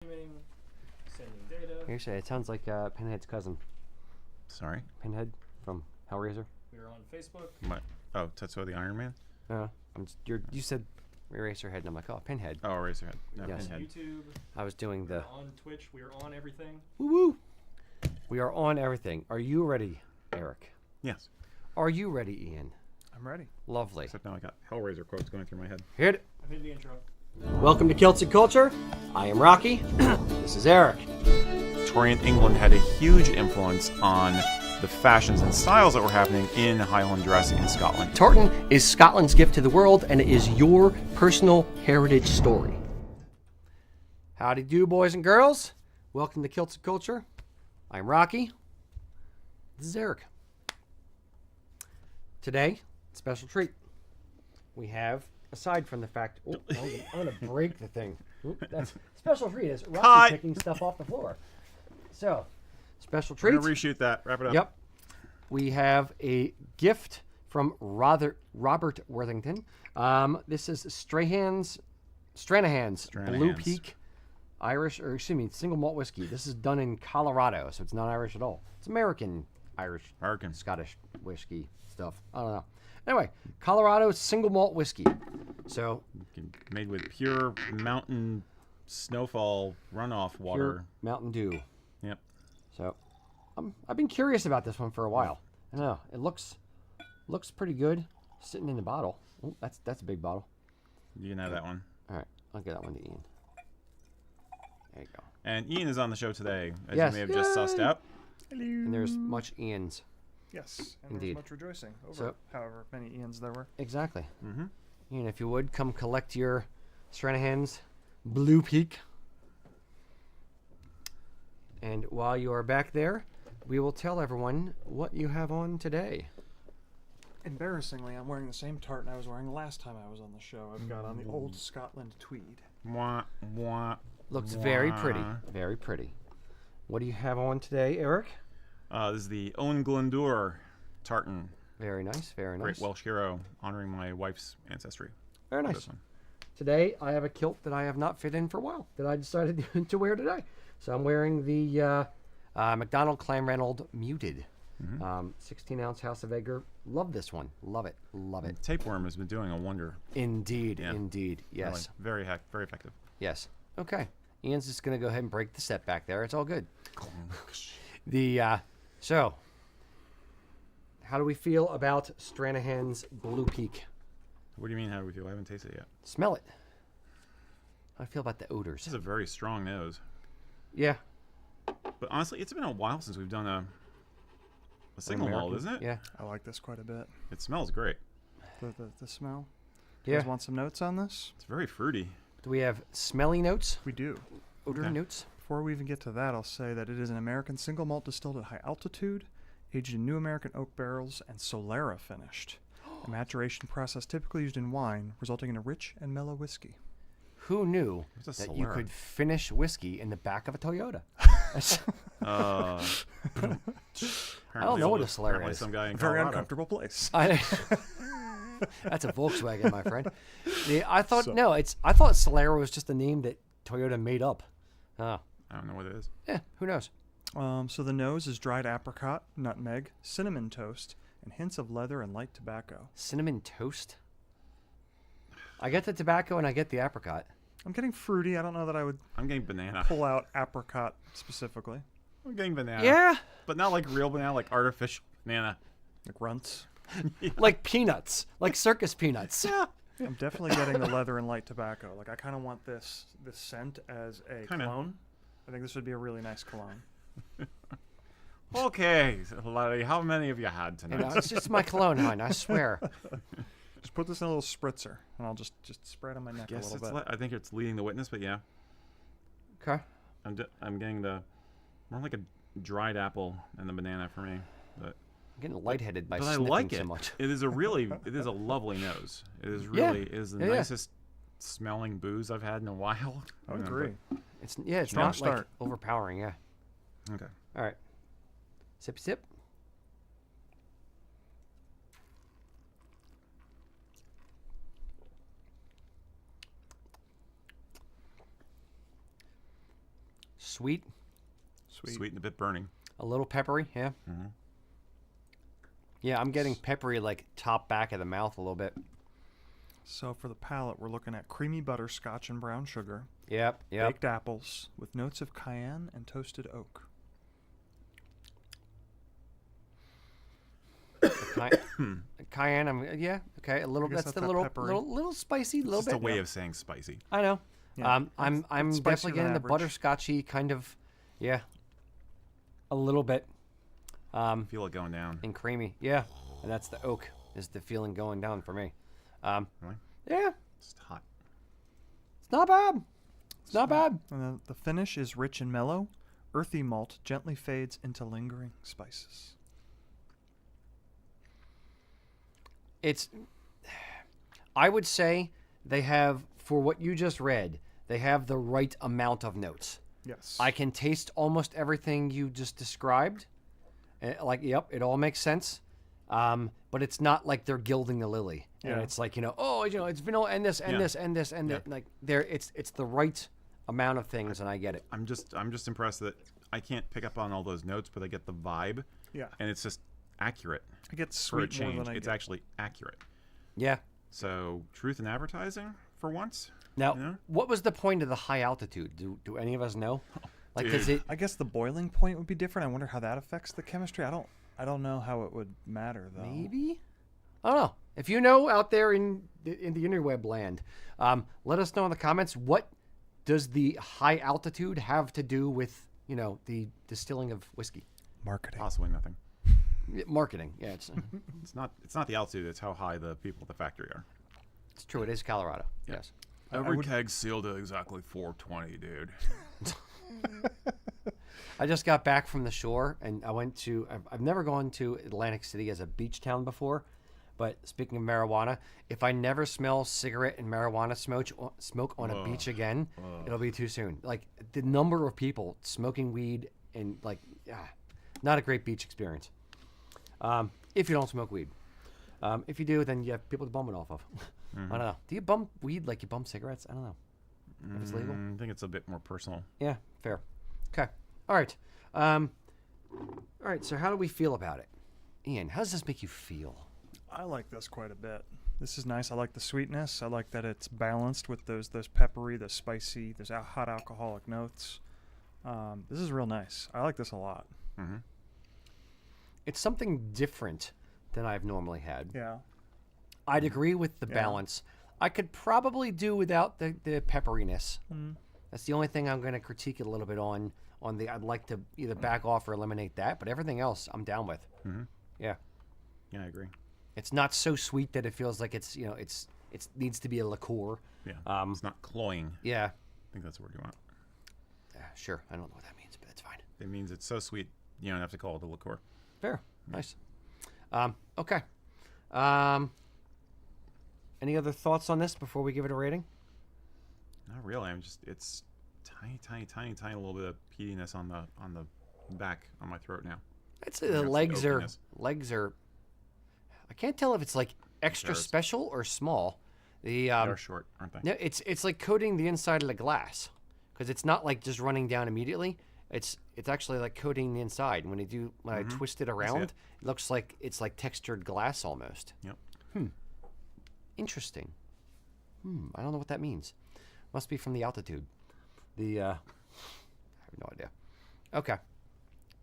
Sending data. Actually, it sounds like Pinhead's cousin. Sorry? Pinhead from Hellraiser. We're on Facebook. What? Oh, Tetsuo the Iron Man? You said Eraserhead, and I'm like, oh, Pinhead. Oh, Eraserhead. No, Yes. Pinhead. YouTube. I was doing the... We're on Twitch. We are on everything. Woo-woo! We are on everything. Are you ready, Eric? Yes. Are you ready, Ian? I'm ready. Lovely. Except now I got Hellraiser quotes going through my head. Hit it. I made the intro. Welcome to Kilts and Culture. I am Rocky. This is Eric. Victorian England had a huge influence on the fashions and styles that were happening in Highland dress in Scotland. Tartan is Scotland's gift to the world, and it is your personal heritage story. Howdy do, boys and girls. Welcome to Kilts and Culture. I'm Rocky. This is Eric. Today, special treat. We have, aside from the fact... Oh, I'm going to break the thing. That's special treat is Rocky picking stuff off the floor. So, special treat. We're going to reshoot that. Wrap it up. Yep. We have a gift from Robert Worthington. This is Stranahan's Blue Peak Irish, or excuse me, single malt whiskey. This is done in Colorado, so it's not Irish at all. It's American Scottish whiskey stuff. I don't know. Anyway, Colorado single malt whiskey. So made with pure mountain snowfall runoff water. Pure Mountain Dew. Yep. So I've been curious about this one for a while. I don't know. It looks pretty good sitting in the bottle. Oh, that's a big bottle. You can have that one. All right, I'll get that one to Ian. There you go. And Ian is on the show today, as Yes. you may have just sussed out. Hello. And there's much Ians. Yes, and Indeed. there's much rejoicing over So- however many Ians there were. Exactly. Mm-hmm. Ian, if you would, come collect your Stranahan's Blue Peak. And while you are back there, we will tell everyone what you have on today. Embarrassingly, I'm wearing the same tartan I was wearing the last time I was on the show. I've got on the old Scotland tweed. Mwah, mwah, Looks mwah. very pretty. Very pretty. What do you have on today, Eric? This is the Owen Glendour tartan. Very nice. Very nice. Great Welsh hero, honoring my wife's ancestry. Very nice. Today, I have a kilt that I have not fit in for a while that I decided to wear today. So I'm wearing the McDonald Clanranald Muted. 16-ounce House of Edgar. Love this one. Love it. Love it. Tapeworm has been doing a wonder. Indeed. Yeah. Indeed. Yes. Really, very effective. Yes. Okay. Ian's just going to go ahead and break the set back there. It's all good. So, how do we feel about Stranahan's Blue Peak? What do you mean, how do we feel? I haven't tasted it yet. Smell it. How do I feel about the odors? This is a very strong nose. Yeah. But honestly, it's been a while since we've done a single malt, isn't it? Yeah. I like this quite a bit. It smells great. The smell. Do you Yeah. guys want some notes on this? It's very fruity. Do we have smelly notes? We do. Odor Okay. notes? Before we even get to that, I'll say that it is an American single malt distilled at high altitude, aged in new American oak barrels, and Solera finished. A maturation process typically used in wine, resulting in a rich and mellow whiskey. Who knew What's a that you Solera? could finish whiskey in the back of a Toyota? I don't know what a Solera apparently is. Some guy in Very Colorado. uncomfortable place. That's a Volkswagen, my friend. I thought So- I thought Solera was just a name that Toyota made up. Oh, I don't know what it is. yeah. Who knows? So the nose is dried apricot, nutmeg, cinnamon toast, and hints of leather and light tobacco. Cinnamon toast. I get the tobacco and I get the apricot. I'm getting fruity. I don't know that I would I'm getting banana. pull out apricot specifically. I'm getting banana. Yeah, But not like real banana, like artificial banana. Like runts. like peanuts, like circus peanuts. Yeah. I'm definitely getting the leather and light tobacco. Like I kind of want this scent as a Kinda. cologne. I think this would be a really nice cologne. Okay, Larry, how many have you had You tonight? know, it's just my cologne, hon. I swear. Just put this in a little spritzer, and I'll just spray it on my neck a Guess little it's bit. I think it's leading the witness, but yeah. Okay. I'm getting the more like a dried apple and the banana for me. But I'm getting lightheaded by but I sniffing like so it. much. It is a lovely nose. It is Yeah. really it is the Yeah, yeah. nicest smelling booze I've had in a while. I would agree. It's Strong not like start. overpowering. Yeah. Okay. All right. Sip, sip. Sweet. Sweet and a bit burning. A little peppery, yeah. Mm-hmm. Yeah, I'm getting peppery, like, top back of the mouth a little bit. So for the palate, we're looking at creamy butterscotch and brown sugar, Yep. baked apples with notes of cayenne and toasted oak. Cayenne, yeah, okay, a little. I guess That's that's the that peppery. little spicy, a little It's bit. just a way of saying spicy. I know. Yeah, I'm it's spicier definitely getting than the average. butterscotchy kind of, yeah, a little bit. Feel it going down. And creamy, yeah, and that's the oak is the feeling going down for me. Really? Yeah, It's hot. it's not bad. It's not bad. And the finish is rich and mellow. Earthy malt gently fades into lingering spices. It's, I would say they have, for what you just read, they have the right amount of notes. Yes. I can taste almost everything you just described. Like, yep, it all makes sense. But it's not like they're gilding the lily. And Yeah. it's like, it's vanilla and this and Yeah. this and this and that. Like, it's the right amount of things, and I get it. I'm just impressed that I can't pick up on all those notes, but I get the vibe. Yeah. And it's just accurate I get for a sweet more change. than I It's get. actually accurate. Yeah. So truth in advertising for once. Now, You know? what was the point of the high altitude? Do any of us know? Like, is dude. it? I guess the boiling point would be different. I wonder how that affects the chemistry. I don't know how it would matter though. Maybe? I don't know. If you know out there in the interweb land, let us know in the comments. What does the high altitude have to do with, the distilling of whiskey? Marketing. Possibly nothing. Marketing. Yeah, it's It's not the altitude. It's how high the people at the factory are. it's true. It is Colorado. Yeah. Yes. Every keg's sealed at exactly 420, dude. I just got back from the shore, and I went to. I've never gone to Atlantic City as a beach town before, but speaking of marijuana, if I never smell cigarette and marijuana smoke on a beach again, it'll be too soon. Like the number of people smoking weed and not a great beach experience. If you don't smoke weed, if you do, then you have people to bum it off of. I don't know. Do you bum weed like you bum cigarettes? I don't know. If it's legal. I think it's a bit more personal. Yeah, fair. Okay. All right. All right. So how do we feel about it? Ian, how does this make you feel? I like this quite a bit. This is nice. I like the sweetness. I like that it's balanced with those peppery, those spicy, those hot alcoholic notes. This is real nice. I like this a lot. Mm-hmm. It's something different than I've normally had. Yeah. I'd agree with the Yeah. balance. I could probably do without the pepperiness. Mm. That's the only thing I'm going to critique it a little bit on the. I'd like to either back off or eliminate that, but everything else I'm down with. Mm-hmm. Yeah. Yeah, I agree. It's not so sweet that it feels like it's it needs to be a liqueur. Yeah. It's not cloying. Yeah. I think that's the word you want. Sure. I don't know what that means, but it's fine. It means it's so sweet you don't have to call it a liqueur. Fair. Nice. Okay. Any other thoughts on this before we give it a rating? Not really. It's tiny little bit of peatiness on the back on my throat now. It's Yeah, the it's legs the are oakiness. I can't tell if it's like extra Theirs. special or small. They're short, aren't they? No, it's like coating the inside of the glass because it's not like just running down immediately. It's actually like coating the inside. When I twist it around, it. it looks like it's like textured glass almost. Yep. Interesting. I don't know what that means. Must be from the altitude. I have no idea. Okay.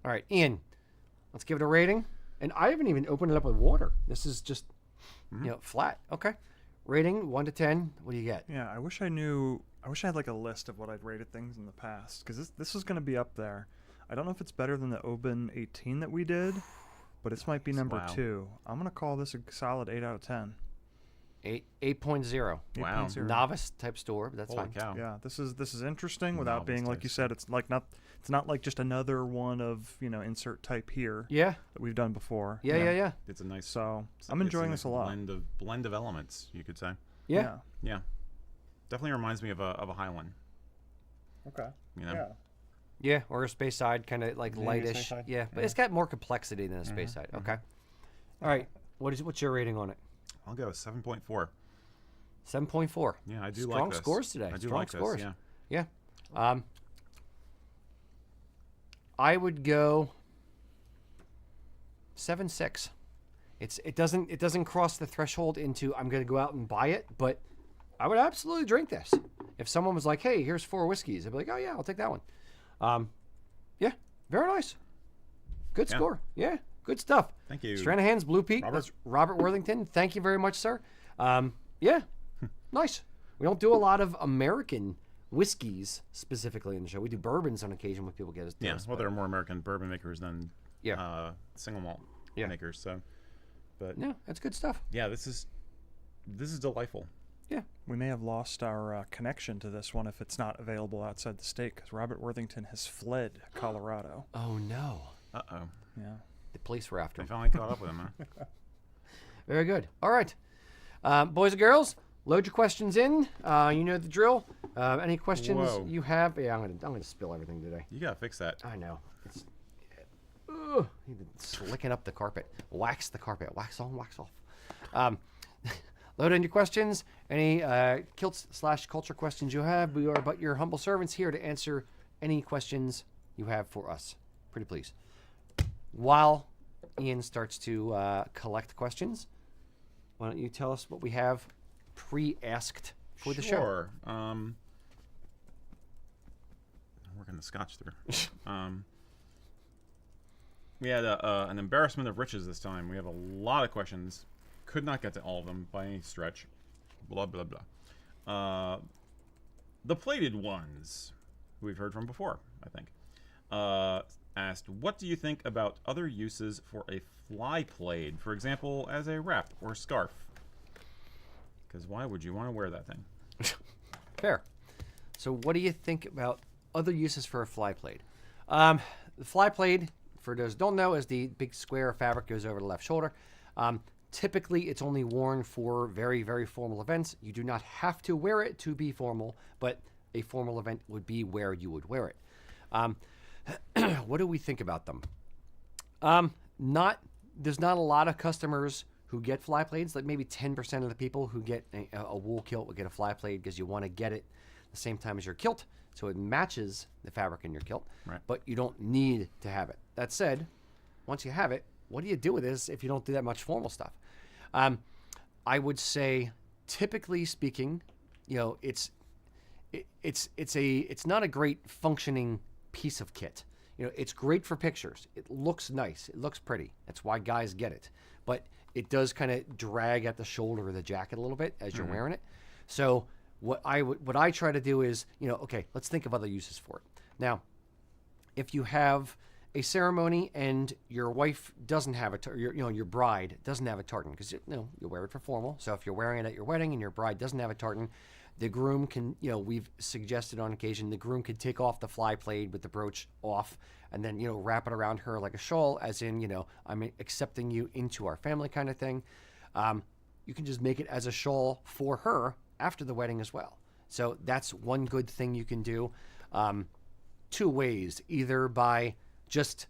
All right, Ian, let's give it a rating. And I haven't even opened it up with water. This is just, flat. Okay. Rating 1 to 10. What do you get? Yeah. I wish I had like a list of what I'd rated things in the past because this is going to be up there. I don't know if it's better than the Oban 18 that we did, but this might be number Wow. 2. I'm going to call this a solid 8 out of 10. 8.0. Wow. 8.0. Novice type store, but that's Holy fine. cow. Yeah, this is interesting without Novice being like type you said. It's not like just another one of insert type here Yeah. that we've done before. Yeah. It's a nice. So it's I'm a enjoying nice this a lot. Blend of elements, you could say. Yeah. Yeah. Definitely reminds me of a Highland. Okay. You know. Yeah, or a space side, kind of like Maybe a lightish. space side. Yeah, but it's got more complexity than a space side. Okay. All right. What's your rating on it? I'll go 7.4. 7.4. Yeah, I do Strong like this. scores today. I do Strong like scores. this. Yeah. Yeah. I would go 7.6. It doesn't cross the threshold into I'm going to go out and buy it, but I would absolutely drink this. If someone was like, "Hey, here's 4 whiskeys," I'd be like, "Oh yeah, I'll take that one." Yeah, very nice. Good score. Yeah, good stuff. Thank you. Stranahan's Blue Peak. Robert. That's Robert Worthington. Thank you very much, sir. Yeah, nice. We don't do a lot of American whiskeys specifically in the show. We do bourbons on occasion when people get us. Yeah, well, there are more American bourbon makers than Yeah. single malt Yeah. makers. So, but Yeah, that's good stuff. yeah, this is delightful. Yeah. We may have lost our connection to this one if it's not available outside the state, because Robert Worthington has fled Colorado. Oh no. Uh-oh. Yeah. The police were after I him. finally caught up with him, huh? Very good. All right. Boys and girls, load your questions in. You know the drill. Any questions Whoa. you have? Yeah, I'm gonna spill everything today. You gotta fix that. I know. It's slicking up the carpet. Wax the carpet. Wax on, wax off. Load in your questions. Any Kilts/culture questions you have. We are but your humble servants here to answer any questions you have for us. Pretty please. While Ian starts to collect questions, why don't you tell us what we have pre-asked for the show? Sure. I'm working the scotch through. We had an embarrassment of riches this time. We have a lot of questions. Could not get to all of them by any stretch. Blah, blah, blah. The plated ones, who we've heard from before, I think, asked, what do you think about other uses for a fly plaid? For example, as a wrap or scarf. Because why would you want to wear that thing? Fair. So what do you think about other uses for a fly plaid? The fly plaid, for those who don't know, is the big square of fabric goes over the left shoulder. Typically, it's only worn for very, very formal events. You do not have to wear it to be formal, but a formal event would be where you would wear it. What do we think about them? There's not a lot of customers who get fly plaids. Like maybe 10% of the people who get a wool kilt will get a fly plaid because you want to get it the same time as your kilt, so it matches the fabric in your kilt. Right. But you don't need to have it. That said, once you have it, what do you do with this if you don't do that much formal stuff? I would say, typically speaking, it's not a great functioning piece of kit. It's great for pictures. It looks nice. It looks pretty. That's why guys get it. But it does kind of drag at the shoulder of the jacket a little bit as you're wearing it. So what I try to do is, okay, let's think of other uses for it. Now, if you have a ceremony and your wife doesn't have your bride doesn't have a tartan, because you wear it for formal. So if you're wearing it at your wedding and your bride doesn't have a tartan, the groom can, we've suggested on occasion, the groom could take off the fly plaid with the brooch off and then, wrap it around her like a shawl, as in, I'm accepting you into our family kind of thing. You can just make it as a shawl for her after the wedding as well. So that's one good thing you can do. 2 ways, either by just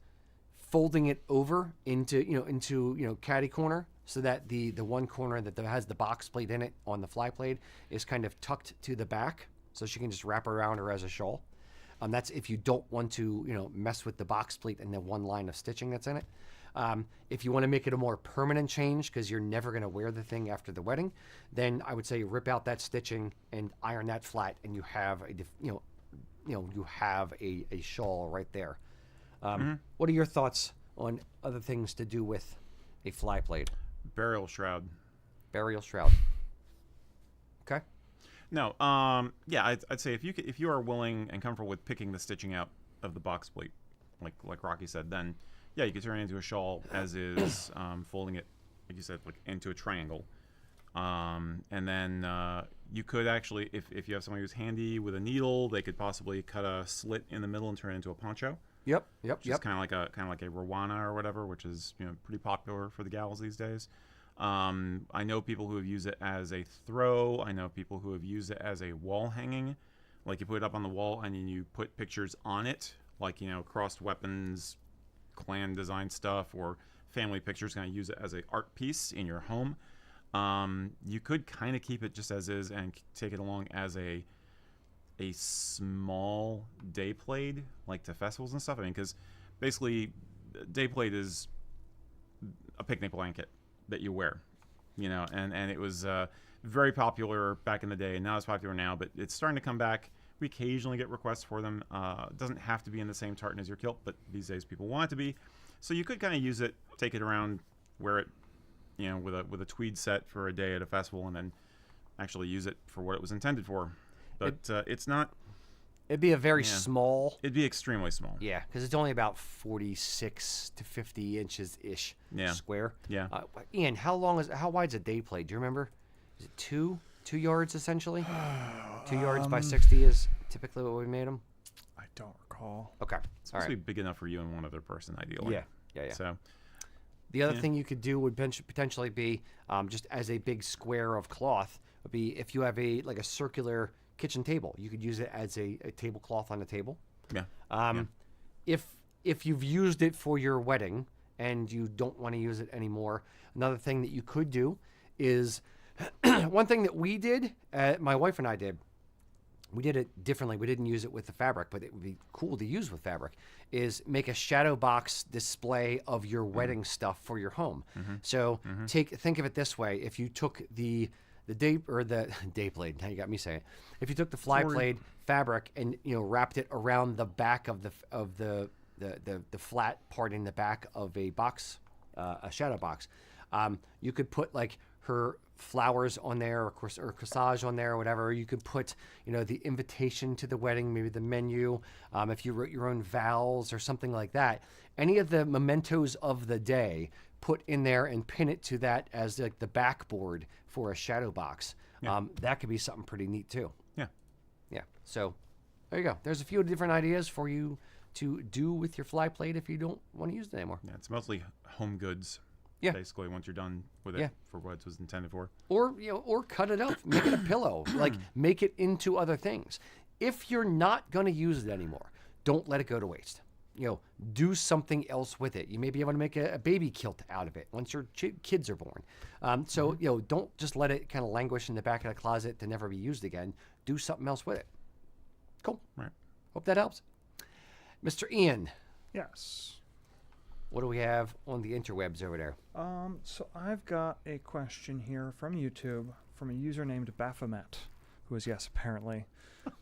folding it over into caddy corner, so that the one corner that has the box plate in it on the fly plaid is kind of tucked to the back, so she can just wrap it around her as a shawl. That's if you don't want to mess with the box plate and the one line of stitching that's in it. If you want to make it a more permanent change because you're never going to wear the thing after the wedding, then I would say rip out that stitching and iron that flat, and you have a shawl right there. What are your thoughts on other things to do with a fly plaid? Burial shroud. Burial shroud. Okay. No, yeah, I'd say if you are willing and comfortable with picking the stitching out of the box plate, like Rocky said, then yeah, you could turn it into a shawl as is, folding it, like you said, like into a triangle, and then you could actually, if you have somebody who's handy with a needle, they could possibly cut a slit in the middle and turn it into a poncho. Yep. Just kind of like a Rwana or whatever, which is pretty popular for the gals these days. I know people who have used it as a throw. I know people who have used it as a wall hanging, like you put it up on the wall and then you put pictures on it, like crossed weapons, clan design stuff, or family pictures. Kind of use it as an art piece in your home. You could kind of keep it just as is and take it along as a a small day plaid, like to festivals and stuff. I mean, because basically, day plaid is a picnic blanket that you wear, you know, and it was very popular back in the day, and not as popular now, but it's starting to come back. We occasionally get requests for them. It doesn't have to be in the same tartan as your kilt, but these days people want it to be. So you could kind of use it, take it around, wear it, you know, with a tweed set for a day at a festival, and then actually use it for what it was intended for. But it's not. It'd be a very small. It'd be extremely small. Yeah, because it's only about 46 to 50 inches ish square. Yeah. Ian, how wide's a day plaid? Do you remember? Is it 2 yards essentially? 2 yards by 60 is typically what we made them. I don't recall. Okay. It's supposed to be big enough for you and one other person, ideally. Yeah. So the other thing you could do would potentially be just as a big square of cloth would be if you have a circular kitchen table, you could use it as a tablecloth on the table. Yeah. If you've used it for your wedding and you don't want to use it anymore, another thing that you could do is one thing that we did, my wife and I did. We did it differently. We didn't use it with the fabric, but it would be cool to use with fabric, is make a shadow box display of your wedding stuff for your home. So think of it this way. If you took the day plaid, now you got me saying it. If you took the fly plaid fabric and wrapped it around the back of the flat part in the back of a box, a shadow box, you could put like her flowers on there, or corsage on there, or whatever. You could put, the invitation to the wedding, maybe the menu. If you wrote your own vows or something like that, any of the mementos of the day, put in there and pin it to that as like the backboard for a shadow box. That could be something pretty neat too. Yeah. So there you go. There's a few different ideas for you to do with your fly plate if you don't want to use it anymore. Yeah, it's mostly home goods. Yeah. Basically, once you're done with it for what it was intended for. Or cut it up, make it a pillow, like make it into other things. If you're not going to use it anymore, don't let it go to waste. Do something else with it. You may be able to make a baby kilt out of it once your kids are born. Don't just let it kind of languish in the back of the closet to never be used again. Do something else with it. Cool. Right. Hope that helps. Mr. Ian. Yes. What do we have on the interwebs over there? So I've got a question here from YouTube from a user named Baphomet, who is, apparently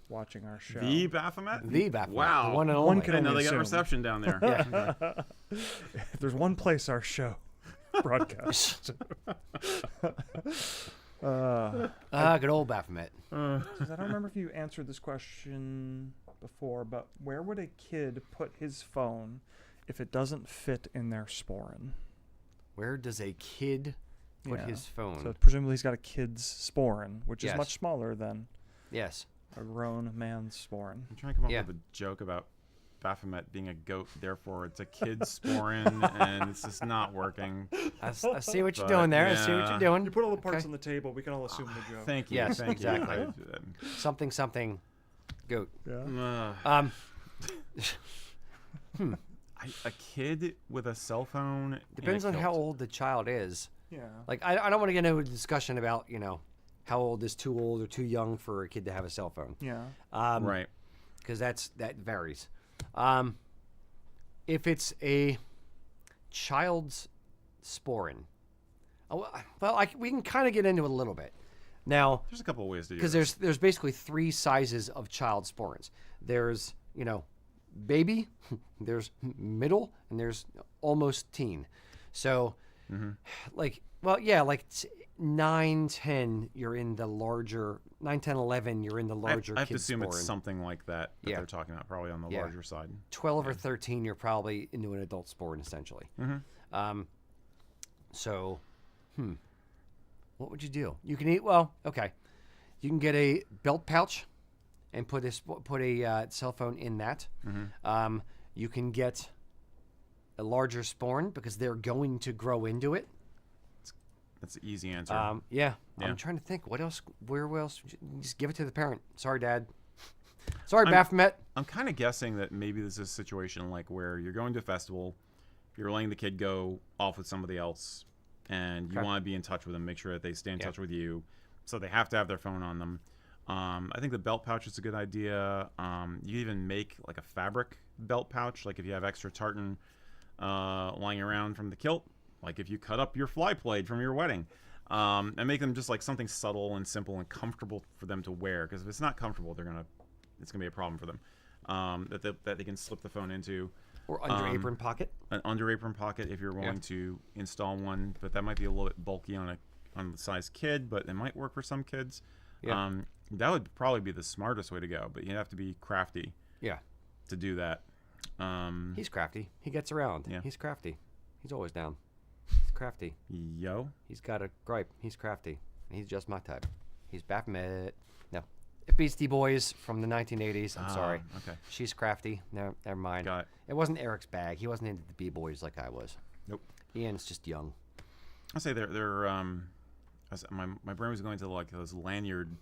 watching our show. The Baphomet? The Baphomet. Wow. The one and One only. can I know only they got assume. reception down there. If there's one place our show broadcasts. Good old Baphomet. I don't remember if you answered this question before, but where would a kid put his phone if it doesn't fit in their Sporran? Where does a kid put his phone? So presumably he's got a kid's Sporran, which is Yes. much smaller than Yes. a grown man's Sporran. I'm trying to come up Yeah. with a joke about Baphomet being a goat, therefore it's a kid's Sporran, and it's just not working. I see what you're But, doing there. I see what yeah. you're doing. You put all the parts Okay. on the table, we can all assume the joke. Thank you. Yes, thank exactly. You. Something, goat. Yeah. A kid with a cell phone. Depends and on a how kilt. old the child is. Yeah. Like, I don't want to get into a discussion about, how old is too old or too young for a kid to have a cell phone. Yeah. Right. Because that varies. If it's a child's Sporran, we can kind of get into it a little bit. Now, There's a couple of ways to do because this. there's basically 3 sizes of child Sporrans. There's baby, there's middle, and there's almost teen. So, 9, 10, you're in the larger. 9, 10, 11, you're in the larger. I have to kid assume it's Sporran. something like that Yeah. they're talking about, probably on the Yeah. larger side. 12 or 13, you're probably into an adult Sporran essentially. What would you do? You can eat. Well, okay. You can get a belt pouch and put a cell phone in that. You can get a larger Sporran because they're going to grow into it. That's the easy answer. Yeah. I'm trying to think. What else? Where else? Just give it to the parent. Sorry, Dad. Sorry, Baphomet. I'm kind of guessing that maybe this is a situation like where you're going to a festival, you're letting the kid go off with somebody else, and you want to be in touch with them, make sure that they stay in touch with you, so they have to have their phone on them. I think the belt pouch is a good idea. You even make like a fabric belt pouch, like if you have extra tartan lying around from the kilt, like if you cut up your fly plaid from your wedding, and make them just like something subtle and simple and comfortable for them to wear. Because if it's not comfortable, it's gonna be a problem for them. That they can slip the phone into. Or under apron pocket. An under apron pocket if you're willing to install one, but that might be a little bit bulky on the size kid, but it might work for some kids. Yeah. That would probably be the smartest way to go, but you have to be crafty. Yeah. To do that. He's crafty. He gets around. Yeah. He's crafty. He's always down. He's crafty. Yo. He's got a gripe. He's crafty. He's just my type. He's Baphomet. No. Beastie Boys from the 1980s. I'm sorry. Okay. She's crafty. No, never mind. Got it. It wasn't Eric's bag. He wasn't into the B-boys like I was. Nope. Ian's just young. I'll say my brain was going to like those lanyard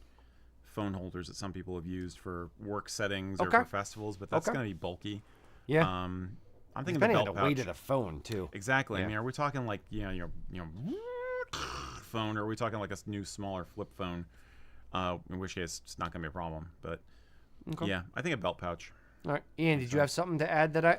phone holders that some people have used for work settings or for festivals, but that's going to be bulky. Yeah. I'm thinking Depending the on belt the weight pouch. of the phone too. Exactly. Yeah. I mean, are we talking like your phone, or are we talking like a new smaller flip phone? In which case, it's not going to be a problem. But yeah, I think a belt pouch. All right, Ian, did you have something to add that I?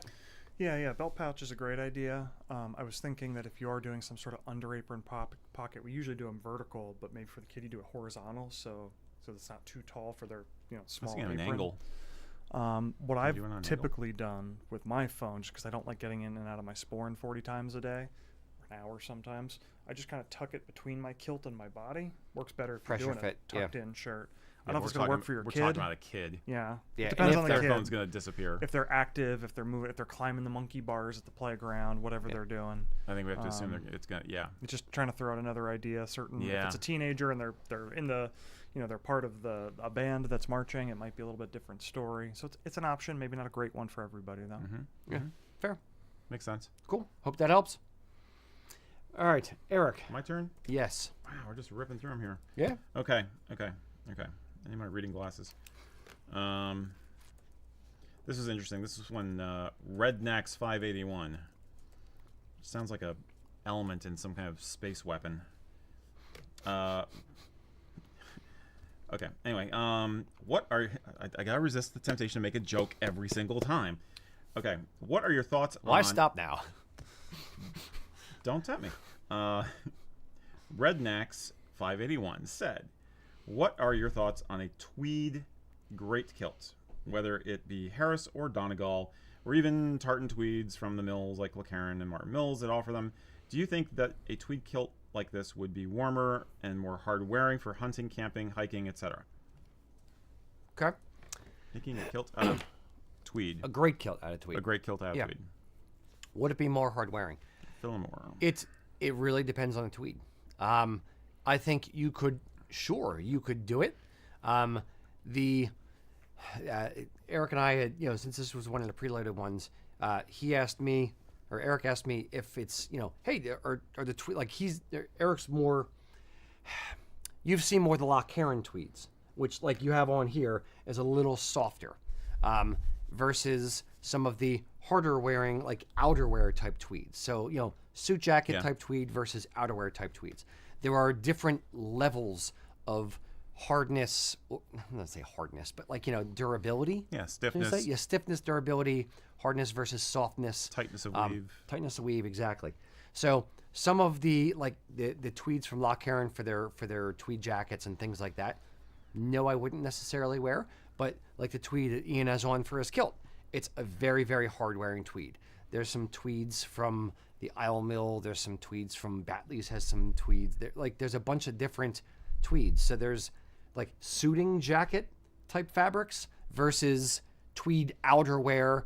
Yeah, belt pouch is a great idea. I was thinking that if you are doing some sort of under apron pocket, we usually do them vertical, but maybe for the kid you do it horizontal, so it's not too tall for their small apron. An angle. What I've typically done with my phone, just because I don't like getting in and out of my Sporran 40 times a day, or an hour sometimes, I just kind of tuck it between my kilt and my body. Works better if Pressure you're doing fit, a tucked-in shirt. I Yeah, don't know if it's going to work for your we're kid. We're talking about a kid. Yeah. Yeah, It depends and on if the Their kid. phone's going to disappear. If they're active, if they're moving, if they're climbing the monkey bars at the playground, whatever they're doing. I think we have to assume it's going to, It's just trying to throw out another idea. If it's a teenager and they're in the, they're part of a band that's marching, it might be a little bit different story. So it's an option, maybe not a great one for everybody though. Yeah, fair. Makes sense. Cool. Hope that helps. All right, Eric. My turn? Yes. Wow, we're just ripping through them here. Yeah. Okay. I need my reading glasses. This is interesting. This is when Rednax 581. Sounds like a element in some kind of space weapon. Okay. Anyway, what are I gotta resist the temptation to make a joke every single time. Okay, what are your thoughts on? Why stop now? Don't tempt me. Rednax 581 said, "What are your thoughts on a tweed great kilt, whether it be Harris or Donegal, or even tartan tweeds from the mills like LeCarron and Martin Mills that offer them? Do you think that a tweed kilt like this would be warmer and more hard wearing for hunting, camping, hiking, etc.?" Okay. Making a kilt out of tweed. A great kilt out of tweed. A great kilt out of tweed. Would it be more hard wearing? Fill in more. It really depends on the tweed. I think you could do it. Eric and I had, since this was one of the preloaded ones, Eric asked me if it's, hey, are the tweed, like Eric's more, you've seen more of the LeCarron tweeds, which like you have on here is a little softer, versus some of the harder wearing, like outerwear type tweeds. So, suit jacket type tweed versus outerwear type tweeds. There are different levels of hardness. I'm not going to say hardness, but like, durability. Yeah, stiffness. Yeah, stiffness, durability, hardness versus softness. Tightness of weave. Tightness of weave, exactly. So some of the tweeds from LeCarron for their tweed jackets and things like that, no, I wouldn't necessarily wear. But like the tweed that Ian has on for his kilt, it's a very, very hard wearing tweed. There's some tweeds from the Isle Mill. There's some tweeds from Batley's has some tweeds. There's a bunch of different tweeds. So there's like suiting jacket type fabrics versus tweed outerwear,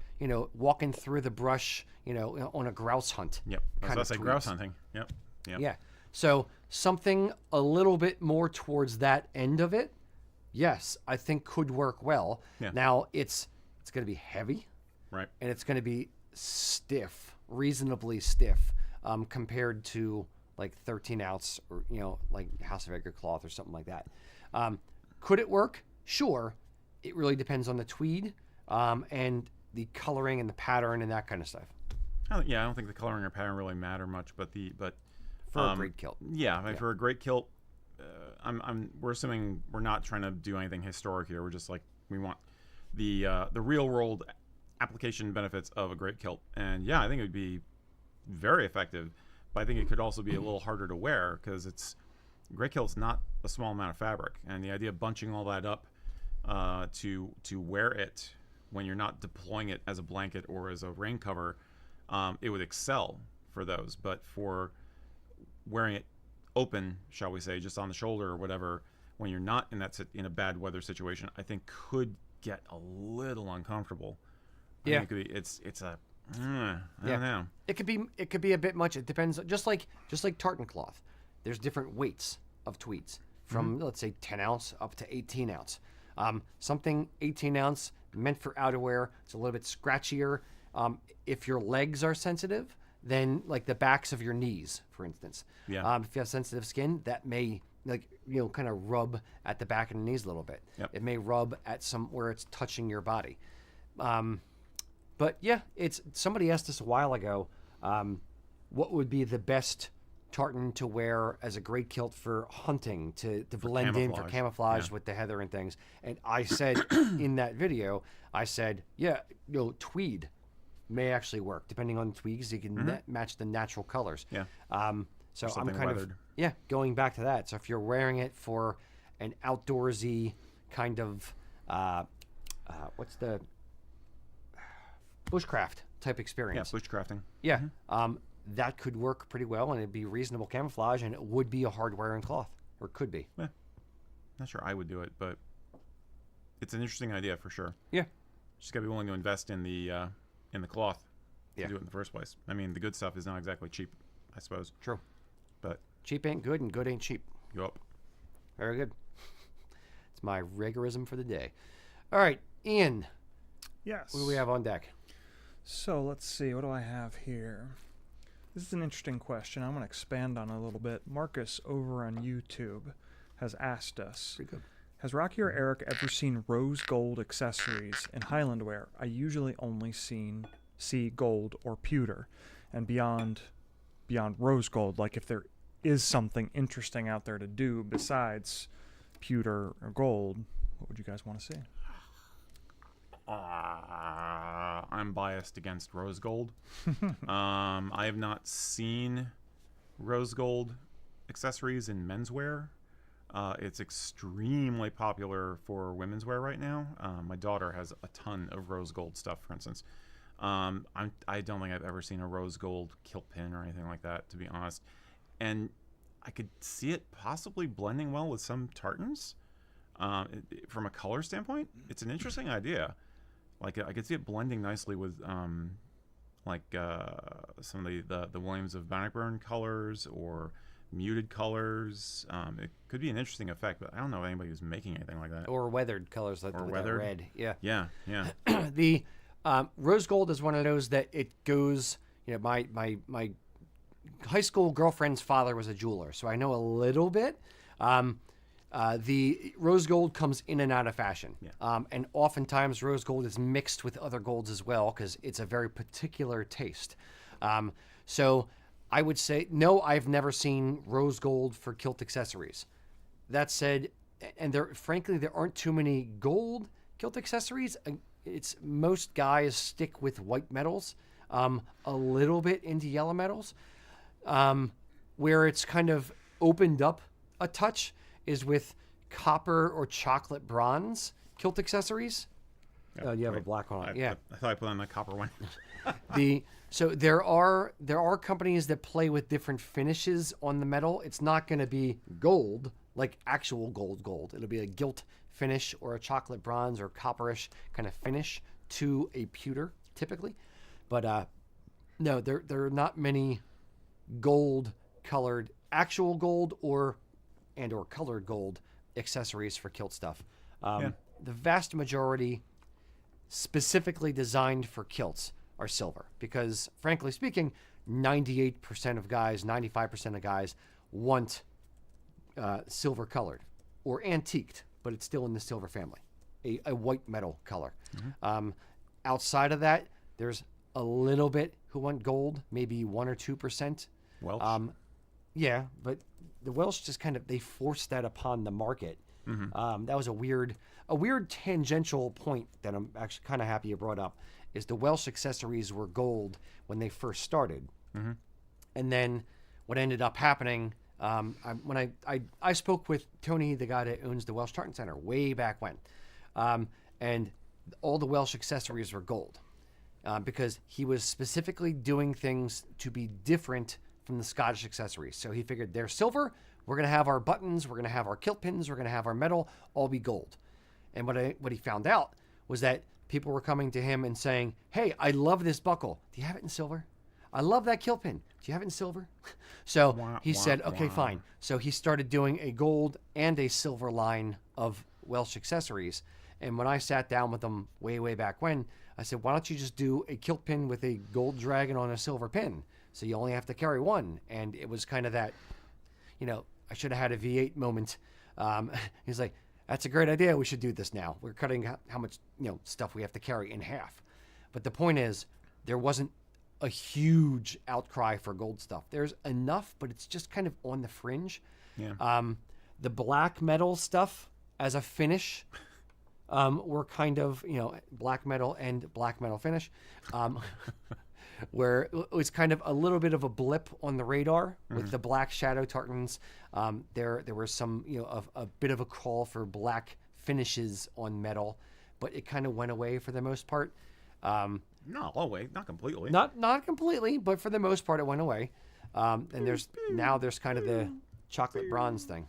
walking through the brush, on a grouse hunt. Yep. I was about to say grouse hunting. Yep. Yeah. So something a little bit more towards that end of it, yes, I think could work well. Yeah. Now it's going to be heavy. Right. And it's going to be stiff, reasonably stiff, compared to like 13 ounce or, like House of Edgar cloth or something like that. Could it work? Sure. It really depends on the tweed, and the coloring and the pattern and that kind of stuff. I don't think the coloring or pattern really matter much, but for a great kilt. Yeah, for a great kilt, we're assuming we're not trying to do anything historic here. We're just like, we want the real world application benefits of a great kilt. And yeah, I think it would be very effective, but I think it could also be a little harder to wear because great kilt's not a small amount of fabric, and the idea of bunching all that up to wear it when you're not deploying it as a blanket or as a rain cover, it would excel for those. But for wearing it open, shall we say, just on the shoulder or whatever, when you're not in a bad weather situation, I think could get a little uncomfortable. Yeah, it could be, it's a I don't know. It could be a bit much. It depends. Just like tartan cloth, there's different weights of tweeds from let's say 10 ounce up to 18 ounce. Something 18 ounce meant for outerwear. It's a little bit scratchier. If your legs are sensitive, then like the backs of your knees, for instance. Yeah. If you have sensitive skin, that may kind of rub at the back of the knees a little bit. Yep. It may rub at where it's touching your body. But yeah, somebody asked us a while ago, what would be the best tartan to wear as a great kilt for hunting to blend in for camouflage with the heather and things. And I said in that video, tweed may actually work depending on tweeds. You can match the natural colors. Yeah. So I'm kind weathered. of going back to that. So if you're wearing it for an outdoorsy kind of what's the bushcraft type experience? Yeah, bushcrafting. Yeah. That could work pretty well, and it'd be reasonable camouflage, and it would be a hard-wearing cloth, or could be. Yeah. Not sure I would do it, but it's an interesting idea for sure. Yeah. Just gotta be willing to invest in the cloth to Yeah. do it in the first place. I mean, the good stuff is not exactly cheap, I suppose. True. But cheap ain't good, and good ain't cheap. Yup. Very good. It's my rigorism for the day. All right, Ian. Yes. What do we have on deck? So let's see. What do I have here? This is an interesting question. I'm going to expand on it a little bit. Marcus over on YouTube has asked us, Pretty good. has Rocky or Eric ever seen rose gold accessories in Highland wear? I usually only see gold or pewter. And beyond rose gold, like if there is something interesting out there to do besides pewter or gold, what would you guys want to see? I'm biased against rose gold. I have not seen rose gold accessories in menswear. It's extremely popular for women's wear right now. My daughter has a ton of rose gold stuff, for instance. I don't think I've ever seen a rose gold kilt pin or anything like that, to be honest. And I could see it possibly blending well with some tartans. From a color standpoint, it's an interesting idea. Like I could see it blending nicely with some of the Williams of Bannockburn colors or muted colors. It could be an interesting effect, but I don't know of anybody who's making anything like that. Or weathered colors like with that red. Yeah. Yeah. The rose gold is one of those that it goes. My high school girlfriend's father was a jeweler, so I know a little bit. The rose gold comes in and out of fashion. Yeah. And oftentimes rose gold is mixed with other golds as well because it's a very particular taste. So I would say, no, I've never seen rose gold for kilt accessories. That said, and frankly, there aren't too many gold kilt accessories. It's most guys stick with white metals, a little bit into yellow metals, where it's kind of opened up a touch is with copper or chocolate bronze kilt accessories. Yeah, you have a black one. Yeah. I thought I put on my copper one. So there are companies that play with different finishes on the metal. It's not going to be gold, like actual gold. It'll be a gilt finish or a chocolate bronze or copperish kind of finish to a pewter typically. But no, there are not many gold colored, actual gold or colored gold accessories for kilt stuff. The vast majority specifically designed for kilts are silver because, frankly speaking, 98% of guys, 95% of guys want silver colored or antiqued, but it's still in the silver family, a white metal color. Mm-hmm. Outside of that, there's a little bit who want gold, maybe 1 or 2%. Welsh. Yeah, but the Welsh just kind of they forced that upon the market. That was a weird tangential point that I'm actually kind of happy you brought up. Is the Welsh accessories were gold when they first started, and then what ended up happening when I spoke with Tony, the guy that owns the Welsh Tartan Center, way back when, and all the Welsh accessories were gold because he was specifically doing things to be different from the Scottish accessories. So he figured they're silver. We're going to have our buttons, we're going to have our kilt pins, we're going to have our metal, all be gold. And what he found out was that people were coming to him and saying, hey, I love this buckle. Do you have it in silver? I love that kilt pin. Do you have it in silver? So he said, okay, fine. So he started doing a gold and a silver line of Welsh accessories. And when I sat down with them way back when, I said, why don't you just do a kilt pin with a gold dragon on a silver pin? So you only have to carry one. And it was kind of that, I should have had a V8 moment. He's like, that's a great idea. We should do this now. We're cutting how much stuff we have to carry in half. But the point is, there wasn't a huge outcry for gold stuff. There's enough, but it's just kind of on the fringe. Yeah. The black metal stuff as a finish were kind of, black metal and black metal finish. Where it was kind of a little bit of a blip on the radar with the black shadow tartans. There was some, a bit of a call for black finishes on metal, but it kind of went away for the most part. Not all the way, not completely. Not completely, but for the most part, it went away. And there's kind of the chocolate bronze thing.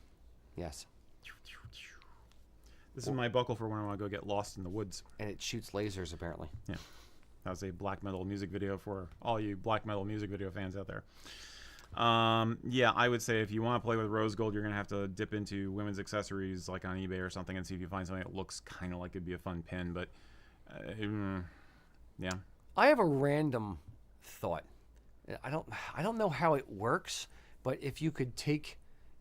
Yes. This is my buckle for when I want to go get lost in the woods. And it shoots lasers, apparently. Yeah. That was a black metal music video for all you black metal music video fans out there. Yeah, I would say if you want to play with rose gold, you're going to have to dip into women's accessories like on eBay or something and see if you find something that looks kind of like it'd be a fun pin. But, yeah. I have a random thought. I don't know how it works, but if you could take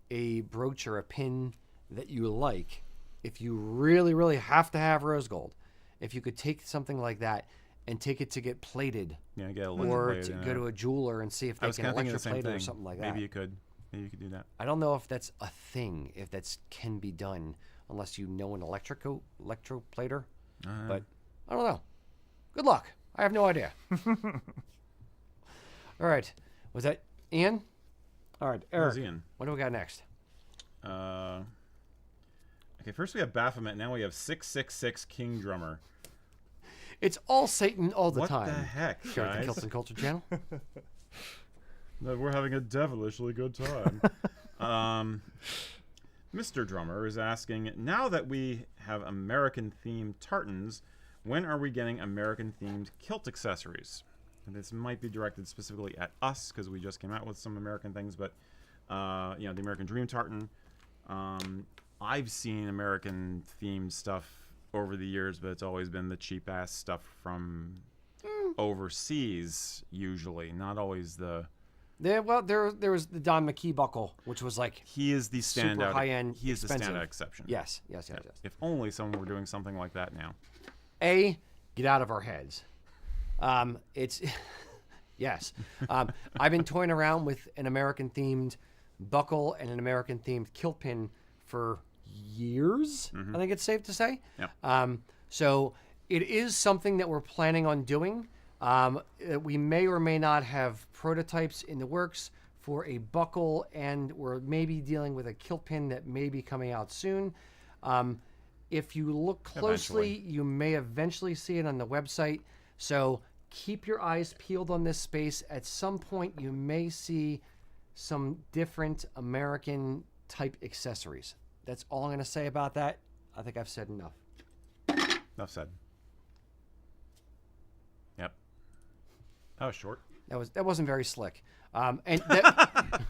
a brooch or a pin that you like, if you really, really have to have rose gold, if you could take something like that and take it to get plated, get or to go to a jeweler and see if they can electroplate it or something like that. Maybe you could do that. I don't know if that's a thing, if that can be done, unless you know an electroplater. But I don't know. Good luck. I have no idea. All right. Was that Ian? All right, Eric. That was Ian. What do we got next? Okay, first we have Baphomet. Now we have 666 King Drummer. It's all Satan all the time. What the heck, Here at the guys? Kilts and Culture channel. No, we're having a devilishly good time. Mr. Drummer is asking, now that we have American-themed tartans, when are we getting American-themed kilt accessories? And this might be directed specifically at us, because we just came out with some American things, but, the American Dream tartan. I've seen American-themed stuff over the years, but it's always been the cheap-ass stuff from overseas, usually. Not always the... There was the Don McKee buckle, which was like he is the standout. super high-end, he is expensive. the standout exception. Yes. If only someone were doing something like that now. Get out of our heads. It's yes. I've been toying around with an American-themed buckle and an American-themed kilt pin for years. I think it's safe to say. Yep. So it is something that we're planning on doing. We may or may not have prototypes in the works for a buckle, and we're maybe dealing with a kilt pin that may be coming out soon. If you look closely, you may eventually see it on the website. So keep your eyes peeled on this space. At some point, you may see some different American type accessories. That's all I'm going to say about that. I think I've said enough. Enough said. Yep. That was short. That wasn't very slick. And that,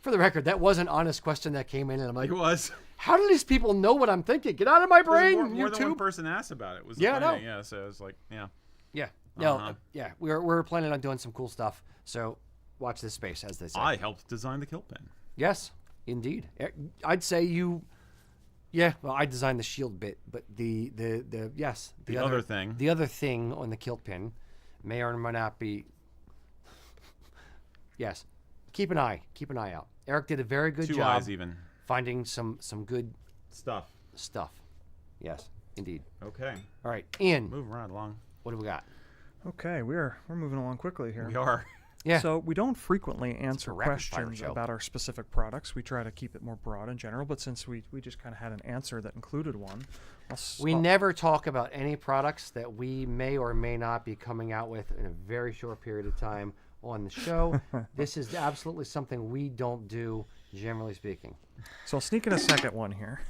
for the record, that was an honest question that came in, and I'm like, It was. how do these people know what I'm thinking? Get out of my brain, More YouTube. than one person asked about it. Was Yeah, I know. Yeah, so it was like, yeah. Yeah. No. Yeah. We're planning on doing some cool stuff. So watch this space, as they say. I helped design the kilt pin. Yes, indeed. I'd say you. Yeah. Well, I designed the shield bit, but the other thing. The other thing on the kilt pin may or may not be. Yes. Keep an eye out. Eric did a very good 2 job eyes even. finding some good Stuff. stuff. Yes, indeed. Okay. All right, Ian, Moving right along. what do we got? Okay, we're moving along quickly here. We are. Yeah. So we don't frequently answer a rapid fire questions show. about our specific products. We try to keep it more broad and general, but since we just kind of had an answer that included one, We never talk about any products that we may or may not be coming out with in a very short period of time on the show. This is absolutely something we don't do, generally speaking. So I'll sneak in a second one here.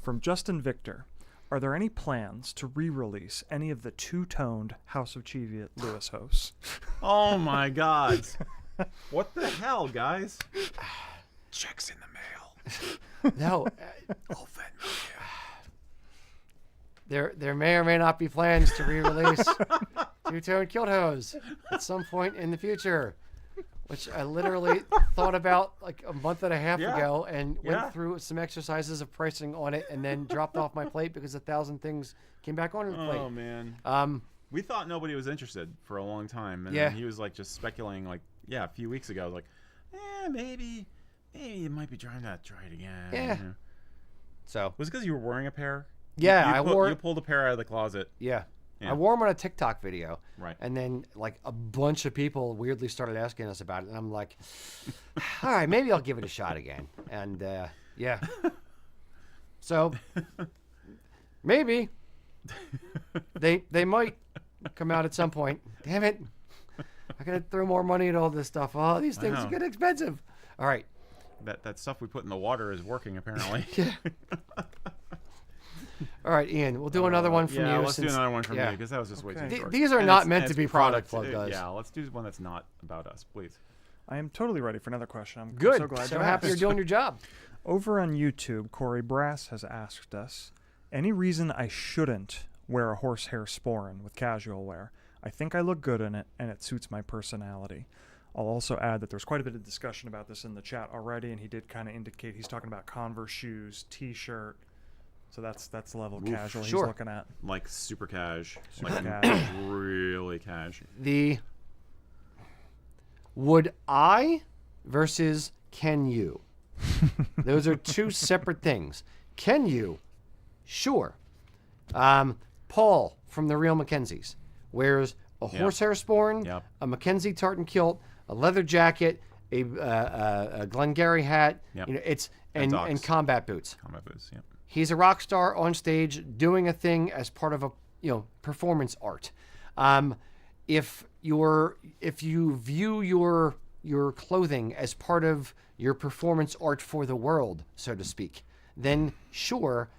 From Justin Victor. Are there any plans to re-release any of the two-toned House of Cheviot Lewis hosts? Oh my God. What the hell, guys? Checks in the mail. No, there may or may not be plans to re-release two-tone Kilt hose at some point in the future, which I literally thought about like a month and a half Yeah. ago and Yeah. went through some exercises of pricing on it and then dropped off my plate because 1,000 things came back onto the plate. Oh man. We thought nobody was interested for a long time, and Yeah. then he was like just speculating, like, a few weeks ago, like, maybe you might be trying to try it again. Yeah. You know? So Was it because you were wearing a pair? yeah, You I wore. You pulled a pair out of the closet. Yeah. Yeah. I wore them on a TikTok video. Right. And then, like, a bunch of people weirdly started asking us about it. And I'm like, all right, maybe I'll give it a shot again. And, yeah. So, maybe. They might come out at some point. Damn it. I got to throw more money at all this stuff. Oh, these things know. get expensive. All right. That stuff we put in the water is working, apparently. Yeah. All right, Ian, we'll do another one from yeah, you. let's do another one from yeah. me, because that was just way Okay. too short. These are And not it's- meant and to it's be product plug, product- guys. Yeah, let's do one that's not about us, please. I am totally ready for another question. I'm Good. so glad So you happy you're asked. doing your job. Over on YouTube, Corey Brass has asked us, any reason I shouldn't wear a horsehair sporran with casual wear? I think I look good in it, and it suits my personality. I'll also add that there's quite a bit of discussion about this in the chat already, and he did kind of indicate he's talking about Converse shoes, T-shirt. So that's the level of casual sure. he's looking at. Like super cash. Super like cash. really cash. Would I versus can you? Those are two separate things. Can you? Sure. Paul from the Real Mackenzies wears a horsehair sporran, Yep. a Mackenzie tartan kilt, a leather jacket, a Glengarry hat. Yep. You know, it's And and Docs. combat boots. Combat boots, yep. He's a rock star on stage doing a thing as part of a performance art. If you view your clothing as part of your performance art for the world, so to speak, then sure,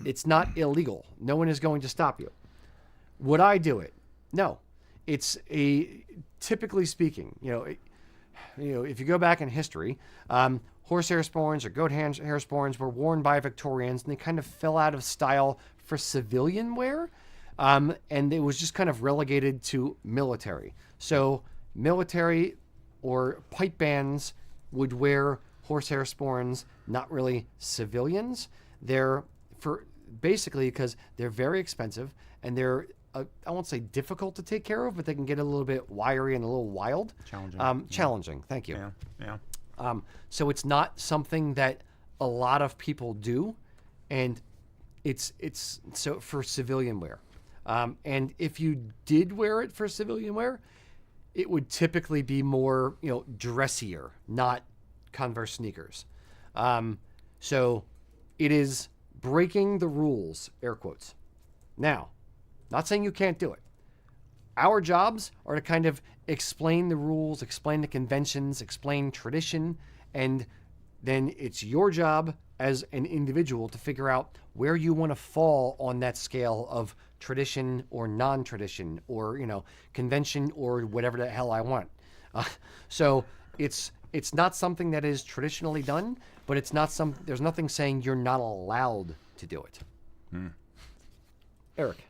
it's not illegal. No one is going to stop you. Would I do it? No. It's typically speaking, if you go back in history, horsehair sporrans or goat hair sporrans were worn by Victorians, and they kind of fell out of style for civilian wear, and it was just kind of relegated to military. So military or pipe bands would wear horsehair sporrans, not really civilians. They're basically because they're very expensive and they're I won't say difficult to take care of, but they can get a little bit wiry and a little wild. Challenging. Challenging. Thank you. Yeah. So it's not something that a lot of people do, and it's so for civilian wear. And if you did wear it for civilian wear, it would typically be more dressier, not Converse sneakers. So it is breaking the rules, air quotes. Now, not saying you can't do it. Our jobs are to kind of explain the rules, explain the conventions, explain tradition, and then it's your job as an individual to figure out where you want to fall on that scale of tradition or non-tradition or, convention or whatever the hell I want. So it's not something that is traditionally done, but there's nothing saying you're not allowed to do it. Eric.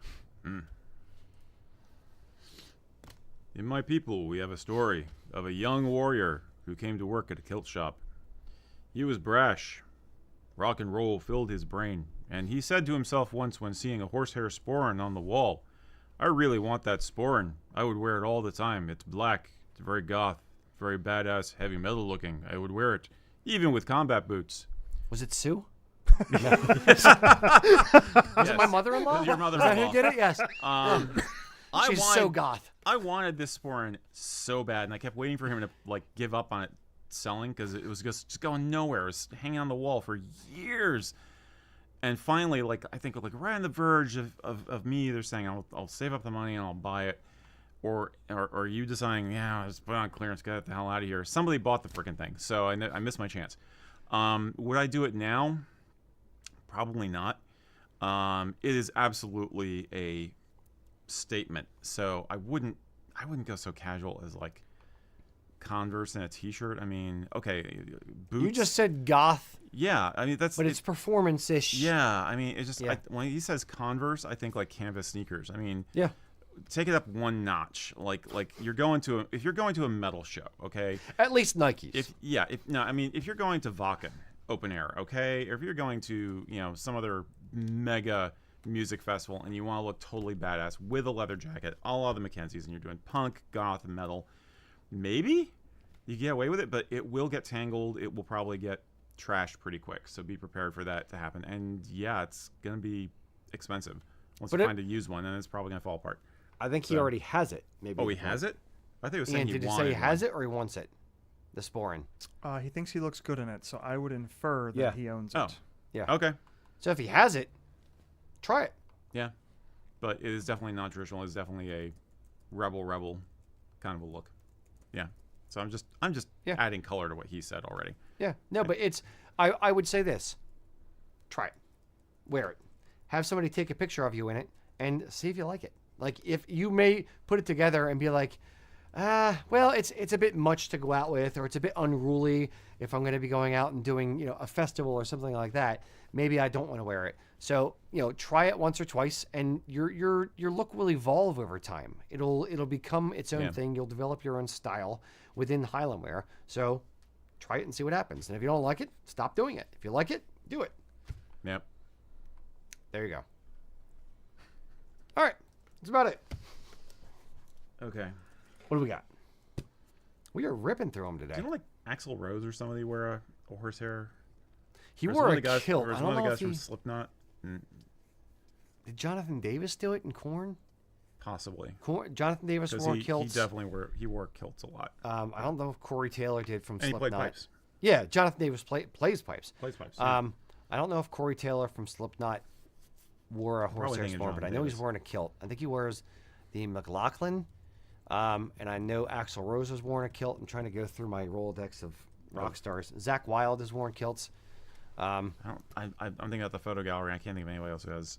In my people, we have a story of a young warrior who came to work at a kilt shop. He was brash. Rock and roll filled his brain, and he said to himself once when seeing a horsehair sporran on the wall, "I really want that sporran. I would wear it all the time. It's black. It's very goth. very badass, heavy metal looking. I would wear it, even with combat boots. Was it Sue? Was it my mother-in-law? Your Is that mother-in-law. who did it? Yes. She's so goth. I wanted this Sporran so bad, and I kept waiting for him to like give up on it selling because it was just going nowhere. It was hanging on the wall for years. And finally, like I think like right on the verge of me either saying I'll save up the money and I'll buy it, or you deciding, yeah, let's put it on clearance, get the hell out of here. Somebody bought the freaking thing, so I missed my chance. Would I do it now? Probably not. It is absolutely a statement, so I wouldn't go so casual as like Converse and a t-shirt. I mean, okay, boots. You just said goth. Yeah, I mean but it's performance-ish. Yeah, I mean it's just Yeah. when he says Converse, I think like canvas sneakers. I mean, Yeah. take it up one notch. Like if you're going to a metal show, okay? At least Nikes. If you're going to Vakken open air, okay, or if you're going to some other mega music festival and you want to look totally badass with a leather jacket, a la the Mackenzies, and you're doing punk, goth, metal, maybe you get away with it, but it will get tangled. It will probably get trashed pretty quick, so be prepared for that to happen. And yeah, it's gonna be expensive once you find a used one, and it's probably gonna fall apart. I think he already has it. Maybe. Oh, he has it? I think it was saying And he did he wanted say he has one. it or he wants it? The Sporran. He thinks he looks good in it, so I would infer that Yeah. he owns Oh. it. Yeah. Okay. So if he has it, try it. Yeah, but it is definitely not traditional. It's definitely a rebel kind of a look. Yeah. So I'm just Yeah. adding color to what he said already. Yeah. No, but it's. I would say this. Try it. Wear it. Have somebody take a picture of you in it and see if you like it. Like if you may put it together and be like, well, it's a bit much to go out with, or it's a bit unruly if I'm going to be going out and doing a festival or something like that. Maybe I don't want to wear it. So try it once or twice, and your look will evolve over time. It'll become its own thing. You'll develop your own style within Highland wear. So try it and see what happens. And if you don't like it, stop doing it. If you like it, do it. Yep. There you go. All right, that's about it. Okay. What do we got? We are ripping through them today. Do you know like Axl Rose or somebody wear a horsehair? He Or is wore one a of the guys, kilt. Or is I one don't of the know guys if from he... Slipknot? Did Jonathan Davis do it in Korn? Possibly. Jonathan Davis wore kilts. He definitely wore kilts a lot. I don't know if Corey Taylor did from And he Slipknot. played pipes. Yeah, Jonathan Davis plays pipes. Plays pipes. Yeah. I don't know if Corey Taylor from Slipknot wore a horsehair thinking sporran, but I Jonathan know he's Davis. wearing a kilt. I think he wears the McLaughlin, and I know Axl Rose was wearing a kilt. I'm trying to go through my Rolodex of rock stars. Zach Wilde has worn kilts. I'm thinking about the photo gallery. I can't think of anybody else who has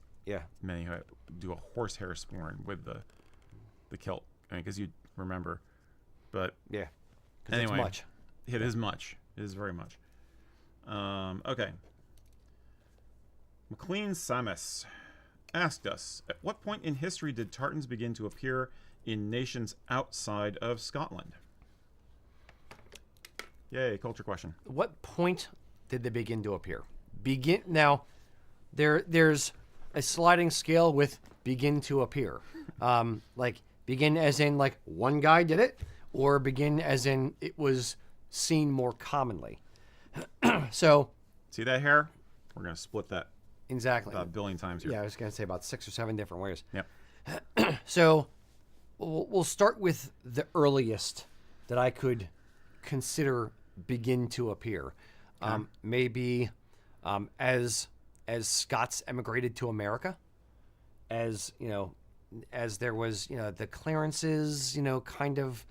many who do a horsehair sporran with the kilt. I mean, because you remember, but Yeah, because anyway, it's much. It is much. It is very much. Okay. McLean Samus asked us, at what point in history did tartans begin to appear in nations outside of Scotland? Yay, culture question. What point did they begin to appear? Now, there's a sliding scale with begin to appear. Like begin as in like one guy did it, or begin as in it was seen more commonly. So see that hair? We're gonna split that exactly about a billion times here. Yeah, I was gonna say about 6 or 7 different ways. Yep. So we'll start with the earliest that I could consider begin to appear. Maybe as Scots emigrated to America, as there was the clearances, kind of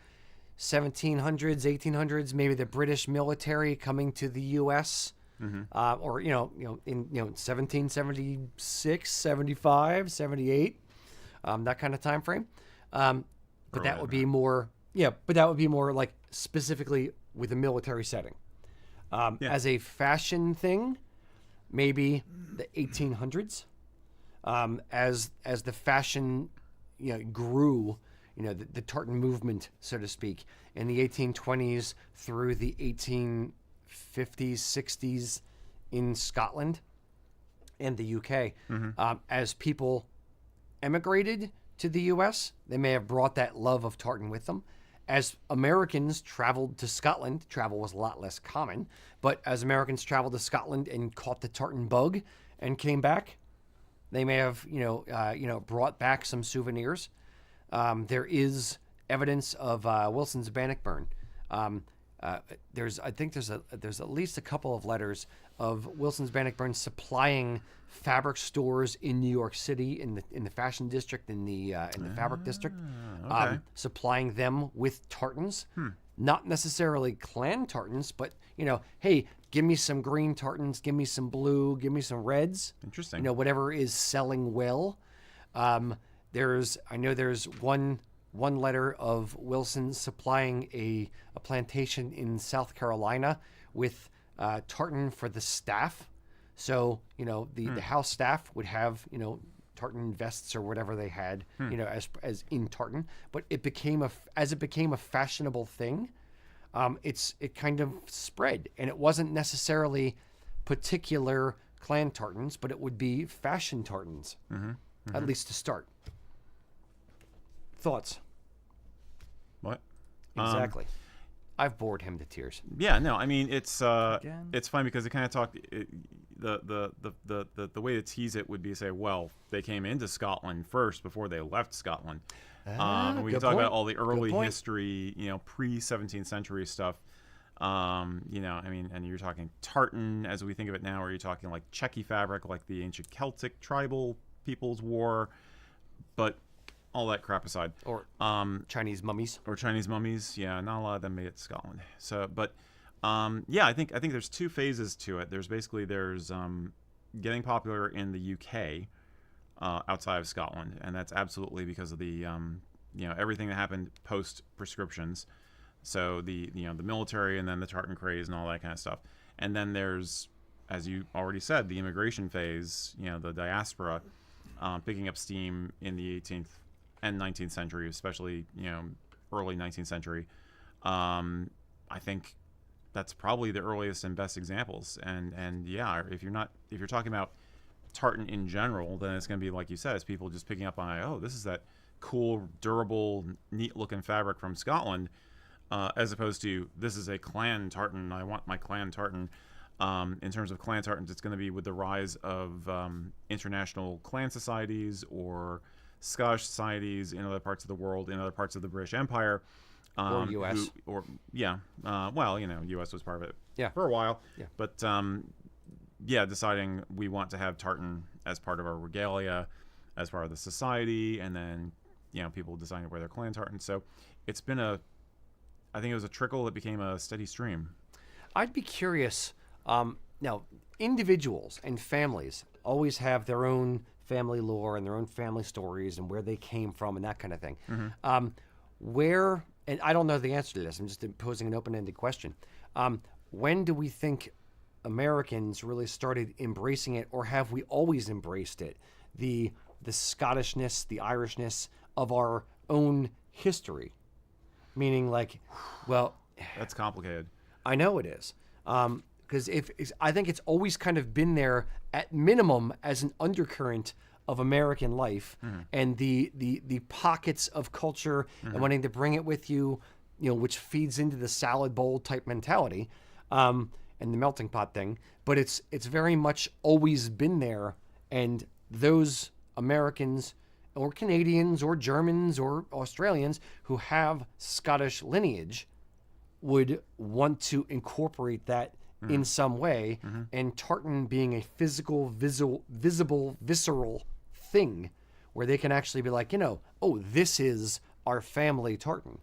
1700s, 1800s, maybe the British military coming to the U.S. Or in 1776, 75, 78, that kind of time frame. But that would be more, but that would be more like specifically with a military setting. As a fashion thing, maybe the 1800s. As the fashion grew, the tartan movement, so to speak, in the 1820s through the 1850s, 60s in Scotland and the UK. As people emigrated to the US, they may have brought that love of tartan with them. as Americans traveled to Scotland, travel was a lot less common, but as Americans traveled to Scotland and caught the tartan bug and came back, they may have, brought back some souvenirs. There is evidence of Wilson's Bannockburn. There's at least a couple of letters of Wilson's Bannockburn supplying fabric stores in New York City in the fashion district, in the fabric district, okay. supplying them with tartans. Not necessarily clan tartans, but hey, give me some green tartans, give me some blue, give me some reds. Interesting. Whatever is selling well. I know there's one letter of Wilson supplying a plantation in South Carolina with tartan for the staff. So, the house staff would have, tartan vests or whatever they had, as in tartan. But it became a fashionable thing, it kind of spread. And it wasn't necessarily particular clan tartans, but it would be fashion tartans, at least to start. Thoughts? What? Exactly. I've bored him to tears. Yeah, no, I mean it's fine because it kind of talked. The way to tease it would be to say, well, they came into Scotland first before they left Scotland. We can talk about all the early history, pre-17th century stuff. I mean, and you're talking tartan as we think of it now, or you're talking like checky fabric, like the ancient Celtic tribal peoples wore, but all that crap aside, or Chinese mummies, yeah, not a lot of them made it to Scotland. So, but I think there's two phases to it. There's getting popular in the UK outside of Scotland, and that's absolutely because of the everything that happened post prescriptions. So the military, and then the tartan craze and all that kind of stuff. And then there's, as you already said, the immigration phase, the diaspora picking up steam in the 18th and 19th century, especially early 19th century. I think that's probably the earliest and best examples. And yeah, if you're talking about tartan in general, then it's going to be like you said, it's people just picking up on, oh, this is that cool, durable, neat looking fabric from Scotland, as opposed to this is a clan tartan. I want my clan tartan. In terms of clan tartans, it's going to be with the rise of international clan societies or Scottish societies in other parts of the world, in other parts of the British Empire, or U.S. U.S. was part of it for a while. Yeah. But deciding we want to have tartan as part of our regalia, as part of the society, and then people deciding to wear their clan tartan. So it's been I think it was a trickle that became a steady stream. I'd be curious. Now, individuals and families always have their own family lore and their own family stories and where they came from and that kind of thing. And I don't know the answer to this, I'm just posing an open-ended question. When do we think Americans really started embracing it, or have we always embraced it? The Scottishness, the Irishness of our own history. Meaning that's complicated. I know it is. Because I think it's always kind of been there at minimum as an undercurrent of American life, and the pockets of culture and wanting to bring it with you, which feeds into the salad bowl type mentality, and the melting pot thing. But it's very much always been there, and those Americans or Canadians or Germans or Australians who have Scottish lineage would want to incorporate that in some way, and tartan being a physical, visible, visceral thing where they can actually be like, oh, this is our family tartan.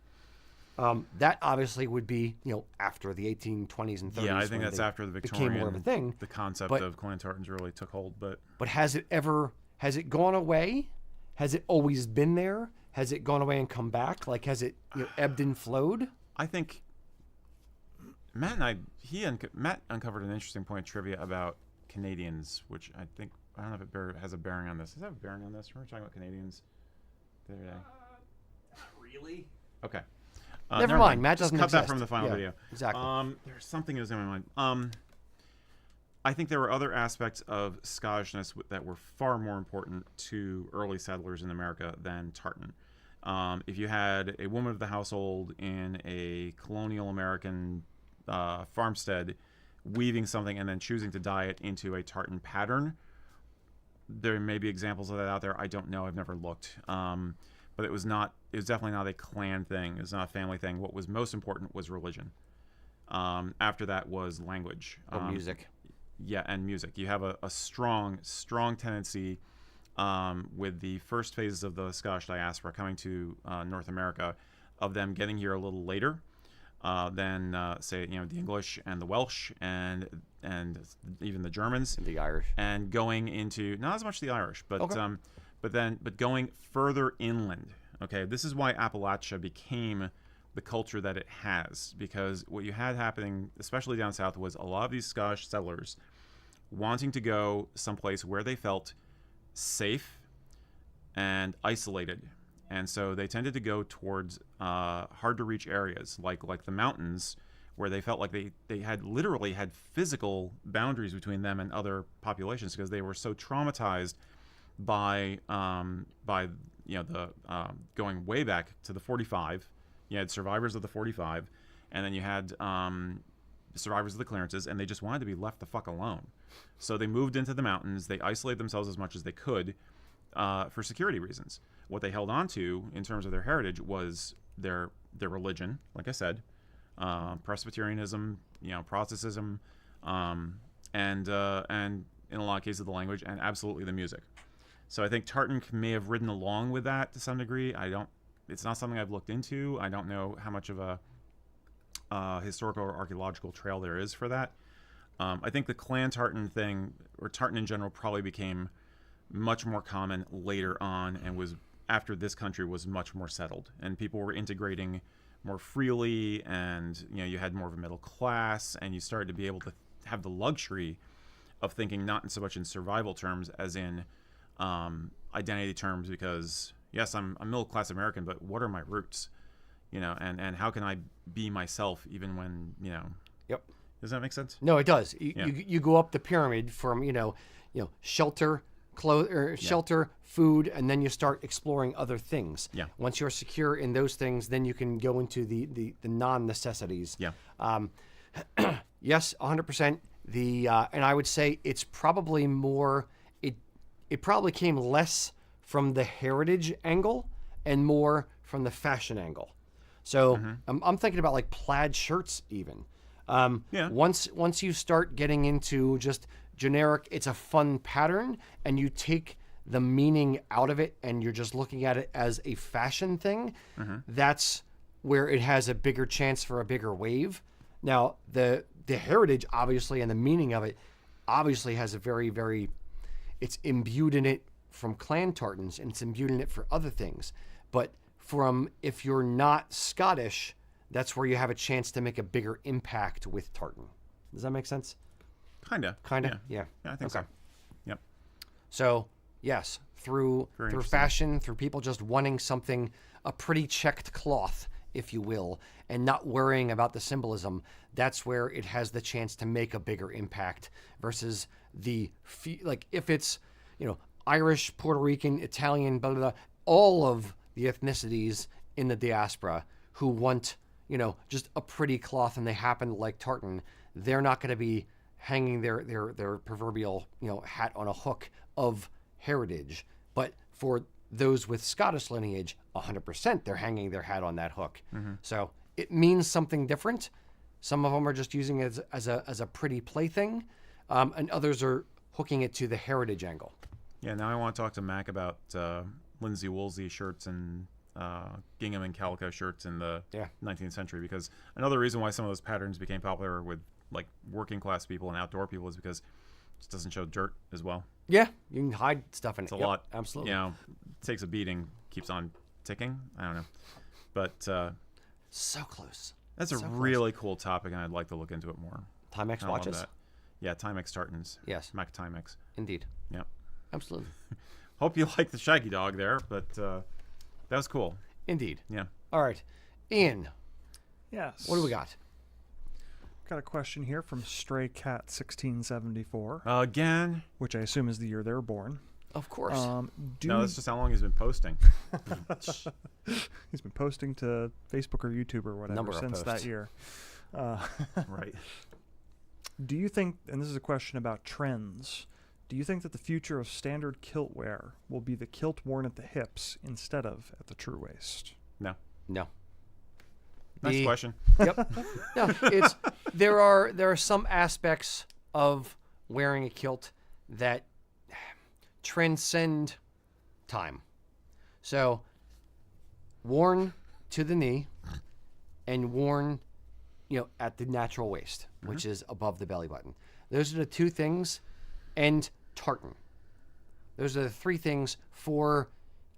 That obviously would be, after the 1820s and 30s. Yeah, I think that's after the Victorian became more of a thing. The concept of clan tartans really took hold. But has it gone away? Has it always been there? Has it gone away and come back? Like, has it ebbed and flowed? I think Matt uncovered an interesting point of trivia about Canadians, which I don't know if it has a bearing on this. Does that have a bearing on this? We're talking about Canadians the other day. Not really. Okay. Never mind. Matt doesn't cut exist. that from the final video. Exactly. There's something that was in my mind. I think there were other aspects of Scottishness that were far more important to early settlers in America than tartan. If you had a woman of the household in a colonial American farmstead weaving something and then choosing to dye it into a tartan pattern, there may be examples of that out there. I don't know. I've never looked. But it was definitely not a clan thing. It was not a family thing. What was most important was religion. After that was language. Music. Yeah, and music. You have a strong tendency with the first phases of the Scottish diaspora coming to North America, of them getting here a little later than say the English and the Welsh and even the Germans And the Irish. and going into not as much the Irish, but Okay. but going further inland. Okay, this is why Appalachia became the culture that it has, because what you had happening, especially down south, was a lot of these Scottish settlers wanting to go someplace where they felt safe and isolated, and so they tended to go towards hard to reach areas like the mountains, where they felt like they had literally had physical boundaries between them and other populations, because they were so traumatized by the going way back to the 45. You had survivors of the 45, and then you had survivors of the clearances, and they just wanted to be left the fuck alone. So they moved into the mountains. They isolated themselves as much as they could for security reasons. What they held on to in terms of their heritage was their religion, like I said, Presbyterianism, Protestantism, and in a lot of cases the language, and absolutely the music. So I think Tartan may have ridden along with that to some degree. It's not something I've looked into. I don't know how much of a historical or archaeological trail there is for that. I think the clan tartan thing, or tartan in general, probably became much more common later on, and was after this country was much more settled, and people were integrating more freely, and you had more of a middle class, and you started to be able to have the luxury of thinking not so much in survival terms as in identity terms, because yes, I'm a middle class American, but what are my roots? And how can I be myself even when Yep. Does that make sense? No, it does. Yeah. You go up the pyramid from shelter, shelter, food, and then you start exploring other things. Yeah. Once you're secure in those things, then you can go into the non-necessities. Yeah. Yes, 100%. And I would say it's probably more. It probably came less from the heritage angle and more from the fashion angle. So I'm thinking about like plaid shirts even. Yeah. Once you start getting into just generic, it's a fun pattern, and you take the meaning out of it, and you're just looking at it as a fashion thing. That's where it has a bigger chance for a bigger wave. Now the heritage obviously and the meaning of it obviously has a very, very, it's imbued in it from clan tartans, and it's imbued in it for other things. But if you're not Scottish, that's where you have a chance to make a bigger impact with tartan. Does that make sense? Kinda. Yeah. I think so. Yep. So yes, through interesting. fashion, through people just wanting something, a pretty checked cloth, if you will, and not worrying about the symbolism, that's where it has the chance to make a bigger impact versus if it's Irish, Puerto Rican, Italian, blah, blah, blah, all of the ethnicities in the diaspora who want just a pretty cloth, and they happen to like tartan, they're not going to be hanging their proverbial hat on a hook of heritage. But for those with Scottish lineage, 100% they're hanging their hat on that hook. So it means something different. Some of them are just using it as a pretty plaything, and others are hooking it to the heritage angle. Yeah. Now I want to talk to Mac about Lindsay Woolsey shirts and gingham and calico shirts in the 19th century, because another reason why some of those patterns became popular with like working class people and outdoor people is because it just doesn't show dirt as well. Yeah, you can hide stuff in it. It's a lot. Absolutely. It takes a beating, keeps on ticking. I don't know. But So close. that's a So close. really cool topic, and I'd like to look into it more. Timex I love watches. that. Yeah, Timex tartans. Yes. Mac Timex. Indeed. Yep. Absolutely. Hope you like the Shaggy Dog there, but that was cool. Indeed. Yeah. All right. Ian, Yes. what do we got? Got a question here from Stray Cat 1674, Again. which I assume is the year they were born. Of course. No, that's just how long he's been posting. He's been posting to Facebook or YouTube or whatever Number of since that posts. year. Right. Do you think, and this is a question about trends, do you think that the future of standard kilt wear will be the kilt worn at the hips instead of at the true waist? No. No. Nice question. Yep. No, it's there are some aspects of wearing a kilt that transcend time. So, worn to the knee and worn, at the natural waist, which is above the belly button. Those are the two things, and tartan. Those are the three things for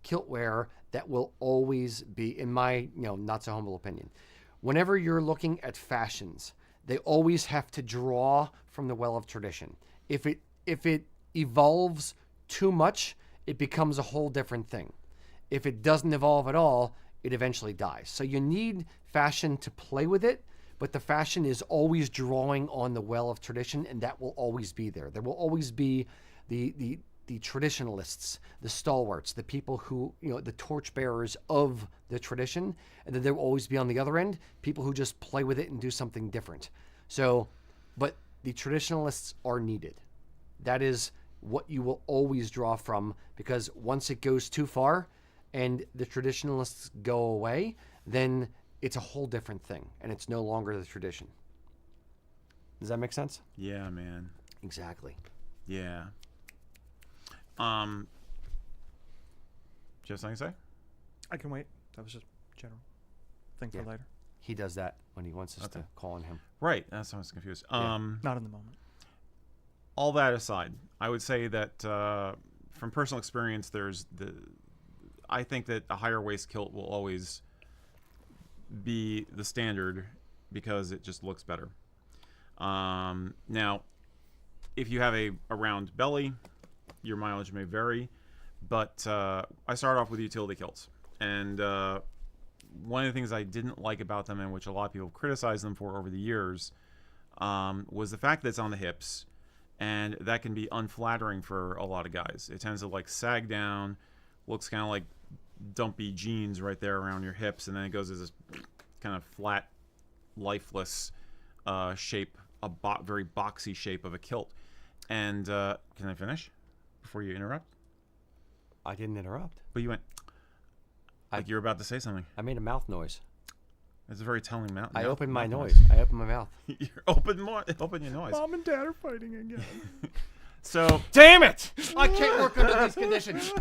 kilt wear that will always be, in my, not so humble opinion. Whenever you're looking at fashions, they always have to draw from the well of tradition. If it evolves too much, it becomes a whole different thing. If it doesn't evolve at all, it eventually dies. So you need fashion to play with it, but the fashion is always drawing on the well of tradition, and that will always be there. There will always be the traditionalists, the stalwarts, the people who, the torchbearers of the tradition, and then there will always be on the other end, people who just play with it and do something different. So, but the traditionalists are needed. That is what you will always draw from, because once it goes too far and the traditionalists go away, then it's a whole different thing, and it's no longer the tradition. Does that make sense? Yeah, man. Exactly. Yeah. Do you have something to say? I can wait. That was just general thing for later. He does that when he wants us to call on him. Right. That's why I was confused. Not in the moment. All that aside, I would say that from personal experience, I think that a higher waist kilt will always be the standard because it just looks better. Now, if you have a round belly, your mileage may vary, but I started off with utility kilts, and one of the things I didn't like about them, and which a lot of people criticized them for over the years, was the fact that it's on the hips, and that can be unflattering for a lot of guys. It tends to sag down, looks kind of like dumpy jeans right there around your hips, and then it goes as this kind of flat, lifeless shape, very boxy shape of a kilt. And can I finish before you interrupt? I didn't interrupt. But you went like you were about to say something. I made a mouth noise. It's a very telling mouth. I opened my noise. I opened my mouth. Open your noise. Mom and Dad are fighting again. So damn it! I can't work under these conditions.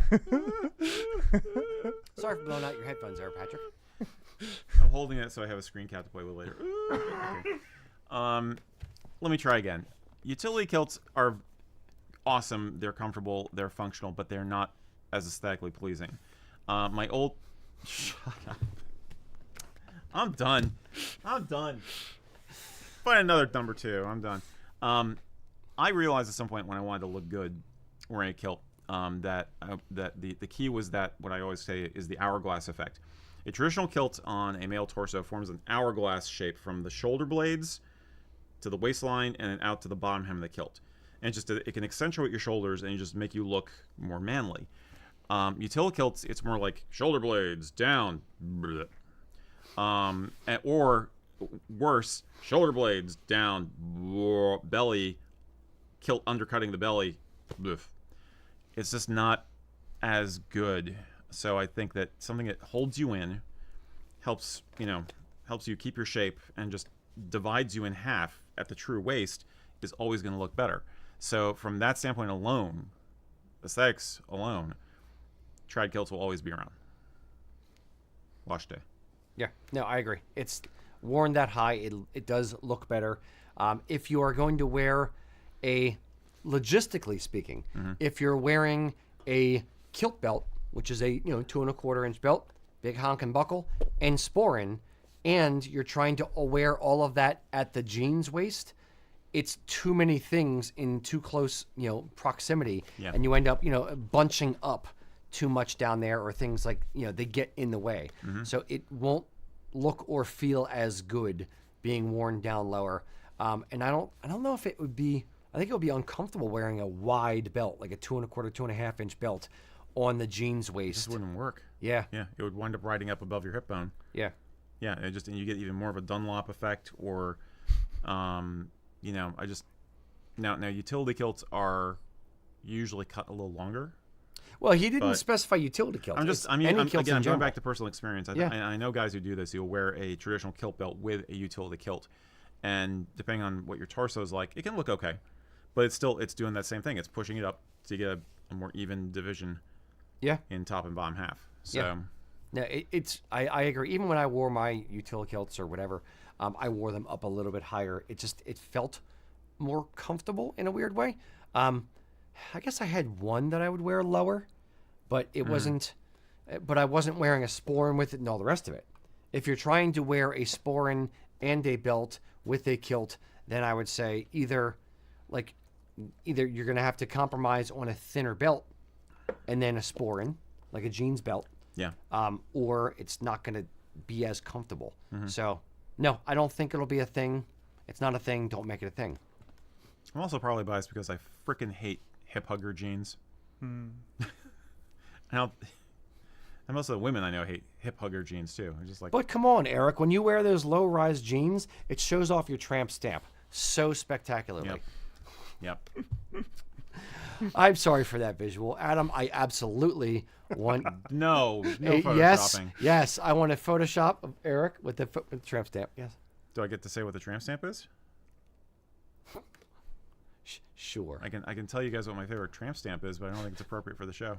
Sorry for blowing out your headphones there, Patrick. I'm holding it so I have a screen cap to play with later. Okay. Let me try again. Utility kilts are awesome. They're comfortable. They're functional, but they're not as aesthetically pleasing. Shut up. I'm done. Find another number two. I'm done. I realized at some point when I wanted to look good wearing a kilt that the key was that what I always say is the hourglass effect. A traditional kilt on a male torso forms an hourglass shape from the shoulder blades to the waistline and then out to the bottom hem of the kilt. And it can accentuate your shoulders and just make you look more manly. Utility kilts, it's more like shoulder blades down, or worse, shoulder blades down, belly, kilt undercutting the belly. It's just not as good. So I think that something that holds you in, helps you keep your shape, and just divides you in half at the true waist is always going to look better. So from that standpoint alone, aesthetics alone, trad kilts will always be around. Wash day. Yeah, no, I agree. It's worn that high, it does look better. If you are going to wear logistically speaking, if you're wearing a kilt belt, which is a 2 1/4 inch belt, big honkin' buckle, and sporran, and you're trying to wear all of that at the jeans waist, it's too many things in too close proximity, and you end up bunching up too much down there, or things like they get in the way, so it won't look or feel as good being worn down lower. And I don't know if it would be I think it would be uncomfortable wearing a wide belt, like a 2¼ 2½ inch belt on the jeans waist. This wouldn't work. Yeah. Yeah, it would wind up riding up above your hip bone. Yeah. Yeah, and you get even more of a Dunlop effect, or, you know, now utility kilts are usually cut a little longer. Well, he didn't specify utility kilt. I'm going back to personal experience. I know guys who do this. You'll wear a traditional kilt belt with a utility kilt, and depending on what your torso is like, it can look okay, but it's doing that same thing. It's pushing it up to get a more even division. Yeah. In top and bottom half. So. Yeah. No, I agree. Even when I wore my utility kilts or whatever, I wore them up a little bit higher. It felt more comfortable in a weird way. I guess I had one that I would wear lower, but it wasn't. But I wasn't wearing a Sporran with it and all the rest of it. If you're trying to wear a Sporran and a belt with a kilt, then I would say either you're going to have to compromise on a thinner belt and then a Sporran, like a jeans belt. Yeah. Or it's not going to be as comfortable. So, no, I don't think it'll be a thing. It's not a thing. Don't make it a thing. I'm also probably biased because I freaking hate hip hugger jeans. And most of the women I know hate hip hugger jeans too. I'm just like. But come on, Eric. When you wear those low-rise jeans, it shows off your tramp stamp so spectacularly. Yep. I'm sorry for that visual, Adam. I absolutely want no photoshopping. Yes, I want a Photoshop of Eric with the tramp stamp. Yes. Do I get to say what the tramp stamp is? Sure. I can tell you guys what my favorite tramp stamp is, but I don't think it's appropriate for the show.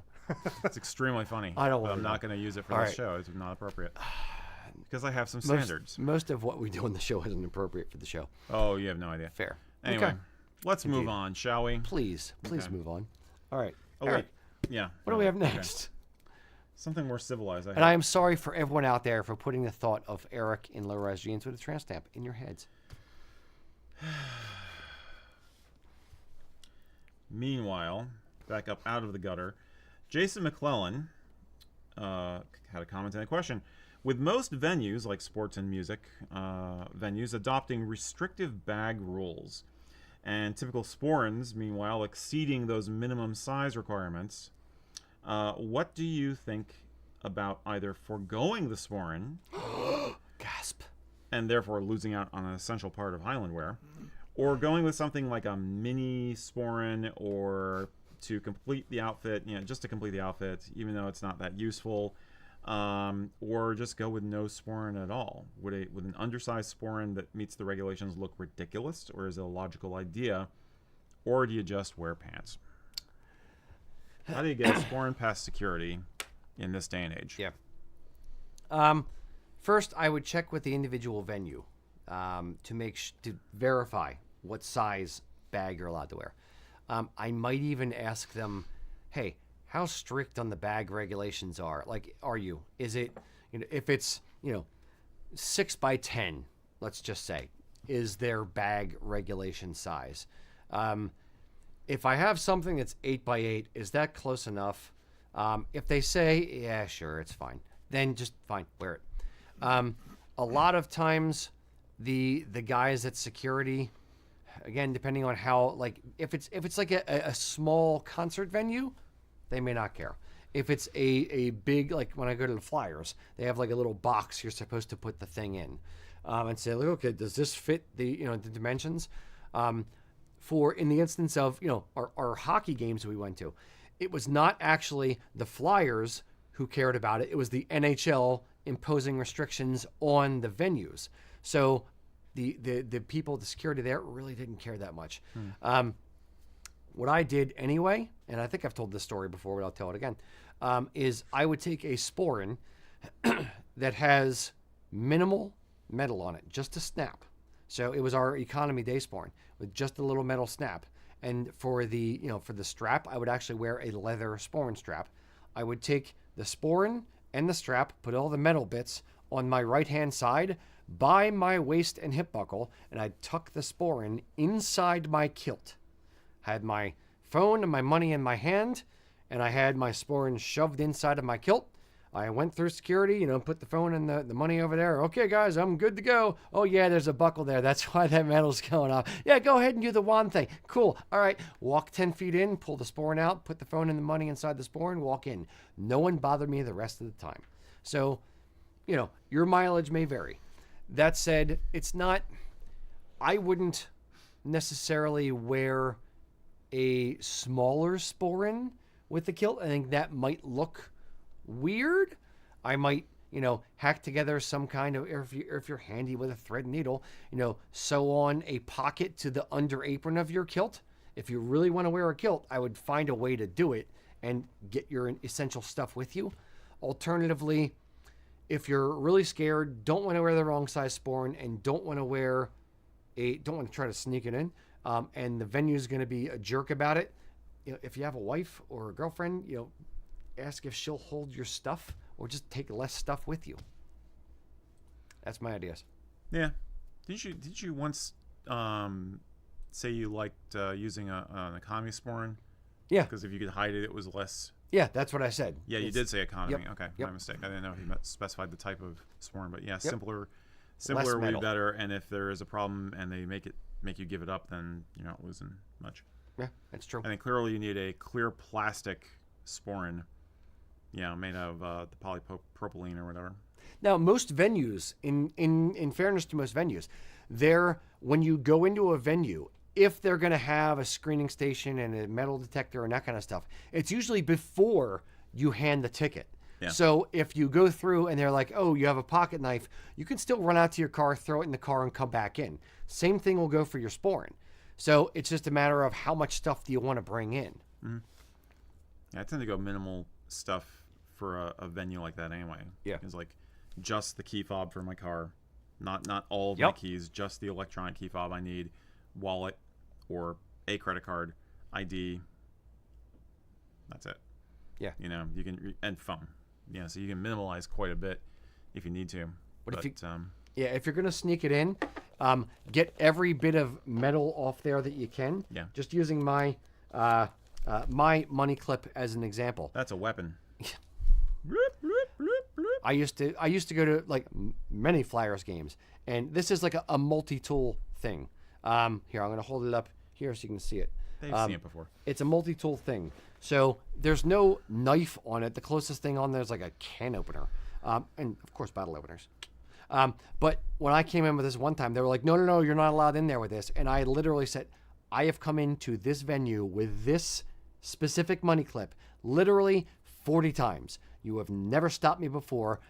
It's extremely funny. I don't. But I'm not going to use it for this show. It's not appropriate because I have some standards. Most of what we do on the show isn't appropriate for the show. Oh, you have no idea. Fair. Anyway. Okay. Let's move on, shall we? Please move on. All right. Oh, Eric, wait. Yeah. What do we have next? Okay. Something more civilized. And I am sorry for everyone out there for putting the thought of Eric in low-rise jeans with a tramp stamp in your heads. Meanwhile, back up out of the gutter, Jason McClellan had a comment and a question. With most venues, like sports and music venues, adopting restrictive bag rules, and typical Sporrans, meanwhile, exceeding those minimum size requirements, what do you think about either foregoing the Sporran, gasp, and therefore losing out on an essential part of Highland wear, or going with something like a mini Sporran, or to complete the outfit, just to complete the outfit, even though it's not that useful, or just go with no Sporran at all? Would an undersized Sporran that meets the regulations look ridiculous, or is it a logical idea, or do you just wear pants? How do you get a Sporran past security in this day and age? Yeah. First, I would check with the individual venue to verify what size bag you're allowed to wear. I might even ask them, hey, how strict on the bag regulations are you? Is it, if it's, 6 by 10, let's just say, is their bag regulation size? If I have something that's 8 by 8, is that close enough? If they say, yeah, sure, it's fine, then just fine, wear it. A lot of times the guys at security, again, depending on how, if it's like a small concert venue, they may not care. If it's a big, like when I go to the Flyers, they have like a little box you're supposed to put the thing in, and say, okay, does this fit the the dimensions? For in the instance of our hockey games we went to, it was not actually the Flyers who cared about it. It was the NHL imposing restrictions on the venues. So the people, the security there really didn't care that much. What I did anyway, and I think I've told this story before, but I'll tell it again, is I would take a Sporran that has minimal metal on it, just a snap. So it was our economy day Sporran with just a little metal snap. And for the strap, I would actually wear a leather Sporran strap. I would take the Sporran and the strap, put all the metal bits on my right-hand side by my waist and hip buckle, and I'd tuck the Sporran inside my kilt. I had my phone and my money in my hand, and I had my Sporran shoved inside of my kilt. I went through security, put the phone and the money over there. Okay, guys, I'm good to go. Oh, yeah, there's a buckle there. That's why that metal's going off. Yeah, go ahead and do the wand thing. Cool. All right. Walk 10 feet in, pull the Sporran out, put the phone and the money inside the Sporran, walk in. No one bothered me the rest of the time. So, your mileage may vary. That said, it's not, I wouldn't necessarily wear a smaller Sporran with the kilt. I think that might look weird. I might, hack together some kind of, if you're handy with a thread and needle, sew on a pocket to the under apron of your kilt. If you really want to wear a kilt, I would find a way to do it and get your essential stuff with you. Alternatively, if you're really scared, don't want to wear the wrong size Sporran, and don't want to try to sneak it in, and the venue is going to be a jerk about it, if you have a wife or a girlfriend, ask if she'll hold your stuff or just take less stuff with you. That's my ideas. Yeah. Did you once say you liked using an economy Sporran? Yeah. Because if you could hide it, it was less. Yeah, that's what I said. Yeah, you did say economy. Yep, Okay, yep. my mistake. I didn't know if you specified the type of Sporran, but yeah, Yep. simpler Less would be metal. better. And if there is a problem and they make you give it up, then you're not losing much. Yeah, that's true. And then clearly you need a clear plastic Sporran, made of the polypropylene or whatever. Now, most venues, in fairness to most venues, when you go into a venue, if they're going to have a screening station and a metal detector and that kind of stuff, it's usually before you hand the ticket. Yeah. So if you go through and they're like, oh, you have a pocket knife, you can still run out to your car, throw it in the car, and come back in. Same thing will go for your Sporran. So it's just a matter of how much stuff do you want to bring in. Mm-hmm. Yeah, I tend to go minimal stuff for a venue like that anyway. Yeah. It's like just the key fob for my car, not all of my keys, just the electronic key fob I need, wallet or a credit card, ID. That's it. Yeah. You can and phone. Yeah, so you can minimalize quite a bit if you need to. But if you're gonna sneak it in, get every bit of metal off there that you can. Yeah. Just using my my money clip as an example. That's a weapon. I used to go to like many Flyers games, and this is like a multi-tool thing. Here, I'm gonna hold it up here so you can see it. They've seen it before. It's a multi-tool thing. So there's no knife on it. The closest thing on there is like a can opener, and of course bottle openers. But when I came in with this one time, they were like, no, you're not allowed in there with this. And I literally said, I have come into this venue with this specific money clip literally 40 times. You have never stopped me before.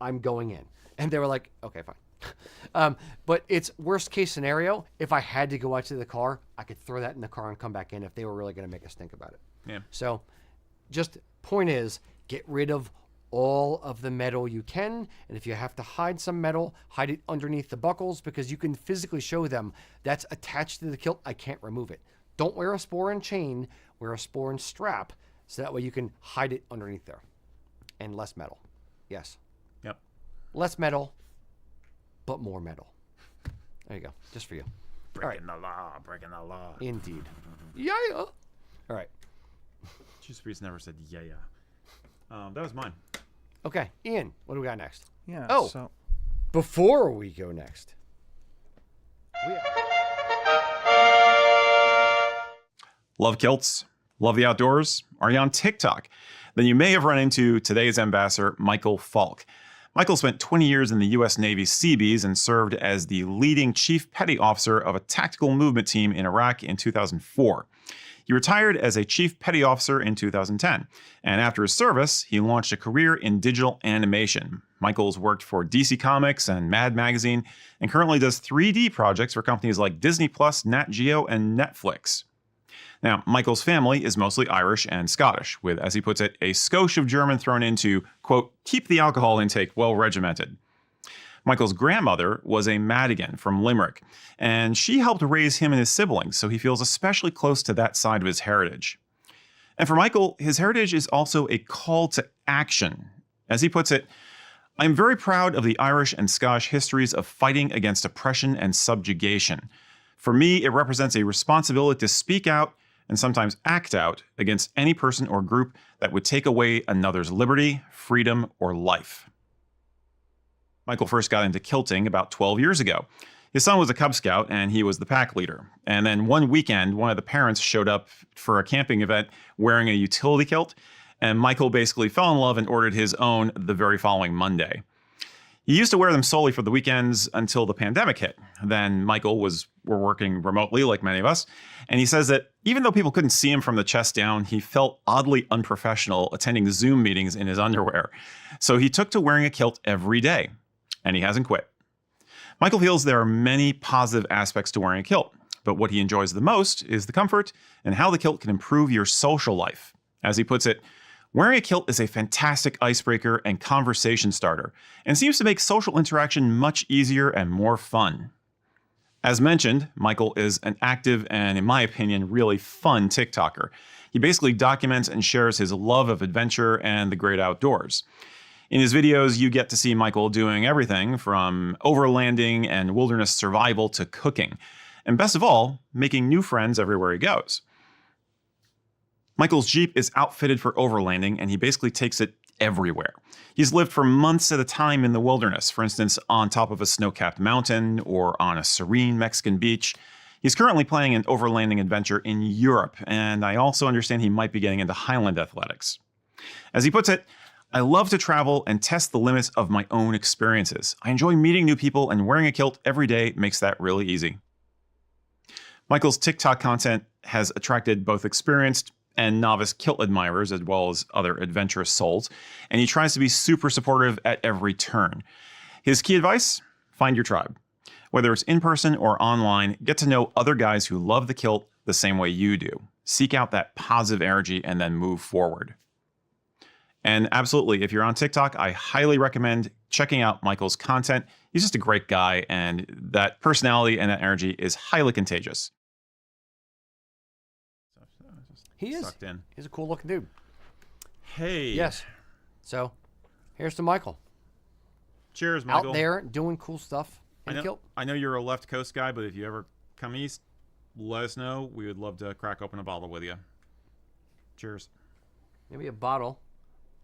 I'm going in. And they were like, okay, fine. But it's worst case scenario. If I had to go out to the car, I could throw that in the car and come back in if they were really going to make us think about it. Yeah. So just point is, get rid of all of the metal you can. And if you have to hide some metal, hide it underneath the buckles, because you can physically show them that's attached to the kilt. I can't remove it. Don't wear a Sporran chain, wear a Sporran strap. So that way you can hide it underneath there. And less metal. Yes. Yep. Less metal, but more metal. There you go. Just for you. Breaking the law. Indeed. Yeah. All right. Juice Priest never said yeah. That was mine. Okay. Ian, what do we got next? Yeah. Oh. So Before we go next. Love kilts? Love the outdoors? Are you on TikTok? Then you may have run into today's ambassador, Michael Falk. Michael spent 20 years in the U.S. Navy Seabees and served as the leading chief petty officer of a tactical movement team in Iraq in 2004. He retired as a chief petty officer in 2010, and after his service, he launched a career in digital animation. Michael's worked for DC Comics and Mad Magazine, and currently does 3D projects for companies like Disney+, Nat Geo, and Netflix. Now, Michael's family is mostly Irish and Scottish, with, as he puts it, a skosh of German thrown in to, quote, keep the alcohol intake well regimented. Michael's grandmother was a Madigan from Limerick, and she helped raise him and his siblings, so he feels especially close to that side of his heritage. And for Michael, his heritage is also a call to action. As he puts it, I am very proud of the Irish and Scottish histories of fighting against oppression and subjugation. For me, it represents a responsibility to speak out, and sometimes act out against any person or group that would take away another's liberty, freedom, or life. Michael first got into kilting about 12 years ago. His son was a Cub Scout, and he was the pack leader. And then one weekend, one of the parents showed up for a camping event wearing a utility kilt, and Michael basically fell in love and ordered his own the very following Monday. He used to wear them solely for the weekends until the pandemic hit. Then Michael were working remotely, like many of us, and he says that even though people couldn't see him from the chest down, he felt oddly unprofessional attending Zoom meetings in his underwear. So he took to wearing a kilt every day, and he hasn't quit. Michael feels there are many positive aspects to wearing a kilt, but what he enjoys the most is the comfort and how the kilt can improve your social life. As he puts it, wearing a kilt is a fantastic icebreaker and conversation starter, and seems to make social interaction much easier and more fun. As mentioned, Michael is an active and, in my opinion, really fun TikToker. He basically documents and shares his love of adventure and the great outdoors. In his videos, you get to see Michael doing everything from overlanding and wilderness survival to cooking, and best of all, making new friends everywhere he goes. Michael's Jeep is outfitted for overlanding, and he basically takes it everywhere. He's lived for months at a time in the wilderness, for instance, on top of a snow-capped mountain or on a serene Mexican beach. He's currently planning an overlanding adventure in Europe, and I also understand he might be getting into Highland athletics. As he puts it, I love to travel and test the limits of my own experiences. I enjoy meeting new people, and wearing a kilt every day makes that really easy. Michael's TikTok content has attracted both experienced and novice kilt admirers, as well as other adventurous souls, and he tries to be super supportive at every turn. His key advice? Find your tribe. Whether it's in person or online, get to know other guys who love the kilt the same way you do. Seek out that positive energy and then move forward. And absolutely, if you're on TikTok, I highly recommend checking out Michael's content. He's just a great guy, and that personality and that energy is highly contagious. He is. Sucked in. He's a cool looking dude. Hey. Yes. So, here's to Michael. Cheers, Michael. Out there doing cool stuff in kilt. I know you're a left coast guy, but if you ever come east, let us know. We would love to crack open a bottle with you. Cheers. Maybe a bottle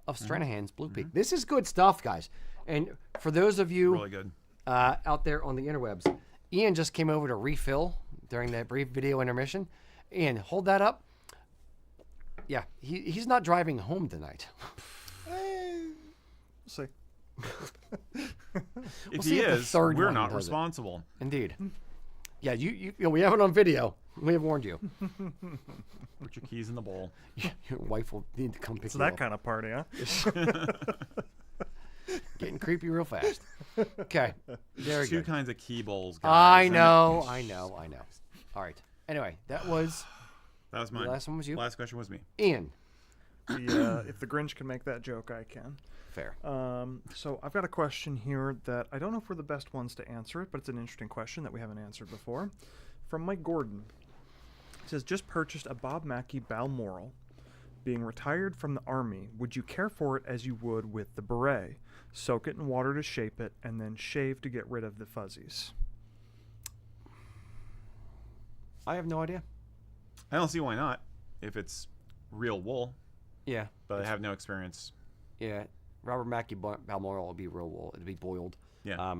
of Stranahan's Blue Peak. This is good stuff, guys. And for those of you Really good. Out there on the interwebs, Ian just came over to refill during that brief video intermission. Ian, hold that up. Yeah, he's not driving home tonight. We'll see. If see he if the is, third we're one not does it. responsible. Indeed. Yeah, you know, we have it on video. We have warned you. Put your keys in the bowl. Your wife will need to come pick It's you that up. kind of party, huh? Getting creepy real fast. Okay, there we Two go. kinds of key bowls, guys. I know. All right. Anyway, that was That was mine. the last one was you. Last question was me. Ian. If the Grinch can make that joke, I can. Fair. So I've got a question here that I don't know if we're the best ones to answer it, but it's an interesting question that we haven't answered before. From Mike Gordon. It says, just purchased a Bob Mackie Balmoral. Being retired from the Army, would you care for it as you would with the beret? Soak it in water to shape it, and then shave to get rid of the fuzzies. I have no idea. I don't see why not, if it's real wool, Yeah. but I have no experience. Yeah. Robert Mackie Balmoral will be real wool. It'll be boiled. Yeah.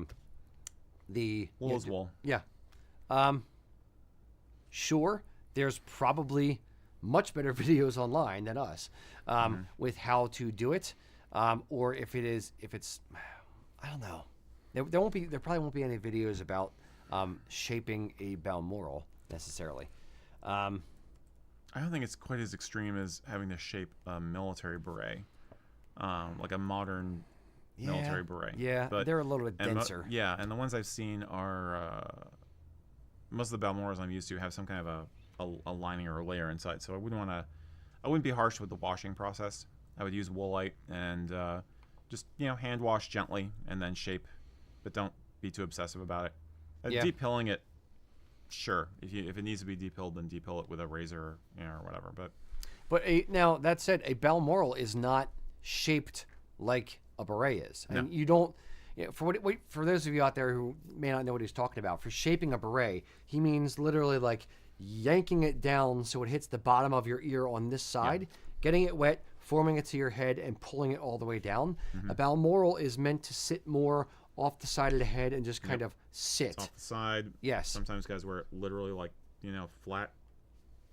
Wool is wool. Yeah. Sure. There's probably much better videos online than us with how to do it, or if it's, I don't know. There probably won't be any videos about shaping a Balmoral necessarily. I don't think it's quite as extreme as having to shape a military beret, like a modern military beret. Yeah, but they're a little bit denser. And the ones I've seen are most of the Balmorals I'm used to have some kind of a lining or a layer inside. So I wouldn't be harsh with the washing process. I would use Woolite and just hand wash gently and then shape, but don't be too obsessive about it. Deep pilling it, sure. If it needs to be deep pilled, then deep pill it with a razor or whatever. But now that said, a Balmoral is not shaped like a beret is. No. And you don't. For those of you out there who may not know what he's talking about, for shaping a beret, he means literally like yanking it down so it hits the bottom of your ear on this side, getting it wet, forming it to your head, and pulling it all the way down. A Balmoral is meant to sit more off the side of the head and just kind of sit. It's off the side. Yes. Sometimes guys wear it literally like, flat.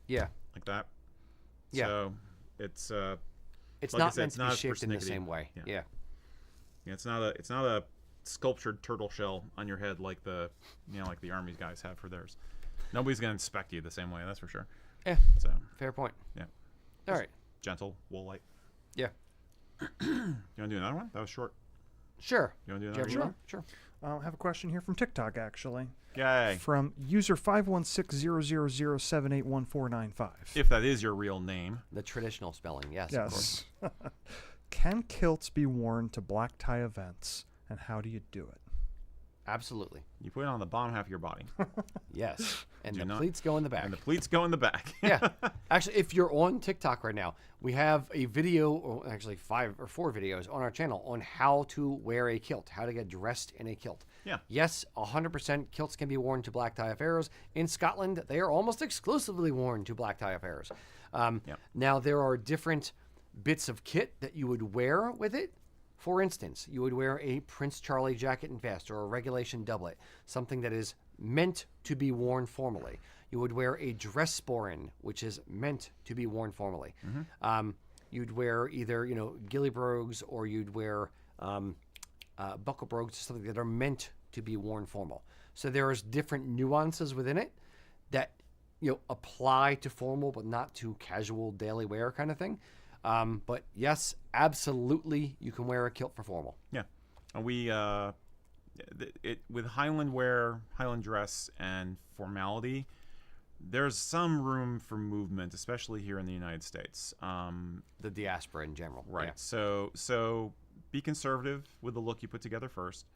Yeah. Like that. Yeah. So it's It's like I not said, meant it's to be not shaped in the persnickety. same way. Yeah. Yeah, it's not a sculptured turtle shell on your head like the like the Army guys have for theirs. Nobody's gonna inspect you the same way, that's for sure. Yeah. So Fair point. yeah. All right. Gentle, wool-like. Yeah. You wanna do another one? That was short. Sure. You wanna do Do you another have one? one? Sure. I have a question here from TikTok, actually. Yay. From user 51600078145. If that is your real name. The traditional spelling, yes. Of course. Yes. Can kilts be worn to black tie events, and how do you do it? Absolutely. You put it on the bottom half of your body. Yes. And Do the not- pleats go in the back. And the pleats go in the back. Yeah. Actually, if you're on TikTok right now, we have a video, or actually 5 or 4 videos on our channel on how to wear a kilt, how to get dressed in a kilt. Yeah. Yes, 100% kilts can be worn to black tie affairs. In Scotland, they are almost exclusively worn to black tie affairs. Now, there are different bits of kit that you would wear with it. For instance, you would wear a Prince Charlie jacket and vest or a regulation doublet, something that is meant to be worn formally. You would wear a dress sporran, which is meant to be worn formally. You'd wear either, ghillie brogues, or you'd wear buckle brogues, something that are meant to be worn formal. So there's different nuances within it that apply to formal but not to casual daily wear kind of thing. But yes, absolutely, you can wear a kilt for formal. Yeah. And we with Highland wear, Highland dress, and formality, there's some room for movement, especially here in the United States. The diaspora in general. Right. Yeah. So be conservative with the look you put together first.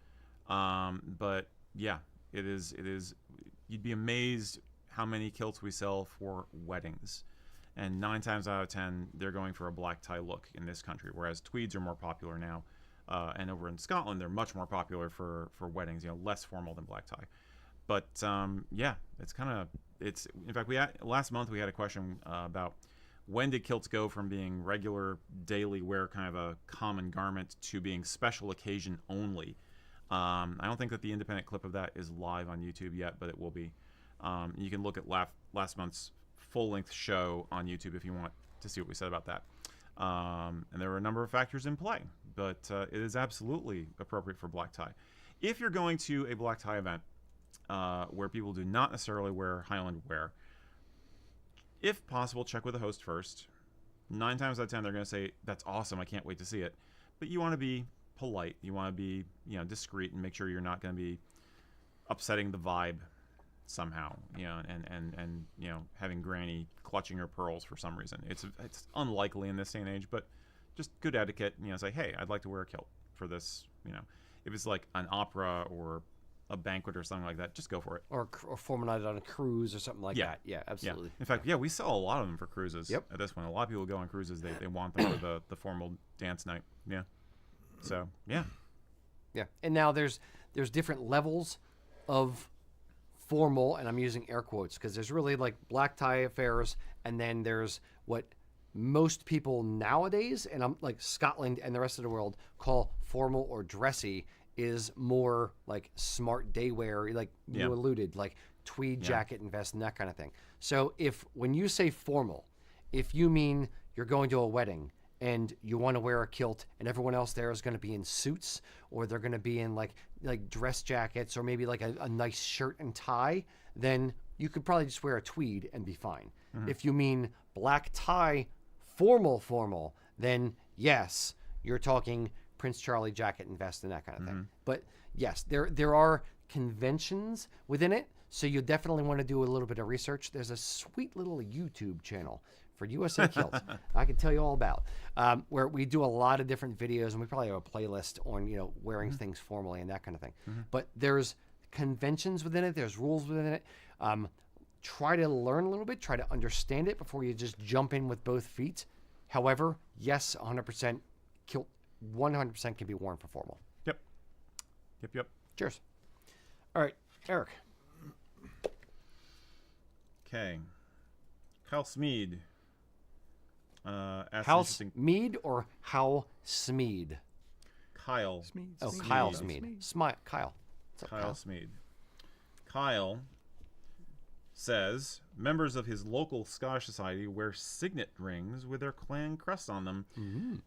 But yeah, it is. You'd be amazed how many kilts we sell for weddings. And 9 times out of 10, they're going for a black tie look in this country, whereas tweeds are more popular now. And over in Scotland, they're much more popular for weddings, less formal than black tie. But yeah, it's in fact, last month we had a question about when did kilts go from being regular daily wear, kind of a common garment, to being special occasion only. I don't think that the independent clip of that is live on YouTube yet, but it will be. You can look at last month's full-length show on YouTube if you want to see what we said about that. And there were a number of factors in play, but it is absolutely appropriate for black tie. If you're going to a black tie event where people do not necessarily wear Highland wear, if possible, check with the host first. 9 times out of 10, they're going to say, "That's awesome, I can't wait to see it." But you want to be polite. You want to be, discreet, and make sure you're not going to be upsetting the vibe somehow, and having Granny clutching her pearls for some reason. It's unlikely in this day and age, but just good etiquette. Say, "Hey, I'd like to wear a kilt for this." If it's like an opera or a banquet or something like that, just go for it. Or formalized on a cruise or something like that. Yeah, absolutely. Yeah. In fact, we sell a lot of them for cruises. Yep. At this point, a lot of people go on cruises. They want them for the formal dance night. Yeah. So yeah. Yeah. And now there's different levels of formal, and I'm using air quotes because there's really like black tie affairs, and then there's what most people nowadays, and I'm like Scotland and the rest of the world, call formal or dressy, is more like smart day wear, like you alluded, like tweed jacket and vest and that kind of thing. So when you say formal, if you mean you're going to a wedding and you want to wear a kilt and everyone else there is going to be in suits, or they're going to be in like dress jackets, or maybe like a nice shirt and tie, then you could probably just wear a tweed and be fine. If you mean black tie formal, then yes, you're talking Prince Charlie jacket and vest and that kind of thing. But yes, there are conventions within it, so you definitely want to do a little bit of research. There's a sweet little YouTube channel for USA Kilts I can tell you all about, where we do a lot of different videos, and we probably have a playlist on wearing things formally and that kind of thing. But there's conventions within it, there's rules within it. Try to learn a little bit, try to understand it before you just jump in with both feet. However, yes, 100% kilt 100% can be worn for formal. Yep. Cheers. All right, Eric. Okay. Kyle Smeed. Asked Hal interesting. Mead or Hal Smeed? Kyle. Smeed, Oh, Smeed, Kyle Smeed. Smeed. Kyle. What's up, Kyle Smeed. Kyle says members of his local Scottish society wear signet rings with their clan crest on them.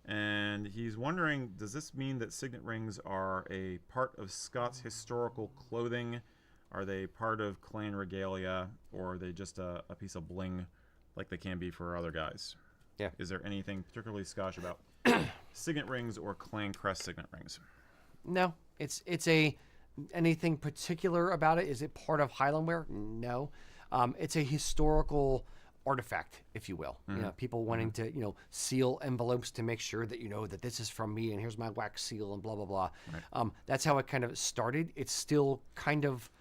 And he's wondering, does this mean that signet rings are a part of Scots historical clothing? Are they part of clan regalia, or are they just a piece of bling like they can be for other guys? Yeah. Is there anything particularly Scottish about signet rings or clan crest signet rings? No, it's anything particular about it. Is it part of Highland wear? No. It's a historical artifact, if you will. You know, people wanting to, seal envelopes to make sure that that this is from me and here's my wax seal and blah blah blah. Right. That's how it kind of started. It's still kind of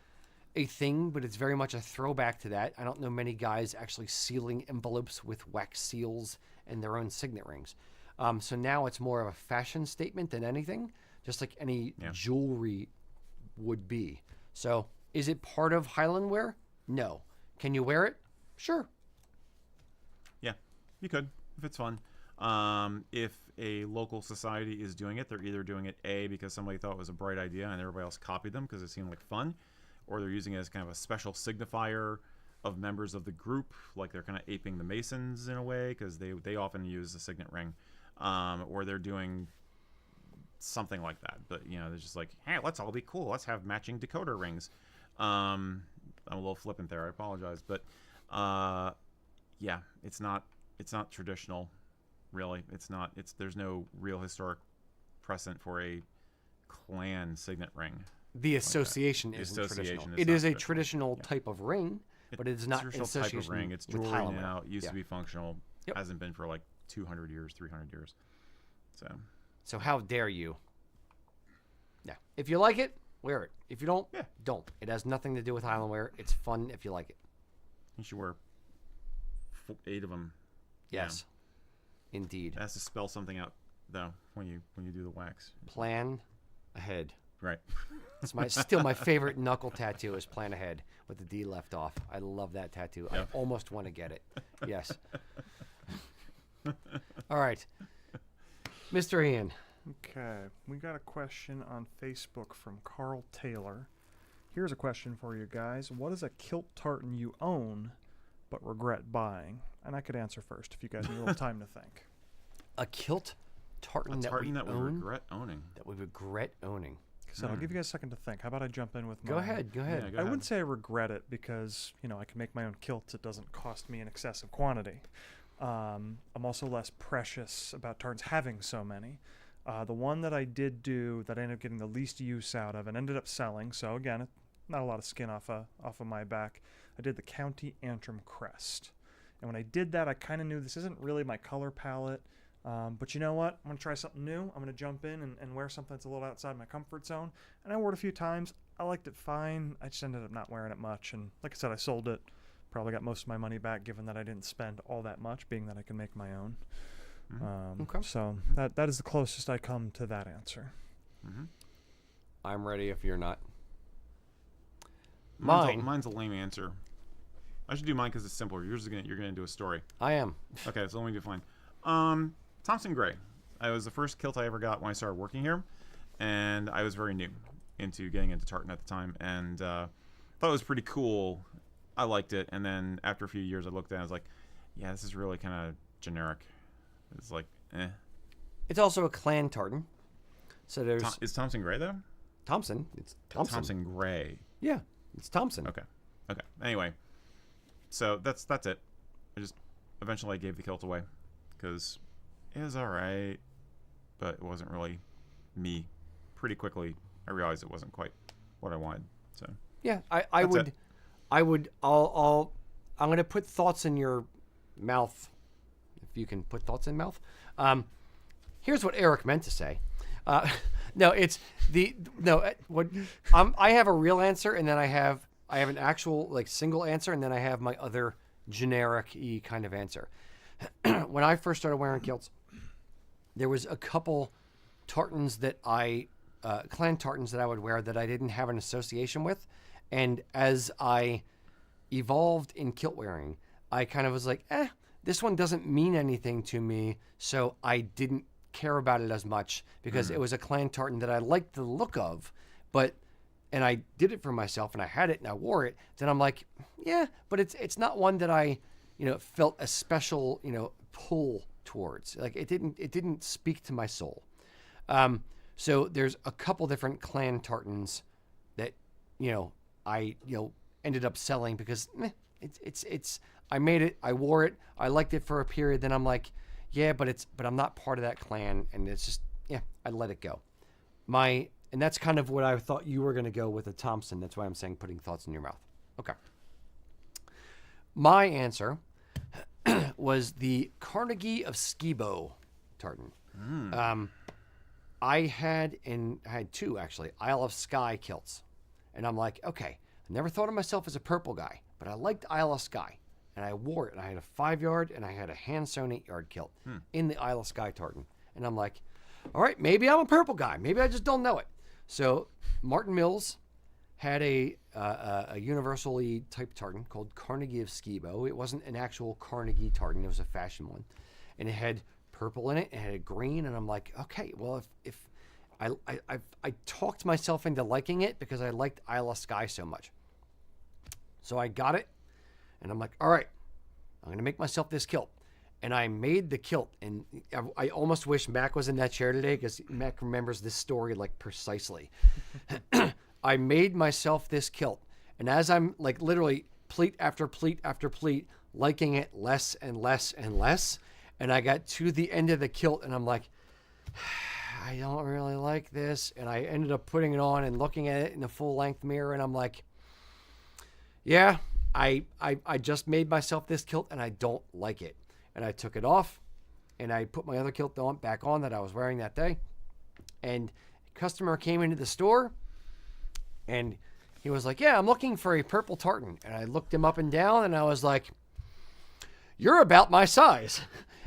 a thing, but it's very much a throwback to that. I don't know many guys actually sealing envelopes with wax seals and their own signet rings. So now it's more of a fashion statement than anything, just like any jewelry would be. So is it part of Highland wear? No. Can you wear it? Sure. Yeah, you could if it's fun. If a local society is doing it, they're either doing it because somebody thought it was a bright idea and everybody else copied them because it seemed like fun, or they're using it as kind of a special signifier of members of the group, like they're kind of aping the Masons in a way because they often use the signet ring, or they're doing something like that. But they're just like, hey, let's all be cool. Let's have matching decoder rings. I'm a little flippant there. I apologize, but yeah, it's not traditional, really. There's no real historic precedent for a clan signet ring. The association isn't traditional. It is a traditional type of ring, but it is not an traditional type of association ring. It's with jewelry Highland wear. now. It used to be functional. Yep. Hasn't been for like 200 years, 300 years. So how dare you? Yeah. If you like it, wear it. If you don't, don't. It has nothing to do with Highland wear. It's fun if you like it. You should wear 8 of them. Yes. Indeed. It has to spell something out though when you do the wax. Plan ahead. Right. It's still my favorite knuckle tattoo is plan ahead with the D left off. I love that tattoo. Yep. I almost want to get it. Yes. All right. Mr. Ian. Okay, we got a question on Facebook from Carl Taylor. Here's a question for you guys. What is a kilt tartan you own but regret buying? And I could answer first if you guys need a little time to think. A kilt tartan, that we own, regret owning. That we regret owning. So I'll give you guys a second to think. How about I jump in with Go mine? ahead. Yeah, go I ahead. wouldn't say I regret it because, I can make my own kilts. It doesn't cost me an excessive quantity. I'm also less precious about tartans having so many. The one that I did do that I ended up getting the least use out of and ended up selling, so again, not a lot of skin off of my back, I did the County Antrim Crest. And when I did that, I kind of knew this isn't really my color palette, but you know what? I'm going to try something new. I'm going to jump in and wear something that's a little outside my comfort zone. And I wore it a few times. I liked it fine. I just ended up not wearing it much. And like I said, I sold it. Probably got most of my money back given that I didn't spend all that much, being that I can make my own. Okay. So that is the closest I come to that answer. I'm ready if you're not. Mine's a lame answer. I should do mine because it's simpler. You're gonna do a story. I am. Okay, so let me define. Thompson Gray. I was the first kilt I ever got when I started working here, and I was very new into getting into tartan at the time, and thought it was pretty cool. I liked it, and then after a few years, I looked at it and I was like, yeah, this is really kind of generic. It's like, eh. It's also a clan tartan. So there's Is Thompson Gray though? Thompson. It's Thompson. Thompson Gray. Yeah, it's Thompson. Okay. Anyway, so that's it. Eventually I gave the kilt away because it was all right, but it wasn't really me. Pretty quickly, I realized it wasn't quite what I wanted. So yeah, I'm gonna put thoughts in your mouth, if you can put thoughts in mouth. Here's what Eric meant to say. I have a real answer, and then I have an actual single answer, and then I have my other generic-y kind of answer. When I first started wearing kilts, there was a couple tartans that clan tartans that I would wear that I didn't have an association with, and as I evolved in kilt wearing, I kind of was like, this one doesn't mean anything to me, so I didn't care about it as much because it was a clan tartan that I liked the look of, and I did it for myself and I had it and I wore it. Then I'm like, yeah, but it's not one that I, felt a special, pull towards. Like it didn't speak to my soul. So there's a couple different clan tartans that, I, ended up selling because it's I made it, I wore it, I liked it for a period. Then I'm like, yeah, but I'm not part of that clan, and it's just, I let it go. And that's kind of what I thought you were going to go with a Thompson. That's why I'm saying putting thoughts in your mouth. Okay. My answer was the Carnegie of Skibo tartan. I had two actually, Isle of Skye kilts, and I'm like, okay, I never thought of myself as a purple guy, but I liked Isle of Skye, and I wore it. And I had a 5-yard and I had a hand sewn 8-yard kilt in the Isle of Skye tartan, and I'm like, all right, maybe I'm a purple guy, maybe I just don't know it. So Martin Mills had a universally type tartan called Carnegie of Skibo. It wasn't an actual Carnegie tartan; it was a fashion one, and it had purple in it, and it had green. And I'm like, okay, well, if I talked myself into liking it because I liked Isle of Skye so much. So I got it, and I'm like, all right, I'm gonna make myself this kilt. And I made the kilt, and I almost wish Mac was in that chair today because Mac remembers this story like precisely. I made myself this kilt, and as I'm like literally pleat after pleat after pleat, liking it less and less and less, and I got to the end of the kilt, and I'm like, I don't really like this, and I ended up putting it on and looking at it in a full-length mirror, and I'm like, yeah, I just made myself this kilt, and I don't like it. And I took it off, and I put my other kilt back on that I was wearing that day. And a customer came into the store, and he was like, yeah, I'm looking for a purple tartan. And I looked him up and down, and I was like, you're about my size.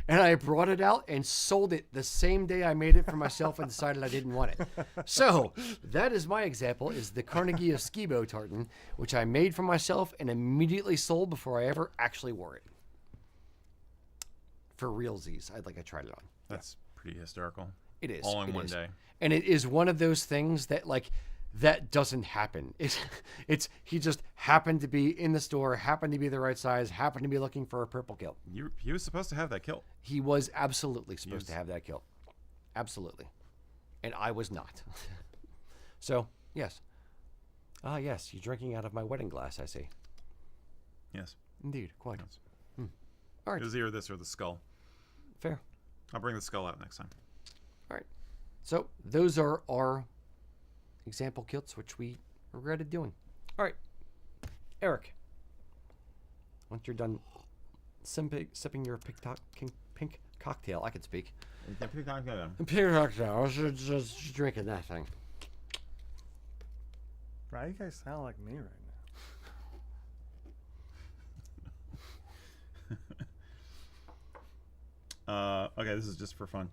And I brought it out and sold it the same day I made it for myself and decided I didn't want it. So that is my example, is the Carnegie of Skibo tartan, which I made for myself and immediately sold before I ever actually wore it. For realsies, I tried it on. That's pretty hysterical. It is. All in one day. And it is one of those things that that doesn't happen. It's he just happened to be in the store, happened to be the right size, happened to be looking for a purple kilt. He was supposed to have that kilt. He was absolutely supposed to have that kilt. Absolutely. And I was not. So, yes. Ah, yes, you're drinking out of my wedding glass, I see. Yes. Indeed, quite. Yes. All right. It was either this or the skull. Fair. I'll bring the skull out next time. All right. So those are our example kilts, which we regretted doing. All right. Eric, once you're done sipping your pink cocktail, I could speak. Pink cocktail. I was just drinking that thing. Right, you guys sound like me right now. Okay, this is just for fun.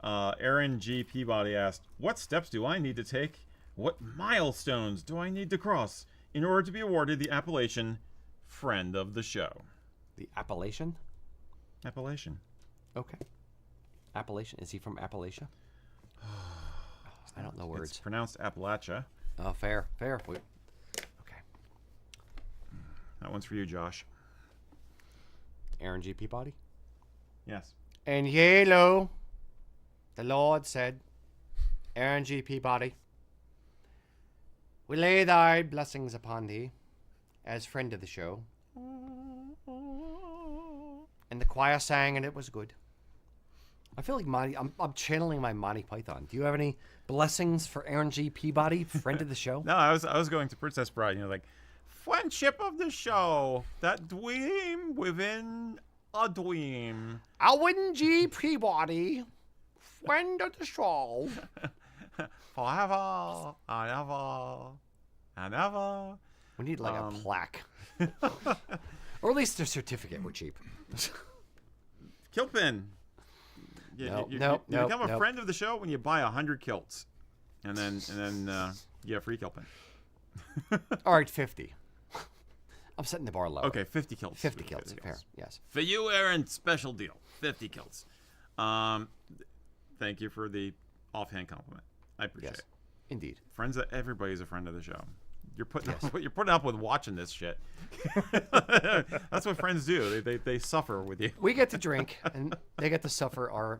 Aaron G. Peabody asked, what steps do I need to take? What milestones do I need to cross in order to be awarded the appellation Friend of the Show? The appellation? Appellation. Okay. Appellation. Is he from Appalachia? I don't know words. It's pronounced Appalachia. Oh, fair. Okay. That one's for you, Josh. Aaron G. Peabody? Yes. And yea, lo, the Lord said, Aaron G. Peabody, we lay thy blessings upon thee as friend of the show. And the choir sang, and it was good. I feel like I'm channeling my Monty Python. Do you have any blessings for Aaron G. Peabody, friend of the show? No, I was going to Princess Bride. Friendship of the show, that dream within a dream. Aaron G. Peabody, friend of the show. Forever and ever and ever. We need a plaque. Or at least a certificate. We're cheap. Kilt pin. You become a friend of the show when you buy 100 kilts. And then you get a free kilt pin. All right, 50. I'm setting the bar low. Okay, 50 kilts. 50 kilts. Fair. Yes. For you, Aaron, special deal. 50 kilts. Thank you for the offhand compliment. I appreciate Yes. it. Indeed. Friends, everybody's a friend of the show. You're putting you're putting up with watching this shit. That's what friends do. They suffer with you. We get to drink, and they get to suffer our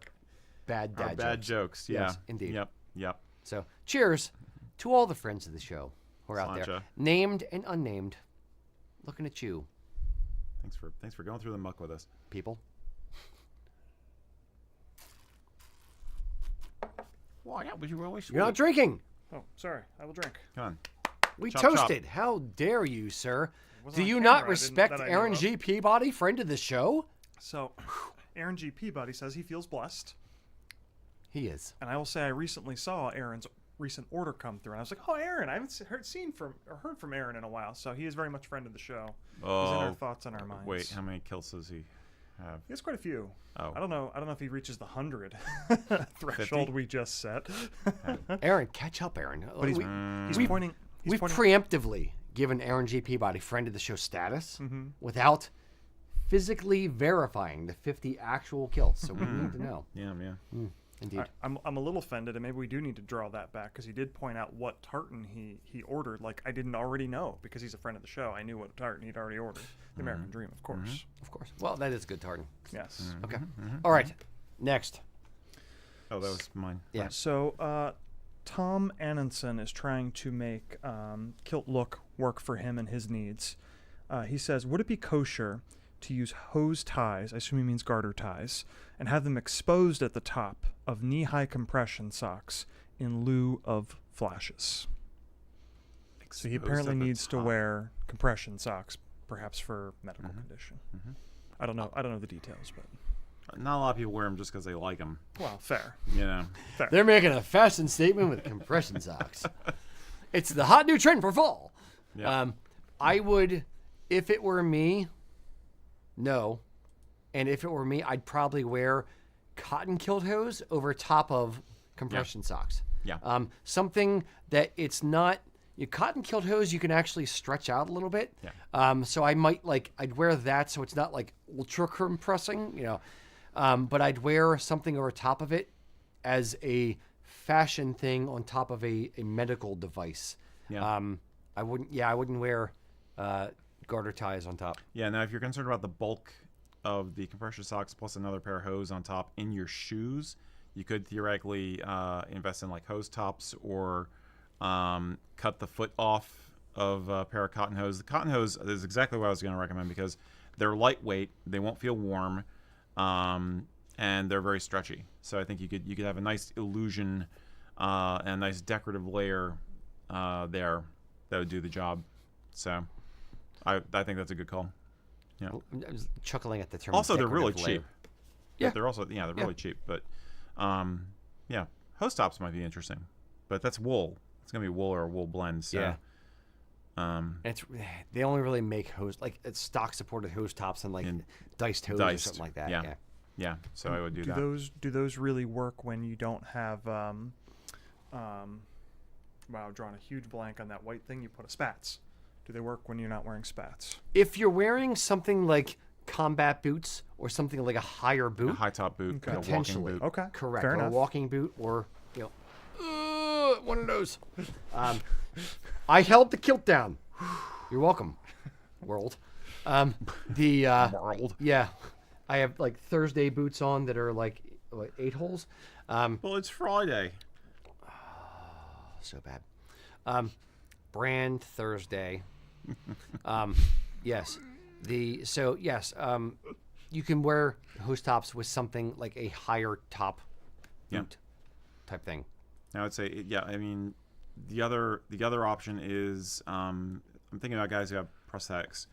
bad dad Our bad jokes. jokes. Yeah. Yes, indeed. Yep. So, cheers to all the friends of the show who are out there, Sláinte. named and unnamed. Looking at you, Thanks for going through the muck with us. people. Well, yeah, but you really You're not drinking. Oh, sorry. I will drink. Come on. We Chop, toasted. How dare you, sir? wasn't Do on you camera, not I didn't- respect that I knew Aaron of. G. Peabody, friend of the show? So, Aaron G. Peabody says he feels blessed. He is. And I will say I recently saw Aaron's recent order come through. And I was like, oh, Aaron, I haven't heard from Aaron in a while. So he is very much friend of the show. He's in our thoughts and our minds. Wait, how many kills does he have? He has quite a few. Oh. I don't know if he reaches the 100 threshold 50? we just set. Aaron, catch up, Aaron. But he's we- pointing. He's We've pointing. preemptively given Aaron G. Peabody friend of the show status without physically verifying the 50 actual kills. So we need to know. Yeah. Indeed. I'm a little offended, and maybe we do need to draw that back because he did point out what tartan he ordered. Like I didn't already know because he's a friend of the show. I knew what tartan he'd already ordered. The American Dream, of course. Of course. Well, that is good, Tartan. Yes. Okay. All right. Next. Oh, that was mine. Yeah. So Tom Ananson is trying to make kilt look work for him and his needs. He says, would it be kosher to use hose ties, I assume he means garter ties, and have them exposed at the top of knee-high compression socks in lieu of flashes? So he apparently needs to wear compression socks, perhaps for medical condition. I don't know the details, but Not a lot of people wear them just because they like them. well, fair. You know. They're making a fashion statement with compression socks. It's the hot new trend for fall. Yeah. I would, if it were me, no. And if it were me, I'd probably wear cotton kilt hose over top of compression socks. Yeah. Something that it's not. Your cotton kilt hose, you can actually stretch out a little bit. Yeah. So I might I'd wear that so it's not like ultra compressing, but I'd wear something over top of it as a fashion thing on top of a medical device. Yeah. I wouldn't wear garter ties on top. Yeah. Now, if you're concerned about the bulk of the compression socks plus another pair of hose on top in your shoes, you could theoretically invest in like hose tops or cut the foot off of a pair of cotton hose. The cotton hose is exactly what I was going to recommend because they're lightweight, they won't feel warm, and they're very stretchy. So I think you could have a nice illusion and a nice decorative layer there that would do the job. So I think that's a good call. Yeah. I was chuckling at the term. Also, they're really decorative layer. cheap. Yeah. They're also really cheap. But yeah, hose tops might be interesting. But that's wool. It's gonna be wool or a wool blend. So, Yeah. They only really make hose it's stock supported hose tops and diced hose or something like that. Yeah. Yeah. So I would do that. Do those really work when you don't have wow, drawing a huge blank on that white thing you put a spats? Do they work when you're not wearing spats? If you're wearing something like combat boots or something like a higher boot, A high top boot, Okay. a walking Potentially. boot. Okay, correct, fair or a enough. walking boot, or one of those. I held the kilt down. You're welcome, world. World. Yeah, I have Thursday boots on that are like 8 holes. Well, it's Friday. So bad. Brand Thursday. Yes. You can wear hose tops with something like a higher top Yeah. boot type thing. I would say, yeah. I mean, the other option is I'm thinking about guys who have prosthetics,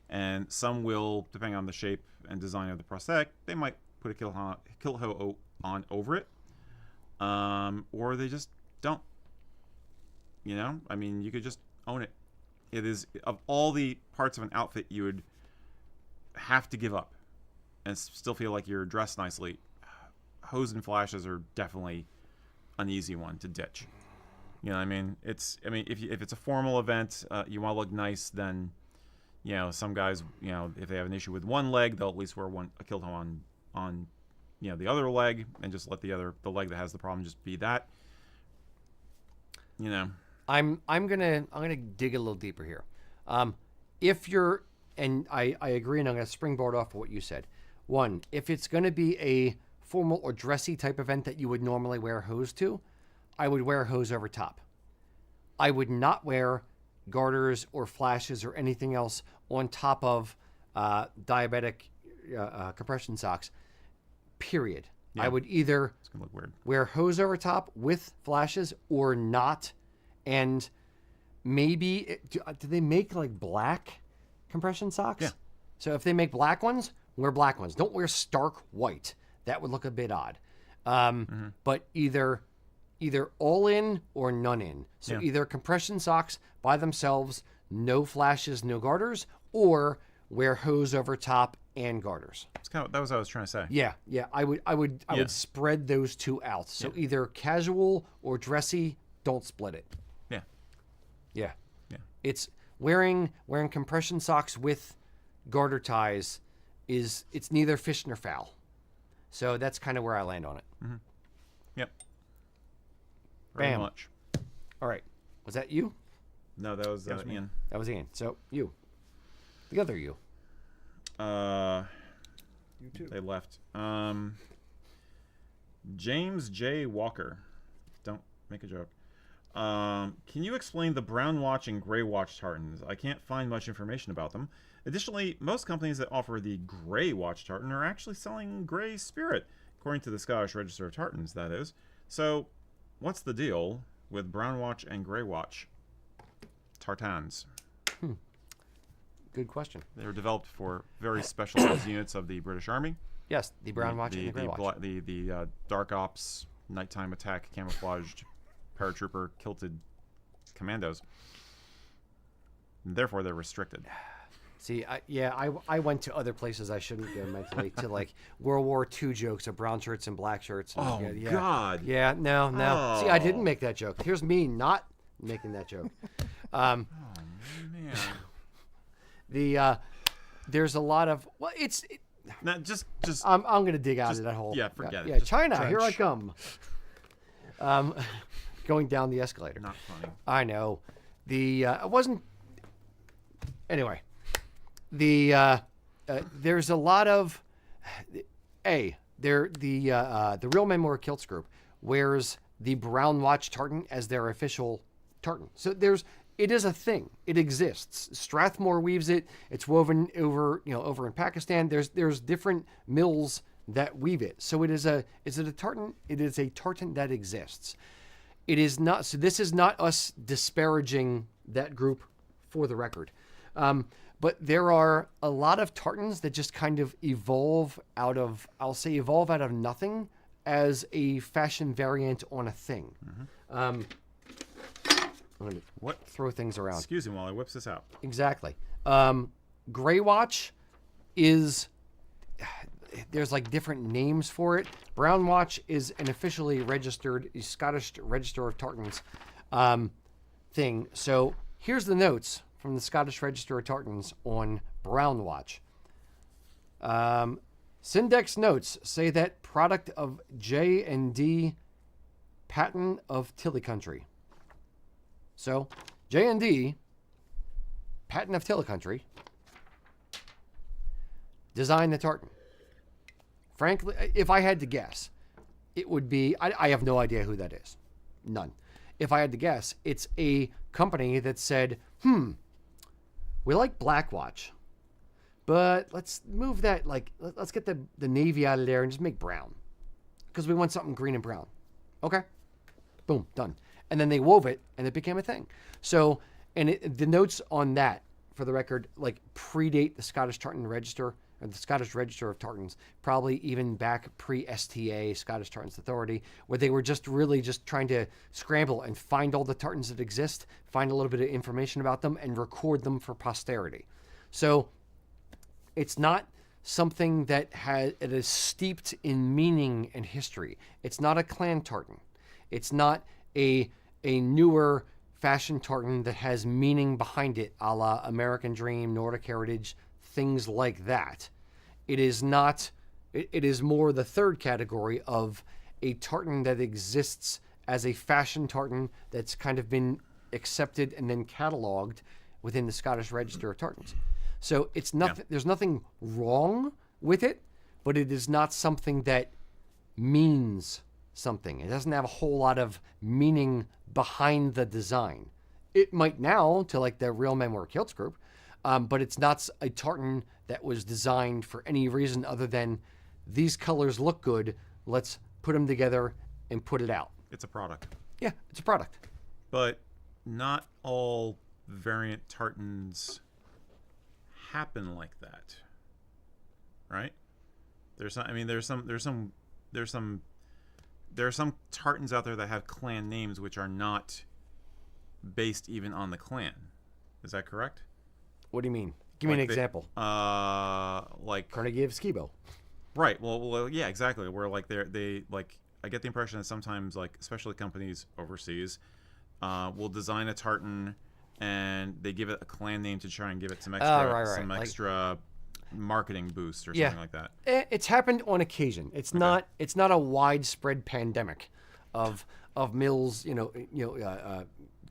and some will, depending on the shape and design of the prosthetic, they might put a kilt hoe on over it, or they just don't. I mean, you could just own it. It is, of all the parts of an outfit you would have to give up and still feel like you're dressed nicely, hose and flashes are definitely an easy one to ditch. You know what I mean? If it's a formal event, you want to look nice, then You know, some guys, you know, if they have an issue with one leg, they'll at least wear a kilt on you know, the other leg, and just let the leg that has the problem just be that. You know, I'm gonna dig a little deeper here. If you're, and I agree, and I'm gonna springboard off of what you said. One, if it's gonna be a formal or dressy type event that you would normally wear hose to, I would wear hose over top. I would not wear garters or flashes or anything else on top of diabetic compression socks. Period. Yeah. I would either it's gonna look weird. wear hose over top with flashes or not. And maybe, do they make like black compression socks? Yeah. So if they make black ones, wear black ones. Don't wear stark white. That would look a bit odd. But either all in or none in. So either compression socks by themselves, no flashes, no garters, or wear hose over top and garters. It's kind of, that was what I was trying to say. Yeah. I would spread those two out. So either casual or dressy, don't split it. Yeah. It's wearing compression socks with garter ties it's neither fish nor fowl. So that's kind of where I land on it. Yep. Very Bam. much. All right. Was that you? No, that was Ian. That was Ian. So you. The other you. You too. They left. James J. Walker. Don't make a joke. Can you explain the brown watch and gray watch tartans? I can't find much information about them. Additionally, most companies that offer the gray watch tartan are actually selling gray spirit, according to the Scottish Register of Tartans, that is. So, what's the deal with brown watch and gray watch tartans? Good question. They were developed for very specialized units of the British Army. Yes, the brown watch and the gray watch. The dark ops, nighttime attack, camouflaged, paratrooper, kilted commandos. And therefore, they're restricted. See, I went to other places I shouldn't go mentally, to like World War II jokes of brown shirts and black shirts. And, Oh, God. Yeah, no. Oh. See, I didn't make that joke. Here's me not making that joke. Man. There's a lot of, well, Now, just I'm going to dig out of that hole. yeah, forget it. Yeah, Just China, trench. here I come. Going down the escalator. not funny. I know. It wasn't. Anyway, there's a lot of. The Real Memoir Kilts group wears the brown watch tartan as their official tartan. So it is a thing. It exists. Strathmore weaves it. It's woven over in Pakistan. There's different mills that weave it. So is it a tartan? It is a tartan that exists. It is not. So this is not us disparaging that group, for the record. But there are a lot of tartans that just kind of evolve out of nothing as a fashion variant on a thing. I'm going to throw things around. Excuse me while I whips this out. Exactly. Gray watch is, there's like different names for it. Brown watch is an officially registered Scottish Register of Tartans thing. So here's the notes from the Scottish Register of Tartans on brown watch. Syndex notes say that product of J&D patent of Tillicountry. So J&D patent of Tillicountry designed the tartan. Frankly, if I had to guess, it would be, I have no idea who that is. None. If I had to guess, it's a company that said, we like black watch, but let's move that, let's get the navy out of there and just make brown, because we want something green and brown. Okay. Boom, done. And then they wove it, and it became a thing. So, the notes on that, for the record, predate the Scottish Tartan Register, or the Scottish Register of Tartans, probably even back pre-STA, Scottish Tartans Authority, where they were just really just trying to scramble and find all the tartans that exist, find a little bit of information about them, and record them for posterity. So it's not something it is steeped in meaning and history. It's not a clan tartan. It's not a newer fashion tartan that has meaning behind it, a la American Dream, Nordic Heritage, things like that. It is not. It is more the third category of a tartan that exists as a fashion tartan that's kind of been accepted and then cataloged within the Scottish Register of Tartans. So it's nothing. Yeah. There's nothing wrong with it, but it is not something that means something. It doesn't have a whole lot of meaning behind the design. It might now to like the Real Men Wear Kilts group, but it's not a tartan that was designed for any reason other than these colors look good. Let's put them together and put it out. It's a product. Yeah, it's a product. But not all variant tartans happen like that, right? There's some tartans out there that have clan names which are not based even on the clan. Is that correct? What do you mean? Give me an example. Like Carnegie of Skibo. Right. Well, yeah, exactly. Where like they like, I get the impression that sometimes, like, especially companies overseas, will design a tartan and they give it a clan name to try and give it some extra, extra marketing boost or something like that. It's happened on occasion. It's not a widespread pandemic of mills,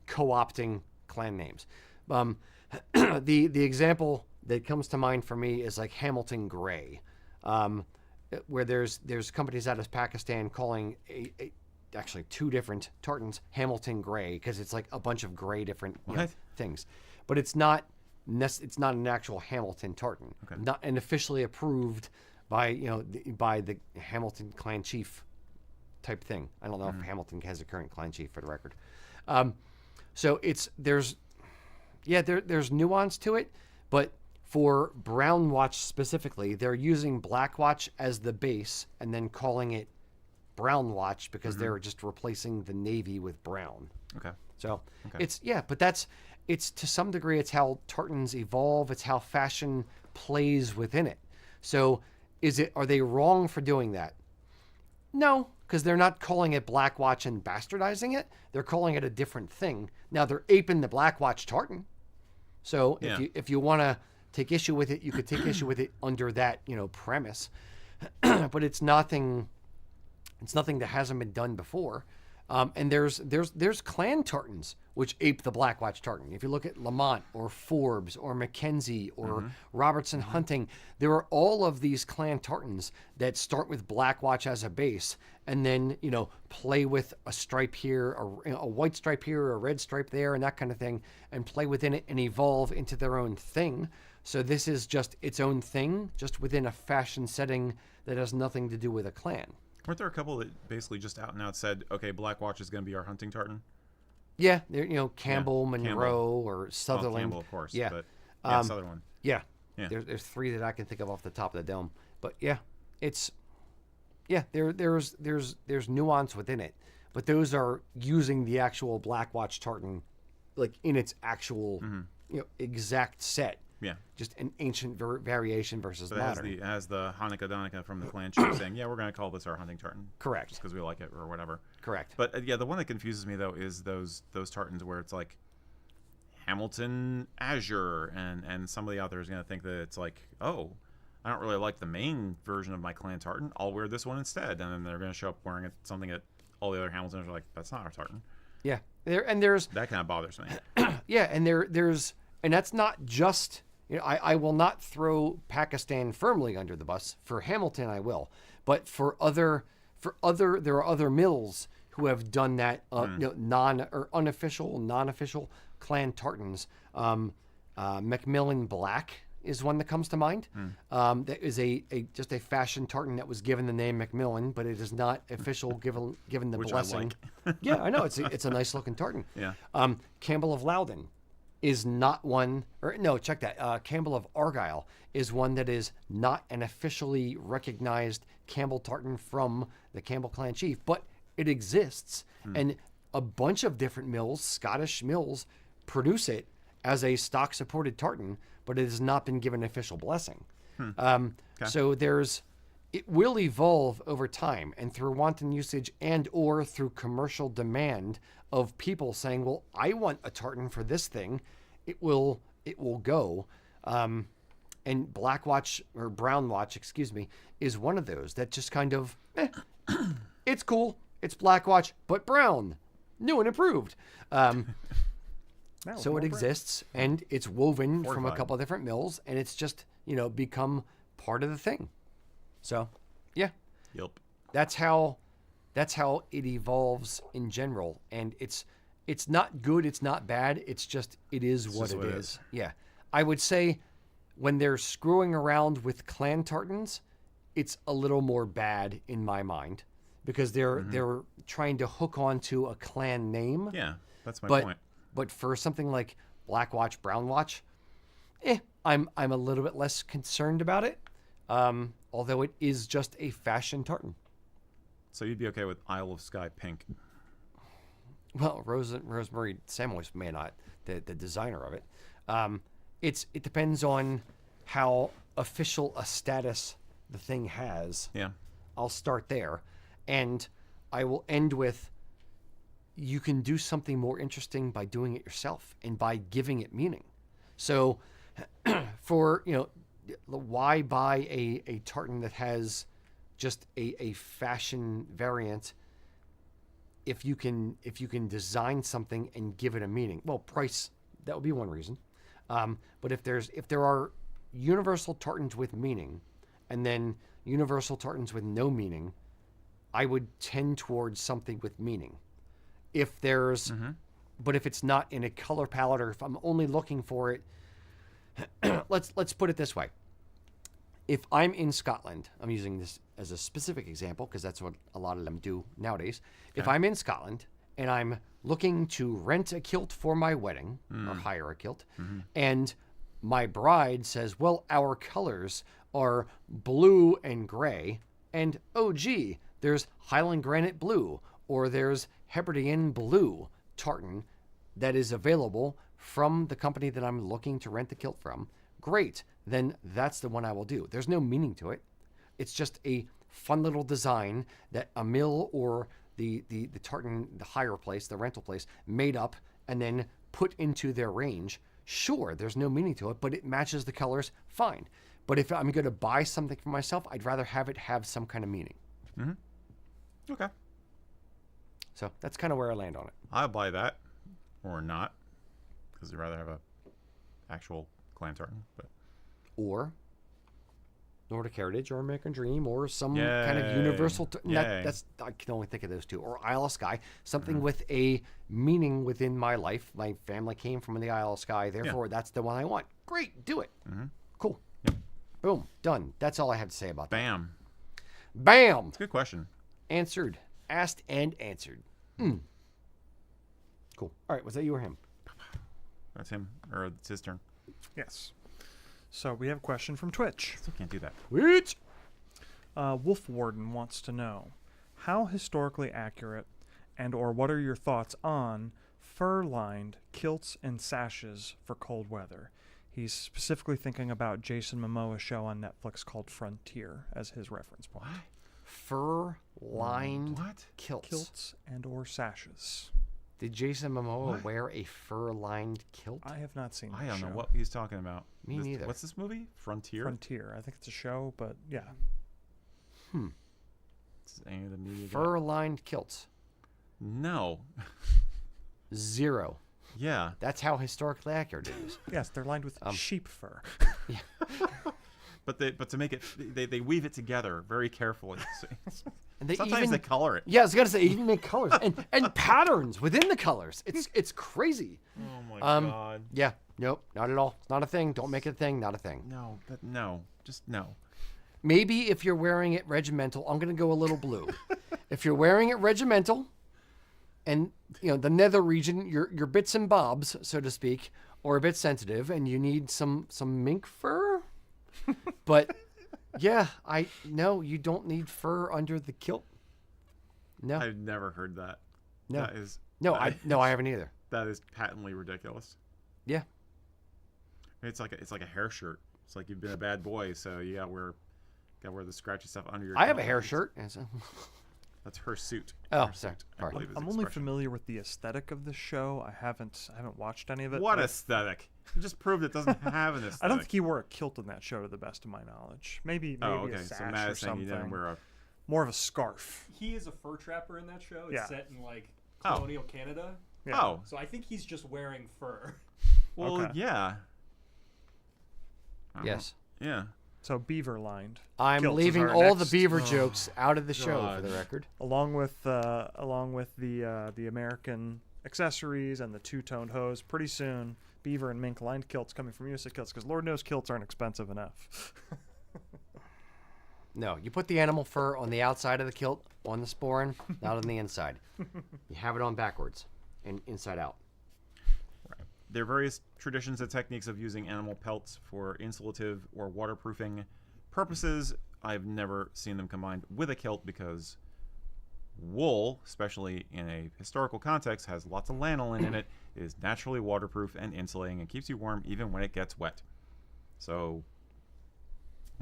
co-opting clan names. The example that comes to mind for me is like Hamilton Gray. Where there's companies out of Pakistan calling actually two different tartans Hamilton Gray because it's like a bunch of gray different things, but it's not an actual Hamilton tartan, not and officially approved by the Hamilton clan chief type thing. I don't know if Hamilton has a current clan chief for the record. So there's nuance to it, but for Brown Watch specifically, they're using Black Watch as the base and then calling it Brown Watch because they're just replacing the navy with brown. Okay. So it's to some degree, it's how tartans evolve. It's how fashion plays within it. So are they wrong for doing that? No, because they're not calling it Black Watch and bastardizing it. They're calling it a different thing. Now they're aping the Black Watch tartan. So if you want to take issue with it, you could take issue with it under that premise, but it's nothing that hasn't been done before. And there's clan tartans which ape the Black Watch tartan. If you look at Lamont or Forbes or Mackenzie or Robertson Hunting, there are all of these clan tartans that start with Black Watch as a base and then play with a stripe here, a white stripe here, a red stripe there, and that kind of thing, and play within it and evolve into their own thing. So this is just its own thing, just within a fashion setting that has nothing to do with a clan. Weren't there a couple that basically just out and out said, okay, Black Watch is going to be our hunting tartan? Yeah, Campbell, Monroe, or Sutherland. Campbell, of course. Yeah. But, Sutherland. Yeah. There's three that I can think of off the top of the dome. But there's nuance within it. But those are using the actual Black Watch tartan, like in its actual, exact set. Yeah. Just an ancient variation versus modern. It has the Hanukkah Donica from the clan chief saying, yeah, we're going to call this our hunting tartan. Correct. Just because we like it or whatever. Correct. But the one that confuses me though is those tartans where it's like Hamilton Azure and somebody out there is going to think that it's like, oh, I don't really like the main version of my clan tartan. I'll wear this one instead. And then they're going to show up wearing something that all the other Hamiltons are like, that's not our tartan. Yeah. There's that kind of bothers me. Yeah. And there's that's not just, I will not throw Pakistan firmly under the bus. For Hamilton, I will. But there are other mills who have done that, non-official clan tartans. Macmillan Black is one that comes to mind. That is just a fashion tartan that was given the name Macmillan, but it is not official given the Which blessing. I like. Yeah, I know it's a nice looking tartan. Yeah. Campbell of Loudon is not one, or no, check that. Campbell of Argyll is one that is not an officially recognized Campbell tartan from the Campbell clan chief, but it exists, and a bunch of different mills, Scottish mills, produce it as a stock supported tartan, but it has not been given official blessing. So it will evolve over time, and through wanton usage and or through commercial demand of people saying, well, I want a tartan for this thing, it will go. And black watch, or brown watch, excuse me, is one of those that just kind of, it's cool. It's black watch, but brown, new and improved. So it exists, and it's woven from a couple of different mills, and it's just, become part of the thing. So, yeah. Yep. That's how it evolves in general, and it's not good, it's not bad, it's just it is what it is. Yeah. I would say when they're screwing around with clan tartans, it's a little more bad in my mind because they're trying to hook onto a clan name. Yeah, that's my point. But for something like Black Watch, Brown Watch, I'm a little bit less concerned about it. Although it is just a fashion tartan. So you'd be okay with Isle of Skye pink? Well, Rosemary Samuels may not, the designer of it. It depends on how official a status the thing has. Yeah. I'll start there. And I will end with, you can do something more interesting by doing it yourself and by giving it meaning. So for, why buy a tartan that has just a fashion variant if you can design something and give it a meaning? Well, price, that would be one reason. But if there are universal tartans with meaning and then universal tartans with no meaning, I would tend towards something with meaning. If there's but if it's not in a color palette, or if I'm only looking for it, let's put it this way. If I'm in Scotland, I'm using this as a specific example because that's what a lot of them do nowadays. Okay. If I'm in Scotland and I'm looking to rent a kilt for my wedding or hire a kilt, and my bride says, well, our colors are blue and gray, and oh gee, there's Highland Granite blue, or there's Hebridean blue tartan that is available from the company that I'm looking to rent the kilt from, great, then that's the one I will do. There's no meaning to it. It's just a fun little design that a mill or the tartan, the hire place, the rental place, made up and then put into their range. Sure, there's no meaning to it, but it matches the colors, fine. But if I'm going to buy something for myself, I'd rather have it have some kind of meaning. Okay. So that's kind of where I land on it. I'll buy that, or not, because I'd rather have a actual clan tartan. But or Nordic Heritage, or American Dream, or some kind of universal. That's I can only think of those two. Or Isle of Skye, something with a meaning within my life. My family came from the Isle of Skye, therefore that's the one I want. Great, do it. Cool. Yep. Boom, done. That's all I have to say about that. Bam. It's a good question. Answered, asked, and answered. Cool. All right, was that you or him? That's him, or it's his turn. Yes. So we have a question from Twitch. Still can't do that. Twitch. Wolf Warden wants to know, how historically accurate and or what are your thoughts on fur-lined kilts and sashes for cold weather? He's specifically thinking about Jason Momoa's show on Netflix called Frontier as his reference point. What? Fur-lined kilts. Kilts and or sashes. Did Jason Momoa wear a fur-lined kilt? I have not seen I don't show. know what he's talking about. Me neither. What's this movie? Frontier? Frontier. I think it's a show, but yeah. Any of the media Fur-lined kilts. No. 0. Yeah. That's how historically accurate it is. Yes, they're lined with sheep fur. But to make it, they weave it together very carefully. And Sometimes they color it. Yeah, I was gonna say even make colors and patterns within the colors. It's crazy. Oh my god. Yeah. Nope. Not at all. It's not a thing. Don't make it a thing. Not a thing. No. Just no. Maybe if you're wearing it regimental, I'm gonna go a little blue. If you're wearing it regimental, and the nether region, your bits and bobs, so to speak, or a bit sensitive, and you need some mink fur. But yeah, you don't need fur under the kilt. No, I've never heard that. No, that is I haven't either. That is patently ridiculous. Yeah, It's like a hair shirt. It's like you've been a bad boy, so you gotta wear Gotta wear the scratchy stuff under your. I have a kilt. hair shirt. And so- That's her suit. Oh, Her sorry. suit, I Sorry. believe is I'm the only expression. familiar with the aesthetic of the show. I haven't watched any of it. What but aesthetic? You just proved it doesn't have an aesthetic. I don't think he wore a kilt in that show, to the best of my knowledge. Maybe Oh, okay. a So sash Matt or is saying something. you didn't wear a. More of a scarf. He is a fur trapper in that show. It's Yeah. set in like Oh. colonial Canada. Yeah. Oh, So I think he's just wearing fur. well, Okay. yeah. Uh-huh. Yes. Yeah. So beaver lined. I'm Kilts is leaving our all next- the beaver jokes out of the show, for God. the record. along with the American accessories and the two-toned hose. Pretty soon, beaver and mink lined kilts coming from USA Kilts, because Lord knows kilts aren't expensive enough. No, you put the animal fur on the outside of the kilt, on the Sporran, not on the inside. You have it on backwards and inside out. There are various traditions and techniques of using animal pelts for insulative or waterproofing purposes. I've never seen them combined with a kilt because wool, especially in a historical context, has lots of lanolin in it, is naturally waterproof and insulating and keeps you warm even when it gets wet. So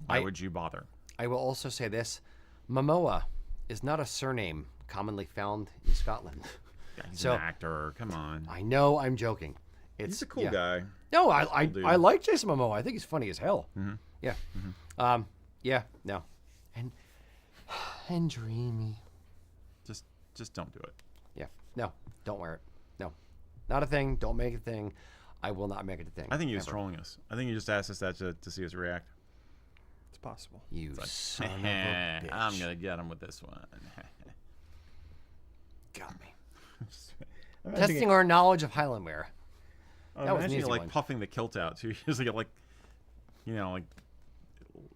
why would you bother? I will also say this. Momoa is not a surname commonly found in Scotland. Yeah, he's So- an actor. Come on. I know, I'm joking. He's a cool yeah. guy. No, I dude. like Jason Momoa. I think he's funny as hell. Mhm. Yeah. Yeah, no. And dreamy. Just don't do it. Yeah. No, don't wear it. No. Not a thing. Don't make it a thing. I will not make it a thing. I think he was ever. trolling us. I think he just asked us that to see us react. It's possible. You son of a bitch. I'm gonna get him with this one. Got me. Testing our knowledge of Highland wear. That was an Imagine easy like one. puffing the kilt out too. Just like you know, like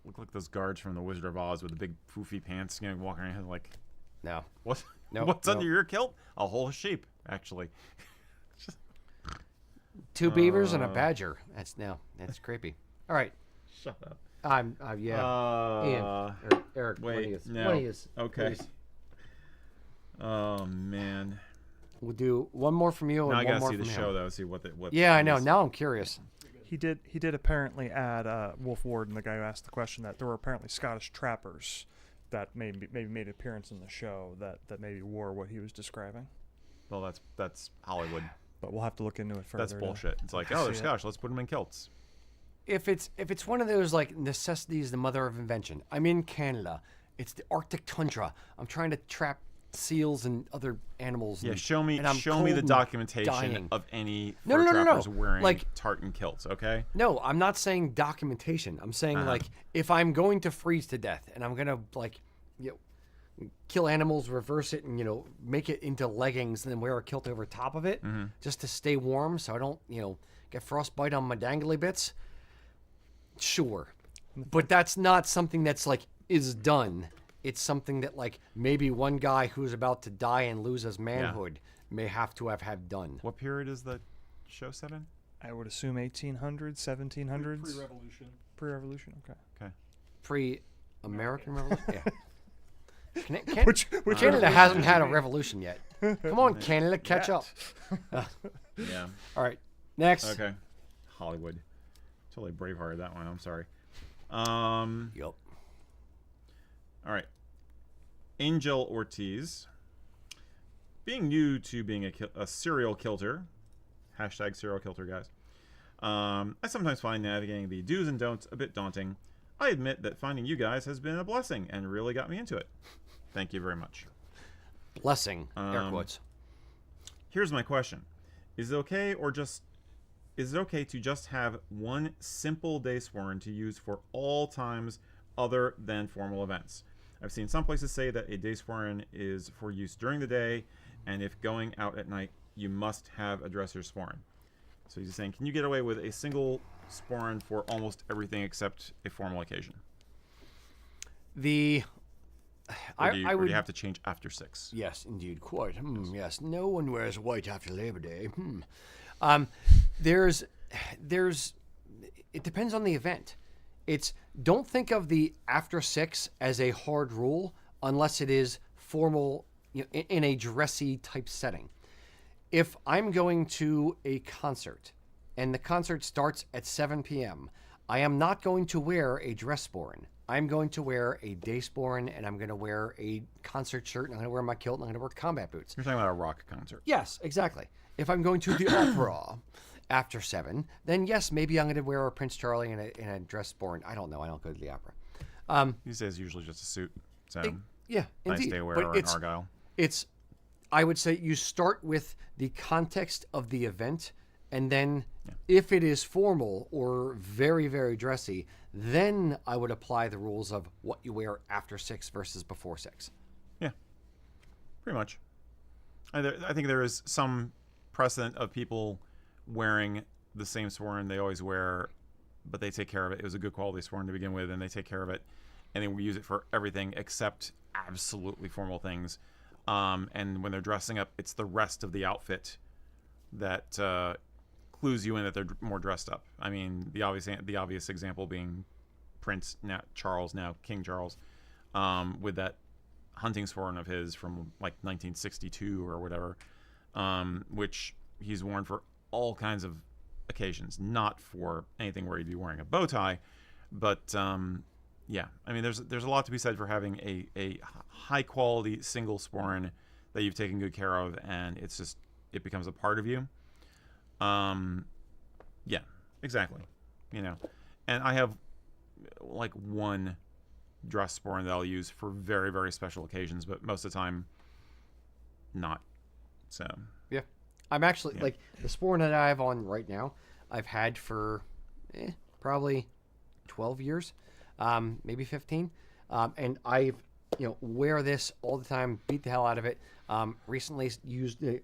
look like those guards from the Wizard of Oz with the big poofy pants, you know, walking around like No. what? No, What's no. under your kilt? A whole sheep, actually. Two beavers and a badger. That's creepy. All right. Shut up. Yeah. Ian. Eric, wait, what he is. no. What he is. Okay. Please. Oh man. We'll do one more from you and Now I one gotta more see from the him. show though. See what the what. Yeah, I know. is. Now I'm curious. He did apparently add Wolf Warden, the guy who asked the question, that there were apparently Scottish trappers that maybe made an appearance in the show that maybe wore what he was describing. Well, that's Hollywood. But we'll have to look into it further. That's bullshit. It's like, to oh, they're see it. Scottish. Let's put them in kilts. If it's one of those like necessities, the mother of invention. I'm in Canada. It's the Arctic tundra. I'm trying to trap seals and other animals. Yeah, and, show me and I'm the cold and documentation dying. of any No, fur no, no, no, trappers no. wearing Like- tartan kilts. Okay. No, I'm not saying documentation. I'm saying like if I'm going to freeze to death and I'm gonna like, kill animals, reverse it, and make it into leggings, and then wear a kilt over top of it, just to stay warm, so I don't get frostbite on my dangly bits. Sure, but that's not something that's like is done. It's something that like maybe one guy who's about to die and lose his manhood may have to have had done. What period is the show set in? I would assume 1800s, 1700s. Pre-revolution. Pre-revolution. Okay. Okay. Pre-American Revolution. Yeah. Which Canada hasn't had a revolution yet. Come on, Canada, catch up. Yeah. All right, next. Okay. Hollywood. Totally Braveheart that one. I'm sorry. Yup. All right. Angel Ortiz. Being new to being a serial kilter, hashtag serial kilter, guys, I sometimes find navigating the do's and don'ts a bit daunting. I admit that finding you guys has been a blessing and really got me into it. Thank you very much. Blessing. Air quotes. Here's my question. Is it okay to just have one simple day Sporran to use for all times other than formal events? I've seen some places say that a day Sporran is for use during the day, and if going out at night, you must have a dresser Sporran. So he's saying, can you get away with a single Sporran for almost everything except a formal occasion? Or do you have to change after 6? Yes, indeed, quite. Yes, no one wears white after Labor Day. It depends on the event. Don't think of the after 6 as a hard rule unless it is formal, in a dressy type setting. If I'm going to a concert and the concert starts at 7 p.m., I am not going to wear a dress sporran. I'm going to wear a day sporran, and I'm going to wear a concert shirt, and I'm going to wear my kilt, and I'm going to wear combat boots. You're talking about a rock concert. Yes, exactly. If I'm going to the opera after 7, then yes, maybe I'm going to wear a Prince Charlie and a dress sporran. I don't know. I don't go to the opera. These days, usually just a suit. So Yeah, nice indeed. day wear But or an Argyle. It's, I would say you start with the context of the event, and then if it is formal or very, very dressy, then I would apply the rules of what you wear after 6 versus before 6. Yeah, pretty much. I think there is some precedent of people wearing the same sporran they always wear, but they take care of it. It was a good quality sporran to begin with, and they take care of it, and then we use it for everything except absolutely formal things. And when they're dressing up, it's the rest of the outfit that clues you in that they're more dressed up. I mean, the obvious example being Prince Charles, now King Charles, with that hunting sporran of his from like 1962 or whatever, which he's worn for all kinds of occasions, not for anything where he'd be wearing a bow tie, but yeah, I mean, there's a lot to be said for having a high quality single sporran that you've taken good care of, and it becomes a part of you. Yeah, exactly. You know, and I have like one dress sporran that I'll use for very, very special occasions, but most of the time, not. So yeah, I'm actually like the sporran that I have on right now. I've had for probably 12 years, maybe 15, and I've wear this all the time, beat the hell out of it. Recently used the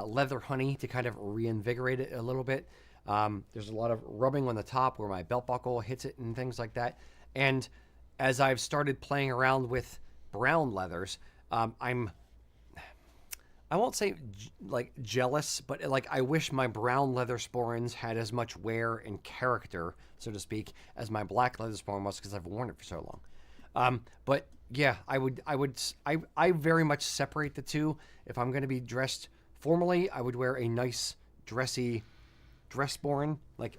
leather honey to kind of reinvigorate it a little bit. There's a lot of rubbing on the top where my belt buckle hits it and things like that. And as I've started playing around with brown leathers, I won't say like jealous, but like I wish my brown leather sporrans had as much wear and character, so to speak, as my black leather sporran was, because I've worn it for so long. But yeah, I very much separate the two. If I'm going to be dressed formally, I would wear a nice dressy dress sporran, like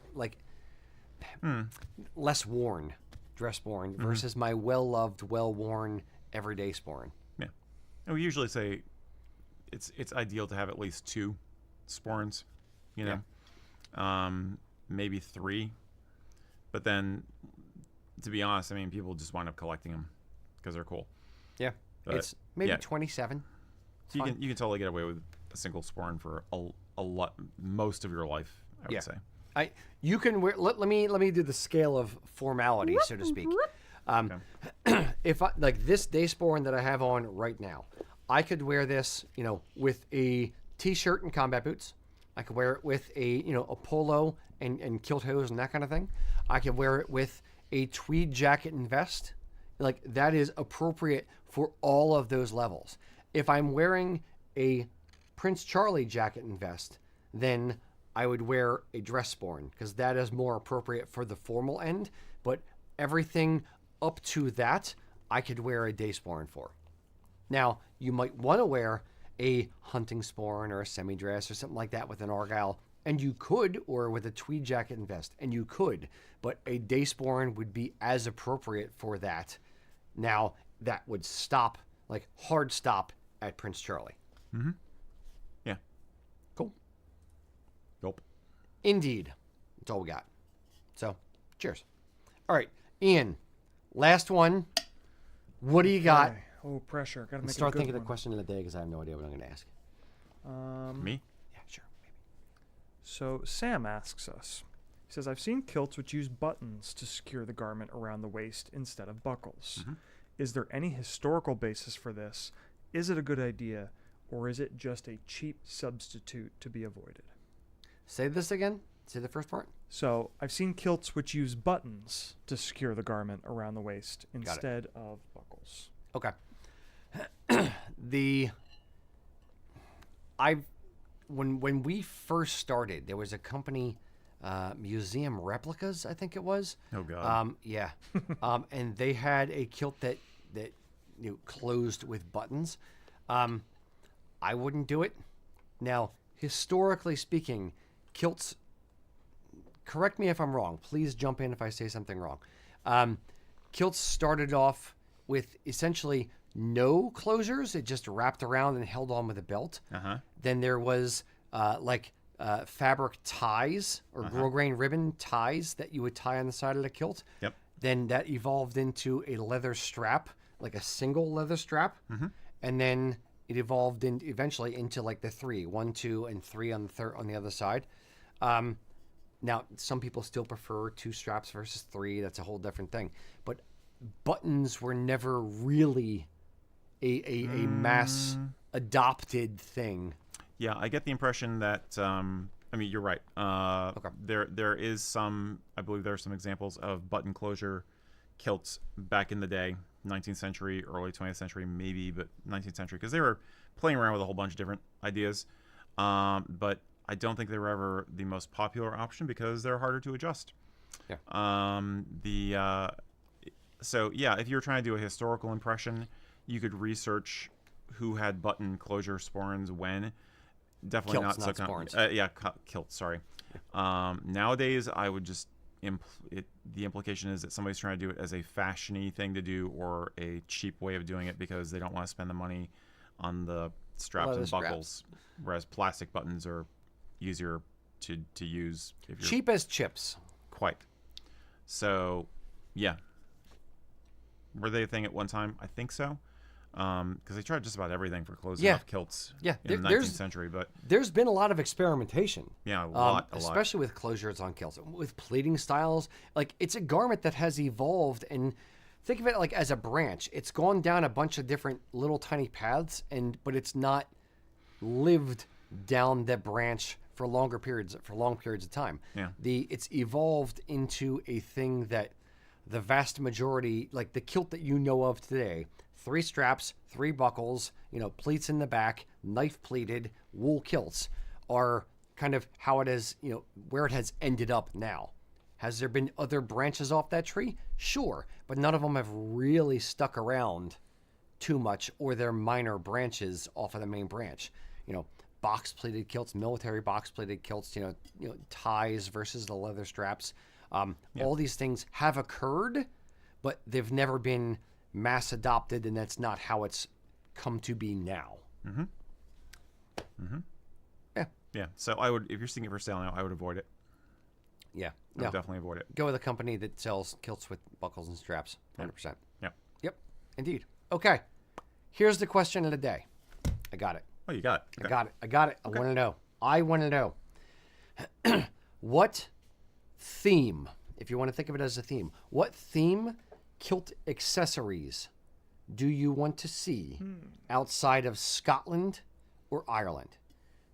less worn dress sporran versus my well-loved, well-worn everyday sporran. Yeah, and we usually say it's ideal to have at least 2 sporrans, maybe 3, but then to be honest, I mean, people just wind up collecting them because they're cool. Yeah, but it's maybe 27. You can totally get away with a single sporran for a lot, most of your life, I would say. You can wear. Let me do the scale of formality, so to speak. If I like this day sporran that I have on right now, I could wear this, with a t-shirt and combat boots. I could wear it with a polo and kilt hose and that kind of thing. I could wear it with a tweed jacket and vest. Like, that is appropriate for all of those levels. If I'm wearing a Prince Charlie jacket and vest, then I would wear a dress sporran, because that is more appropriate for the formal end. But everything up to that, I could wear a day sporran for. Now, you might want to wear a hunting sporran or a semi-dress or something like that with an Argyle, and you could, or with a tweed jacket and vest, and you could, but a day sporran would be as appropriate for that. Now, that would stop, like hard stop, at Prince Charlie. Mm-hmm. Yeah. Cool. Nope. Indeed. That's all we got. So, cheers. All right, Ian, last one. What do you got? Oh, pressure. Gotta make Start a good thinking one. of the question of the day, because I have no idea what I'm going to ask. Me? Yeah, sure. Maybe. So Sam asks us. He says, I've seen kilts which use buttons to secure the garment around the waist instead of buckles. Mm-hmm. Is there any historical basis for this? Is it a good idea, or is it just a cheap substitute to be avoided? Say this again. Say the first part. So I've seen kilts which use buttons to secure the garment around the waist instead of buckles. Okay. When we first started, there was a company, Museum Replicas, I think it was. Oh God. Yeah. And they had a kilt that closed with buttons. I wouldn't do it. Now, historically speaking, kilts correct me if I'm wrong. Please jump in if I say something wrong. Kilts started off with essentially no closures. It just wrapped around and held on with a belt. Then there was fabric ties or grosgrain ribbon ties that you would tie on the side of the kilt. Yep. Then that evolved into a leather strap, like a single leather strap. And then it evolved eventually into like the 3, 1, 2, and 3 on the other side. Now, some people still prefer 2 straps versus 3. That's a whole different thing. But buttons were never really a mass adopted thing. Yeah, I get the impression that I mean, you're right. Okay. There is some. I believe there are some examples of button closure kilts back in the day, 19th century, early 20th century, maybe, but 19th century, because they were playing around with a whole bunch of different ideas. But I don't think they were ever the most popular option because they're harder to adjust. Yeah. So yeah, if you're trying to do a historical impression, you could research who had button closure sporrans when. Definitely Kilts, not so sporrans. Kilt. Sorry. Nowadays, I would just the implication is that somebody's trying to do it as a fashiony thing to do or a cheap way of doing it because they don't want to spend the money on the straps and buckles. Whereas plastic buttons are easier to use. If you're Cheap as chips. Quite. So, yeah. Were they a thing at one time? I think so. Because they tried just about everything for closing off kilts in the 19th century. But there's been a lot of experimentation. Yeah, a lot. Especially with closures on kilts. With pleating styles. Like, it's a garment that has evolved, and think of it like as a branch. It's gone down a bunch of different little tiny paths, but it's not lived down the branch for long periods of time. Yeah. It's evolved into a thing that the vast majority, like the kilt that you know of today, 3 straps, 3 buckles, pleats in the back, knife pleated, wool kilts are kind of how it is, where it has ended up now. Has there been other branches off that tree? Sure, but none of them have really stuck around too much, or they're minor branches off of the main branch. Box pleated kilts, military box pleated kilts, ties versus the leather straps. All these things have occurred, but they've never been mass adopted, and that's not how it's come to be now. Yeah. So I would, if you're seeing it for sale now, I would avoid it. Yeah. I would definitely avoid it. Go with a company that sells kilts with buckles and straps. 100%. Yep. Indeed. Okay. Here's the question of the day. I got it. Oh, you got it. Okay. I got it. I want to know. What theme, if you want to think of it as a theme, what theme kilt accessories do you want to see outside of Scotland or Ireland?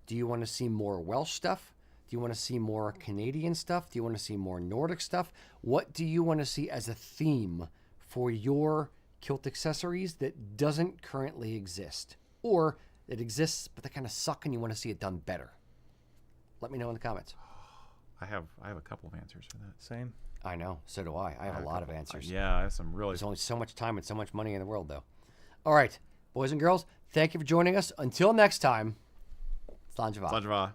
Do you want to see more Welsh stuff? Do you want to see more Canadian stuff? Do you want to see more Nordic stuff? What do you want to see as a theme for your kilt accessories that doesn't currently exist? Or that exists, but they kind of suck and you want to see it done better? Let me know in the comments. I have a couple of answers for that. Same. I know. So do I. I have a lot of answers. Yeah, I have some really... There's only so much time and so much money in the world, though. All right, boys and girls, thank you for joining us. Until next time, Slanjava.